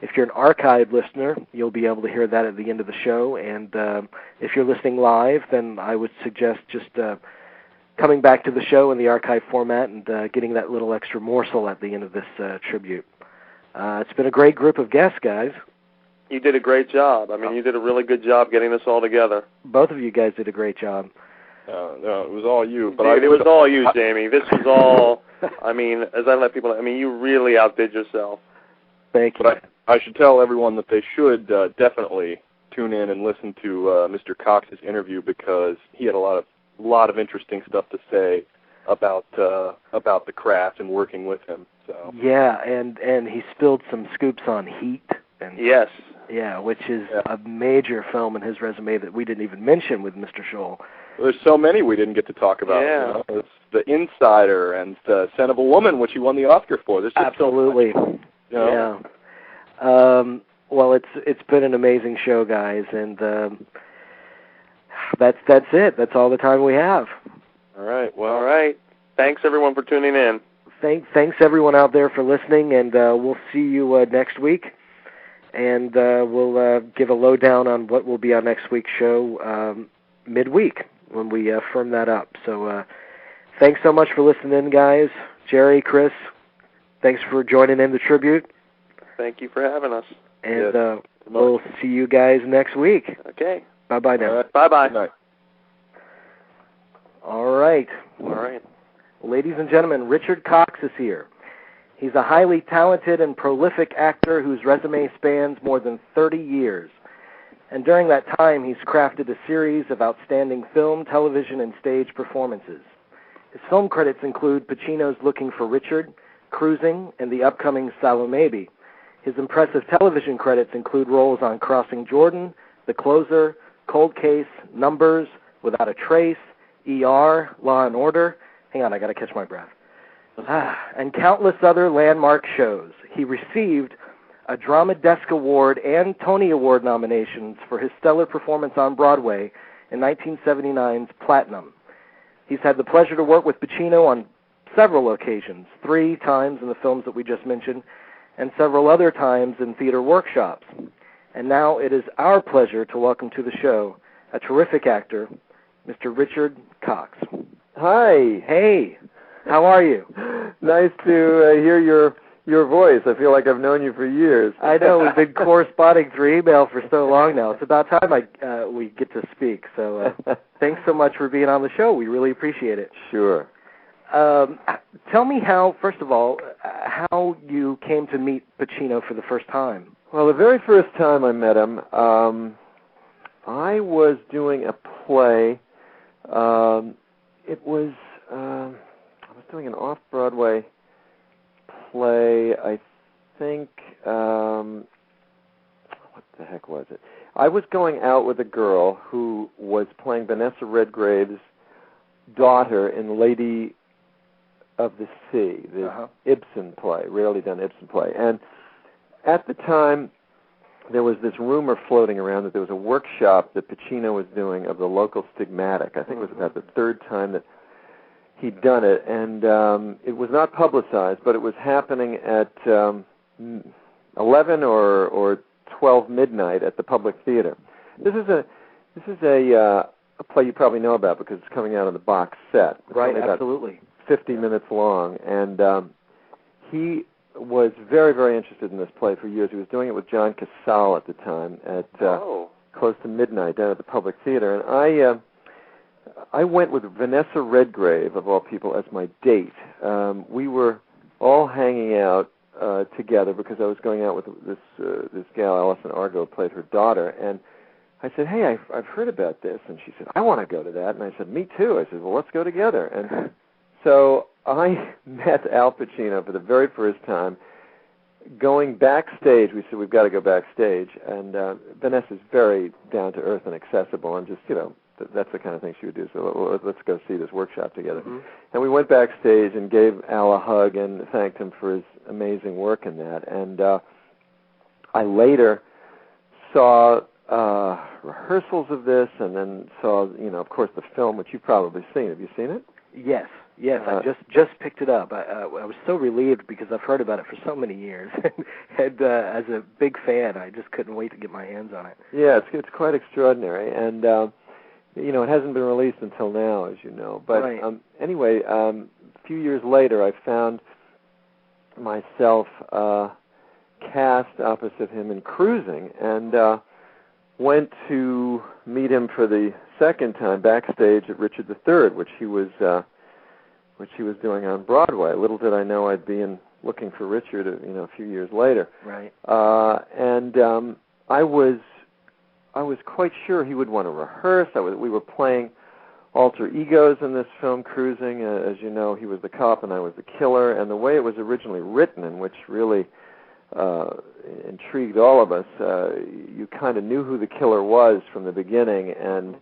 A: if you're an archived listener, you'll be able to hear that at the end of the show. And if you're listening live, then I would suggest just coming back to the show in the archive format and getting that little extra morsel at the end of this tribute. It's been a great group of guests, guys.
C: You did a great job. I mean, you did a really good job getting this all together.
A: Both of you guys did a great job.
D: No, it was all you.
C: But it was all you, Jamie. This was all, I mean, as I let people know, I mean, you really outdid yourself.
A: Thank you.
D: But I should tell everyone that they should definitely tune in and listen to Mr. Cox's interview, because he had a lot of interesting stuff to say about the craft and working with him. So
A: yeah, and he spilled some scoops on Heat. And
C: yes.
A: Yeah, which is a major film in his resume that we didn't even mention with Mr. Scholl.
D: There's so many we didn't get to talk about.
C: Yeah.
D: You know? It's The Insider and Scent of a Woman, which he won the Oscar for. There's just
A: absolutely.
D: So much, you know?
A: Yeah. Well, it's been an amazing show, guys, and that's it. That's all the time we have.
C: All right. Well, all right. Thanks everyone for tuning in.
A: Thanks everyone out there for listening, and we'll see you next week. And we'll give a lowdown on what will be our next week's show midweek when we firm that up. So thanks so much for listening in, guys. Jerry, Chris, thanks for joining in the tribute.
C: Thank you for having us.
A: And we'll see you guys next week.
C: Okay.
A: Bye-bye now.
C: Right. Bye-bye.
D: Good night.
A: All right. Ladies and gentlemen, Richard Cox is here. He's a highly talented and prolific actor whose resume spans more than 30 years. And during that time, he's crafted a series of outstanding film, television, and stage performances. His film credits include Pacino's Looking for Richard, Cruising, and the upcoming Salomaybe. His impressive television credits include roles on Crossing Jordan, The Closer, Cold Case, Numbers, Without a Trace, ER, Law and Order. Hang on, I got to catch my breath. And countless other landmark shows. He received a Drama Desk Award and Tony Award nominations for his stellar performance on Broadway in 1979's Platinum. He's had the pleasure to work with Pacino on several occasions, 3 times in the films that we just mentioned, and several other times in theater workshops. And now it is our pleasure to welcome to the show a terrific actor, Mr. Richard Cox.
L: Hi.
A: Hey. How are you?
L: Nice to hear your voice. I feel like I've known you for years.
A: I know. We've been corresponding through email for so long now. It's about time we get to speak. So thanks so much for being on the show. We really appreciate it.
L: Sure.
A: Tell me first of all, how you came to meet Pacino for the first time.
L: Well, the very first time I met him, I was doing a play. I was doing an off-Broadway play, I think, what the heck was it? I was going out with a girl who was playing Vanessa Redgrave's daughter in Lady of the Sea, the Ibsen play, rarely done Ibsen play. And at the time, there was this rumor floating around that there was a workshop that Pacino was doing of the local stigmatic. I think it was about the 3rd time that he'd done it, and it was not publicized, but it was happening at 11 or 12 midnight at the Public Theater. This is a play you probably know about because it's coming out on the box set. It's
A: right,
L: about
A: absolutely.
L: 50 minutes long, and he was very, very interested in this play for years. He was doing it with John Casale at the time at close to midnight down at the Public Theater, and I went with Vanessa Redgrave, of all people, as my date. We were all hanging out together because I was going out with this gal, Alison Argo, who played her daughter, and I said, hey, I've heard about this, and she said, I want to go to that, and I said, me too. I said, well, let's go together, and so I met Al Pacino for the very first time. Going backstage, we said, we've got to go backstage, and Vanessa's very down-to-earth and accessible, and just, that's the kind of thing she would do, so let's go see this workshop together. Mm-hmm. And we went backstage and gave Al a hug and thanked him for his amazing work in that. And I later saw rehearsals of this and then saw, of course, the film, which you've probably seen. Have you seen it?
A: Yes, I just picked it up. I was so relieved because I've heard about it for so many years, and as a big fan, I just couldn't wait to get my hands on it.
L: Yeah, it's quite extraordinary, and it hasn't been released until now, as you know. But
A: right.
L: Anyway, a few years later, I found myself cast opposite him in Cruising, and went to meet him for the second time backstage at Richard III, which he was doing on Broadway. Little did I know I'd be looking for Richard, a few years later.
A: Right.
L: And I was quite sure he would want to rehearse. We were playing alter egos in this film, Cruising. As you know, he was the cop and I was the killer. And the way it was originally written, and which really intrigued all of us, you kind of knew who the killer was from the beginning, and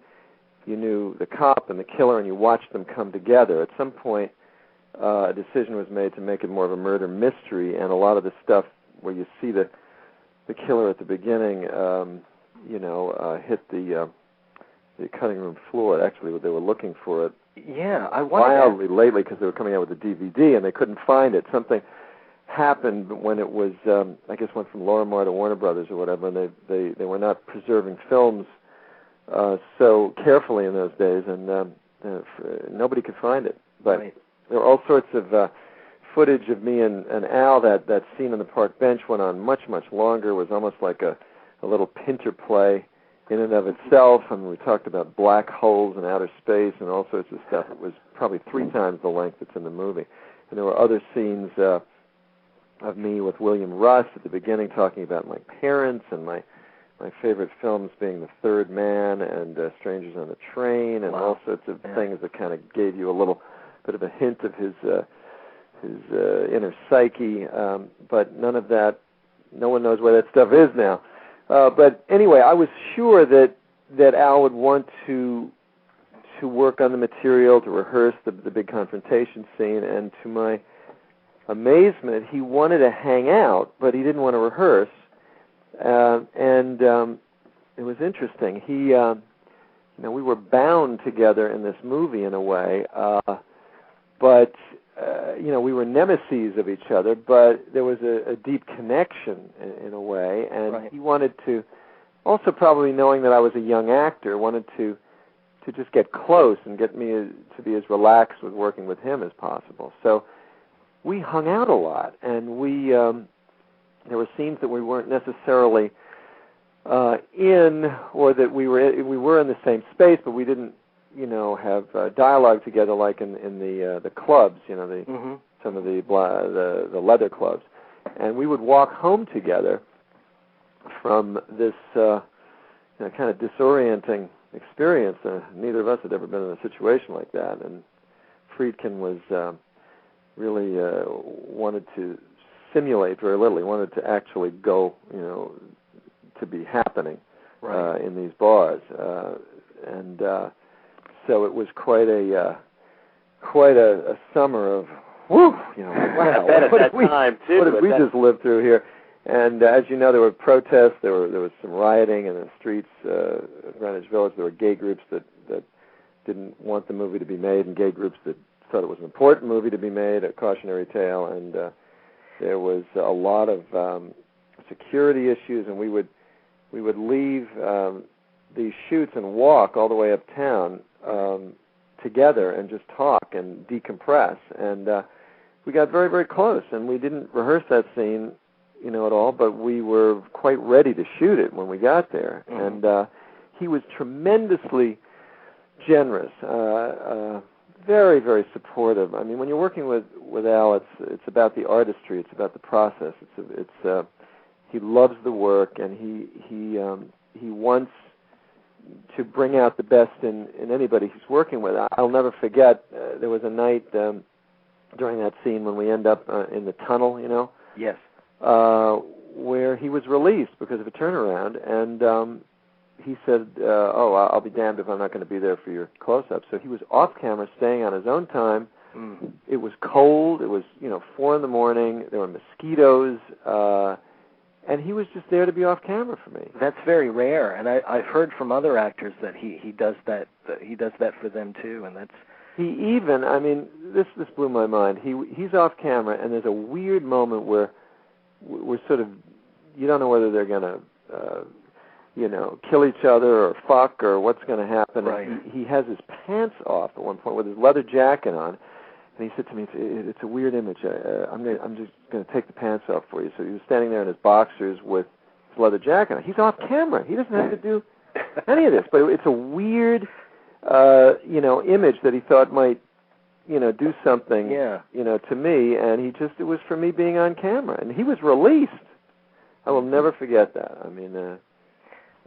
L: you knew the cop and the killer, and you watched them come together. At some point, a decision was made to make it more of a murder mystery, and a lot of the stuff where you see the killer at the beginning, hit the cutting room floor. Actually, they were looking for it.
A: Yeah, I
L: wildly lately because they were coming out with the DVD and they couldn't find it. Something happened when it was, I guess, went from Lorimar to Warner Brothers or whatever, and they were not preserving films so carefully in those days, and nobody could find it. But
A: right.
L: There were all sorts of footage of me and Al. That scene on the park bench went on much, much longer. It was almost like a little Pinter play in and of itself. I mean, we talked about black holes and outer space and all sorts of stuff. It was probably 3 times the length that's in the movie. And there were other scenes of me with William Russ at the beginning talking about my parents and my favorite films being The Third Man and Strangers on the Train, and all sorts of things that kind of gave you a little bit of a hint of his inner psyche. But none of that, no one knows where that stuff is now. But anyway, I was sure that Al would want to work on the material, to rehearse the big confrontation scene, and to my amazement, he wanted to hang out, but he didn't want to rehearse. And it was interesting. We were bound together in this movie in a way, but we were nemeses of each other, but there was a deep connection in a way, and
A: right.
L: He wanted to, also probably knowing that I was a young actor, wanted to just get close and get me to be as relaxed with working with him as possible. So we hung out a lot, and there were scenes that we weren't necessarily in, or that we were in the same space, but we didn't have dialogue together like in the clubs,
A: mm-hmm.
L: some of the leather clubs, and we would walk home together from this kind of disorienting experience. Neither of us had ever been in a situation like that, and Friedkin was really wanted to simulate very little. He wanted to actually go, to be happening
A: right.
L: In these bars, and so it was quite a summer of wow. What did we just live through here? And as you know, there were protests. There was some rioting in the streets of Greenwich Village. There were gay groups that didn't want the movie to be made, and gay groups that thought it was an important movie to be made, a cautionary tale, and there was a lot of security issues, and we would leave these shoots and walk all the way uptown together and just talk and decompress. And we got very, very close, and we didn't rehearse that scene, at all, but we were quite ready to shoot it when we got there. Mm-hmm. And he was tremendously generous, very, very supportive. I mean, when you're working with Al, it's about the artistry, it's about the process. It's he loves the work, and he wants to bring out the best in anybody he's working with. I'll never forget, there was a night during that scene when we end up in the tunnel,
A: Yes.
L: Where he was released because of a turnaround, and he said, I'll be damned if I'm not going to be there for your close-up. So he was off camera, staying on his own time. Mm. It was cold. It was, 4 a.m. There were mosquitoes, and he was just there to be off camera for me.
A: That's very rare, and I've heard from other actors that he does that. He does that for them too, and that's.
L: He even, this blew my mind. He's off camera, and there's a weird moment where we're sort of, you don't know whether they're going to, kill each other or fuck or what's going to happen.
A: Right.
L: He has his pants off at one point with his leather jacket on, and he said to me, "It's a weird image. I'm just going to take the pants off for you." So he was standing there in his boxers with his leather jacket on. He's off camera. He doesn't have to do any of this, but it's a weird, image that he thought might, do something, to me, and it was for me being on camera, and he was released. I will never forget that.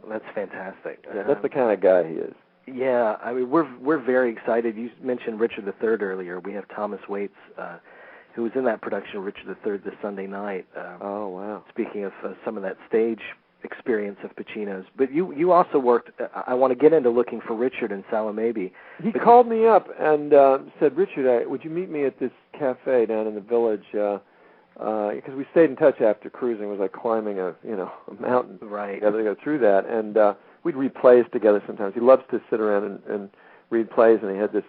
A: That's fantastic.
L: That's the kind of guy he is.
A: Yeah, we're very excited. You mentioned Richard III earlier. We have Thomas Waits, who was in that production of Richard III this Sunday night.
L: Oh, wow.
A: Speaking of some of that stage experience of Pacino's. But you also worked, I want to get into looking for Richard in Salomaybe.
L: He called me up and said, "Richard, would you meet me at this cafe down in the village?" Because we stayed in touch after cruising. It was like climbing a mountain.
A: Right.
L: Together to go through that. And we'd read plays together sometimes. He loves to sit around and read plays, and he had this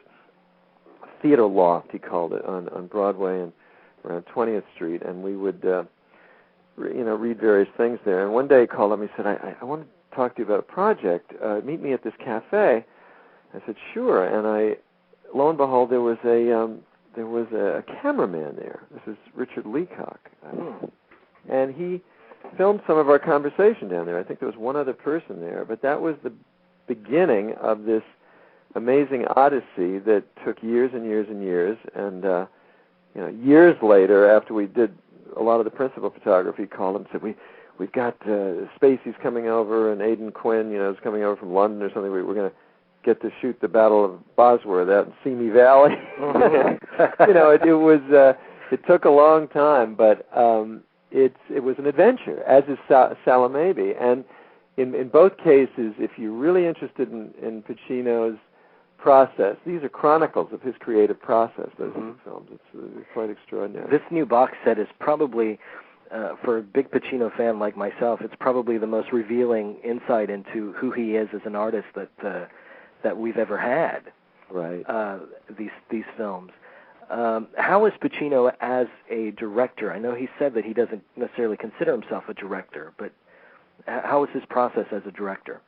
L: theater loft, he called it, on Broadway and around 20th Street, and we would read various things there. And one day he called up and he said, I want to talk to you about a project. Meet me at this cafe. I said, sure. And lo and behold, there was a cameraman there. This is Richard Leacock. And he filmed some of our conversation down there. I think there was one other person there, but that was the beginning of this amazing odyssey that took years and years and years. And years later, after we did a lot of the principal photography, he called him and said, we've got Spacey's coming over, and Aidan Quinn, is coming over from London or something. We're going to get to shoot the Battle of Bosworth out in Simi Valley. It took a long time, but it was an adventure, as is Salomaybe. And in both cases, if you're really interested in Pacino's process, these are chronicles of his creative process, those films. It's quite extraordinary.
A: This new box set is probably, for a big Pacino fan like myself, it's probably the most revealing insight into who he is as an artist that we've ever had.
L: Right.
A: These films. How is Pacino as a director? I know he said that he doesn't necessarily consider himself a director, but how is his process as a director?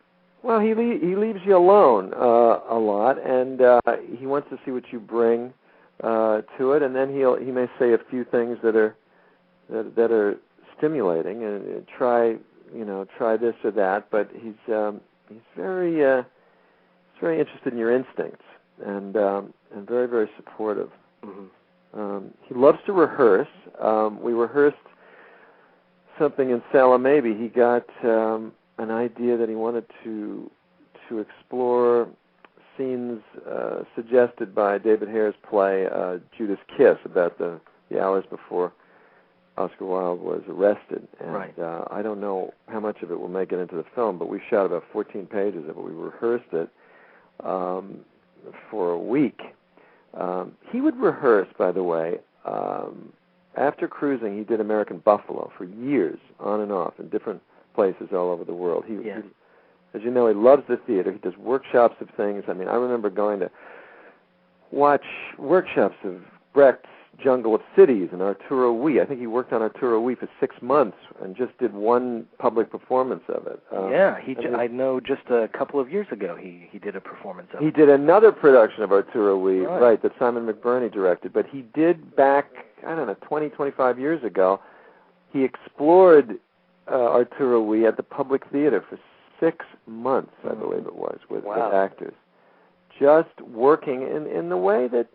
L: Well, he leaves you alone a lot, and he wants to see what you bring to it, and then he may say a few things that are stimulating, and try this or that. But he's very interested in your instincts, and very, very supportive. Mm-hmm. He loves to rehearse. We rehearsed something in Salomaybe. He got an idea that he wanted to explore scenes suggested by David Hare's play Judas Kiss, about the hours before Oscar Wilde was arrested. And
A: right.
L: I don't know how much of it will make it into the film, but we shot about 14 pages of it. We rehearsed it for a week. He would rehearse, by the way. After cruising, he did American Buffalo for years, on and off, in different places all over the world. He, as you know, he loves the theater. He does workshops of things. I remember going to watch workshops of Brecht's Jungle of Cities and Arturo Ui. I think he worked on Arturo Ui for 6 months and just did one public performance of it.
A: I know just a couple of years ago he did a performance of it.
L: He did another production of Arturo Ui, right, that Simon McBurney directed. But he did back, 20, 25 years ago, he explored Arturo Ui at the Public Theater for 6 months, I believe it was, with actors. Just working in the way that,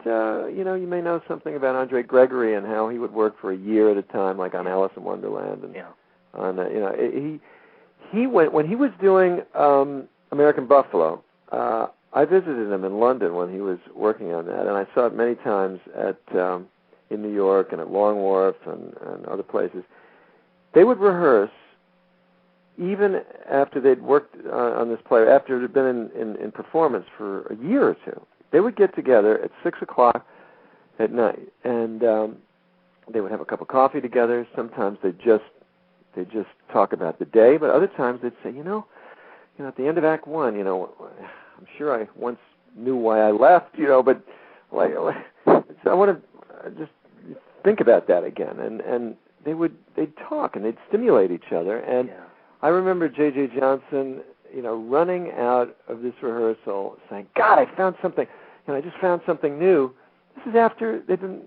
L: you may know something about Andre Gregory and how he would work for a year at a time, like on Alice in Wonderland. And on, he went, when he was doing American Buffalo, I visited him in London when he was working on that, and I saw it many times in New York and at Long Wharf and other places. They would rehearse even after they'd worked on this play, after it had been in performance for a year or two. They would get together at 6 o'clock at night, and they would have a cup of coffee together. Sometimes they'd just talk about the day, but other times they'd say, at the end of Act 1, I'm sure I once knew why I left, but I want to just think about that again. And they'd talk and they'd stimulate each other. And I remember J.J. Johnson, running out of this rehearsal saying, God, I found something. I just found something new. This is after they've been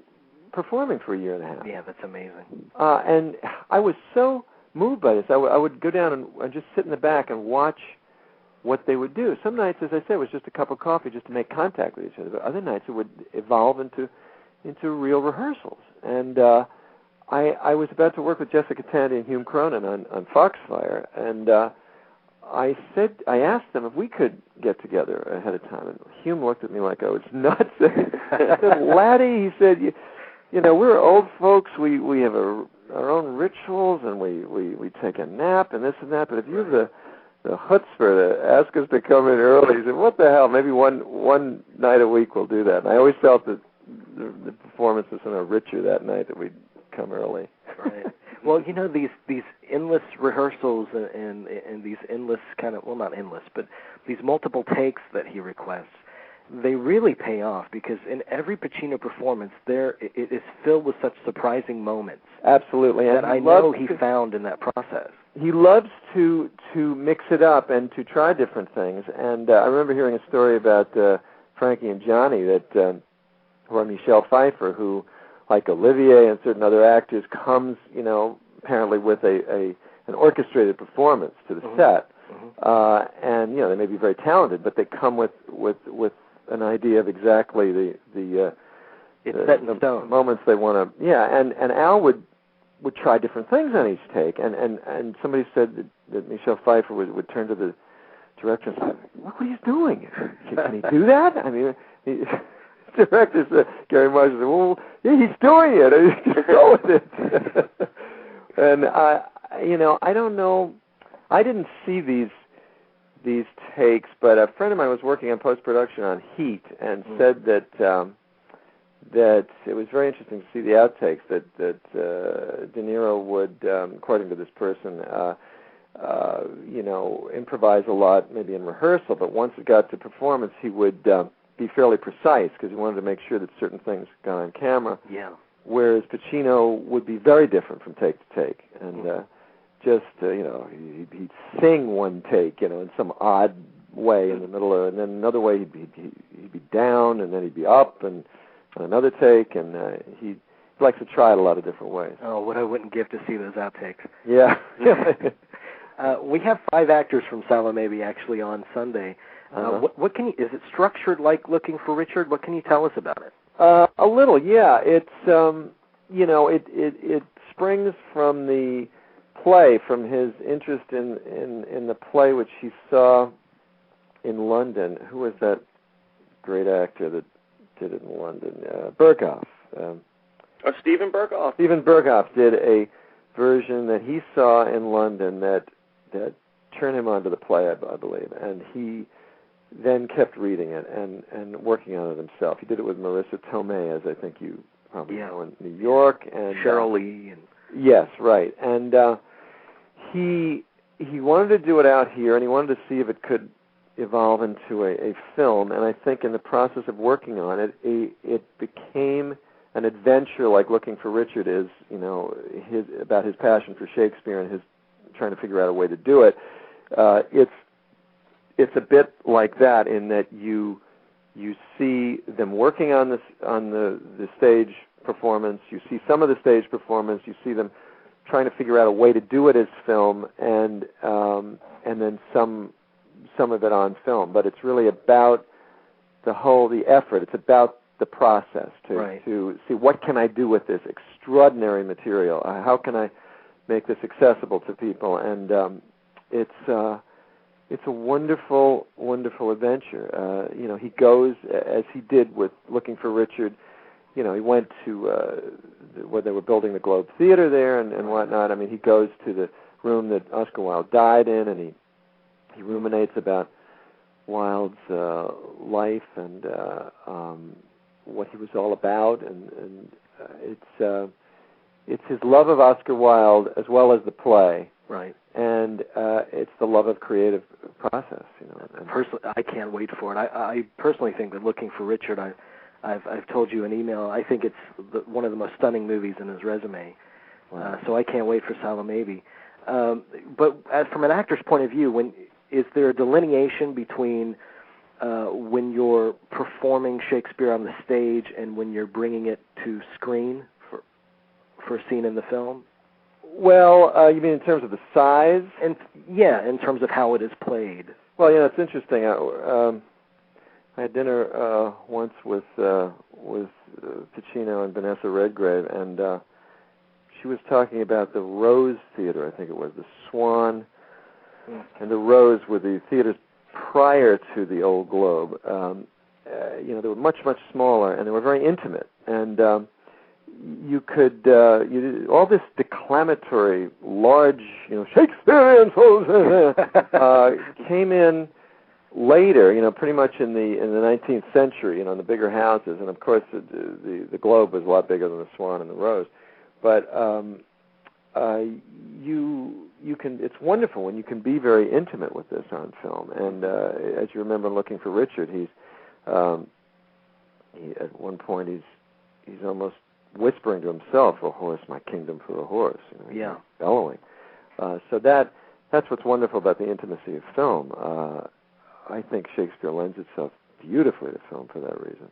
L: performing for a year and a half.
A: Yeah, that's amazing.
L: And I was so moved by this. I would go down and just sit in the back and watch what they would do. Some nights, as I said, it was just a cup of coffee just to make contact with each other. But other nights it would evolve into real rehearsals. And I was about to work with Jessica Tandy and Hume Cronin on Foxfire, and I asked them if we could get together ahead of time. And Hume looked at me like I was nuts. I said, Laddie, he said, we're old folks. We have our own rituals, and we take a nap and this and that. But if you have the chutzpah to ask us to come in early, he said, what the hell? Maybe one night a week we'll do that. And I always felt that the performance was somehow richer that night, that we'd come early.
A: Right. Well, these endless rehearsals and these endless not endless, but these multiple takes that he requests, they really pay off, because in every Pacino performance, it is filled with such surprising moments.
L: Absolutely.
A: That I know he found in that process. He
L: loves to mix it up and to try different things. And I remember hearing a story about Frankie and Johnny or Michelle Pfeiffer, who, like Olivier and certain other actors, comes, apparently with an orchestrated performance to the set. And they may be very talented, but they come with an idea of exactly the
A: set in stone
L: moments they want to. And Al would try different things on each take, and somebody said that Michelle Pfeiffer would turn to the director and say, "Look what he's doing! Can he do that?" I mean, the director said, Gary Marshall said, "Well, yeah, he's doing it. Just go with it." And I don't know. I didn't see these takes, but a friend of mine was working on post-production on Heat and said that it was very interesting to see the outtakes, that De Niro would, according to this person, improvise a lot maybe in rehearsal, but once it got to performance, he would be fairly precise, because he wanted to make sure that certain things got on camera.
A: Yeah.
L: Whereas Pacino would be very different from take to take, and he'd sing one take, in some odd way in the middle, and then another way he'd be down, and then he'd be up, and on another take, and he likes to try it a lot of different ways.
A: Oh, what I wouldn't give to see those outtakes.
L: Yeah.
A: We have 5 actors from Salomaybe actually on Sunday. What can you? Is it structured like Looking for Richard? What can you tell us about it?
L: A little, yeah. It's it springs from the play, from his interest in the play which he saw in London. Who was that great actor that did it in London? Berghoff.
C: Steven Berghoff.
L: Steven Berghoff did a version that he saw in London that turned him onto the play, I believe, and he then kept reading it and working on it himself. He did it with Marissa Tomei, as I think you probably know, in New York, and
A: Cheryl Lee.
L: Yes, right. And he wanted to do it out here, and he wanted to see if it could evolve into a film, and I think in the process of working on it, it became an adventure like Looking for Richard is, about his passion for Shakespeare and his trying to figure out a way to do it. It's a bit like that in that you see them working on the stage performance, you see some of the stage performance, you see them trying to figure out a way to do it as film, and then some of it on film. But it's really about the effort. It's about the process to see what can I do with this extraordinary material. How can I make this accessible to people? And it's a wonderful, wonderful adventure. He goes, as he did with Looking for Richard. He went to where they were building the Globe Theater there and whatnot. I mean, he goes to the room that Oscar Wilde died in, and he ruminates about Wilde's life and what he was all about, and it's his love of Oscar Wilde as well as the play,
A: right?
L: And it's the love of creative process, And
A: personally, I can't wait for it. I personally think that Looking for Richard, I've told you in email, I think it's one of the most stunning movies in his resume. Wow. So I can't wait for Salomaybe. But from an actor's point of view, is there a delineation between when you're performing Shakespeare on the stage and when you're bringing it to screen for a scene in the film?
L: Well, you mean in terms of the size?
A: And in terms of how it is played.
L: Well, it's interesting. I had dinner once with Pacino and Vanessa Redgrave, and she was talking about the Rose Theater, I think it was, the Swan, and the Rose were the theaters prior to the Old Globe. They were much, much smaller, and they were very intimate. And you could, all this declamatory, large, Shakespearean came in later, pretty much in the 19th century, in the bigger houses, and of course the Globe was a lot bigger than the Swan and the Rose. But you can. It's wonderful when you can be very intimate with this on film. And as you remember, Looking for Richard, he at one point he's almost whispering to himself, "A horse, my kingdom for a horse." Bellowing. So that's what's wonderful about the intimacy of film. I think Shakespeare lends itself beautifully to film for that reason.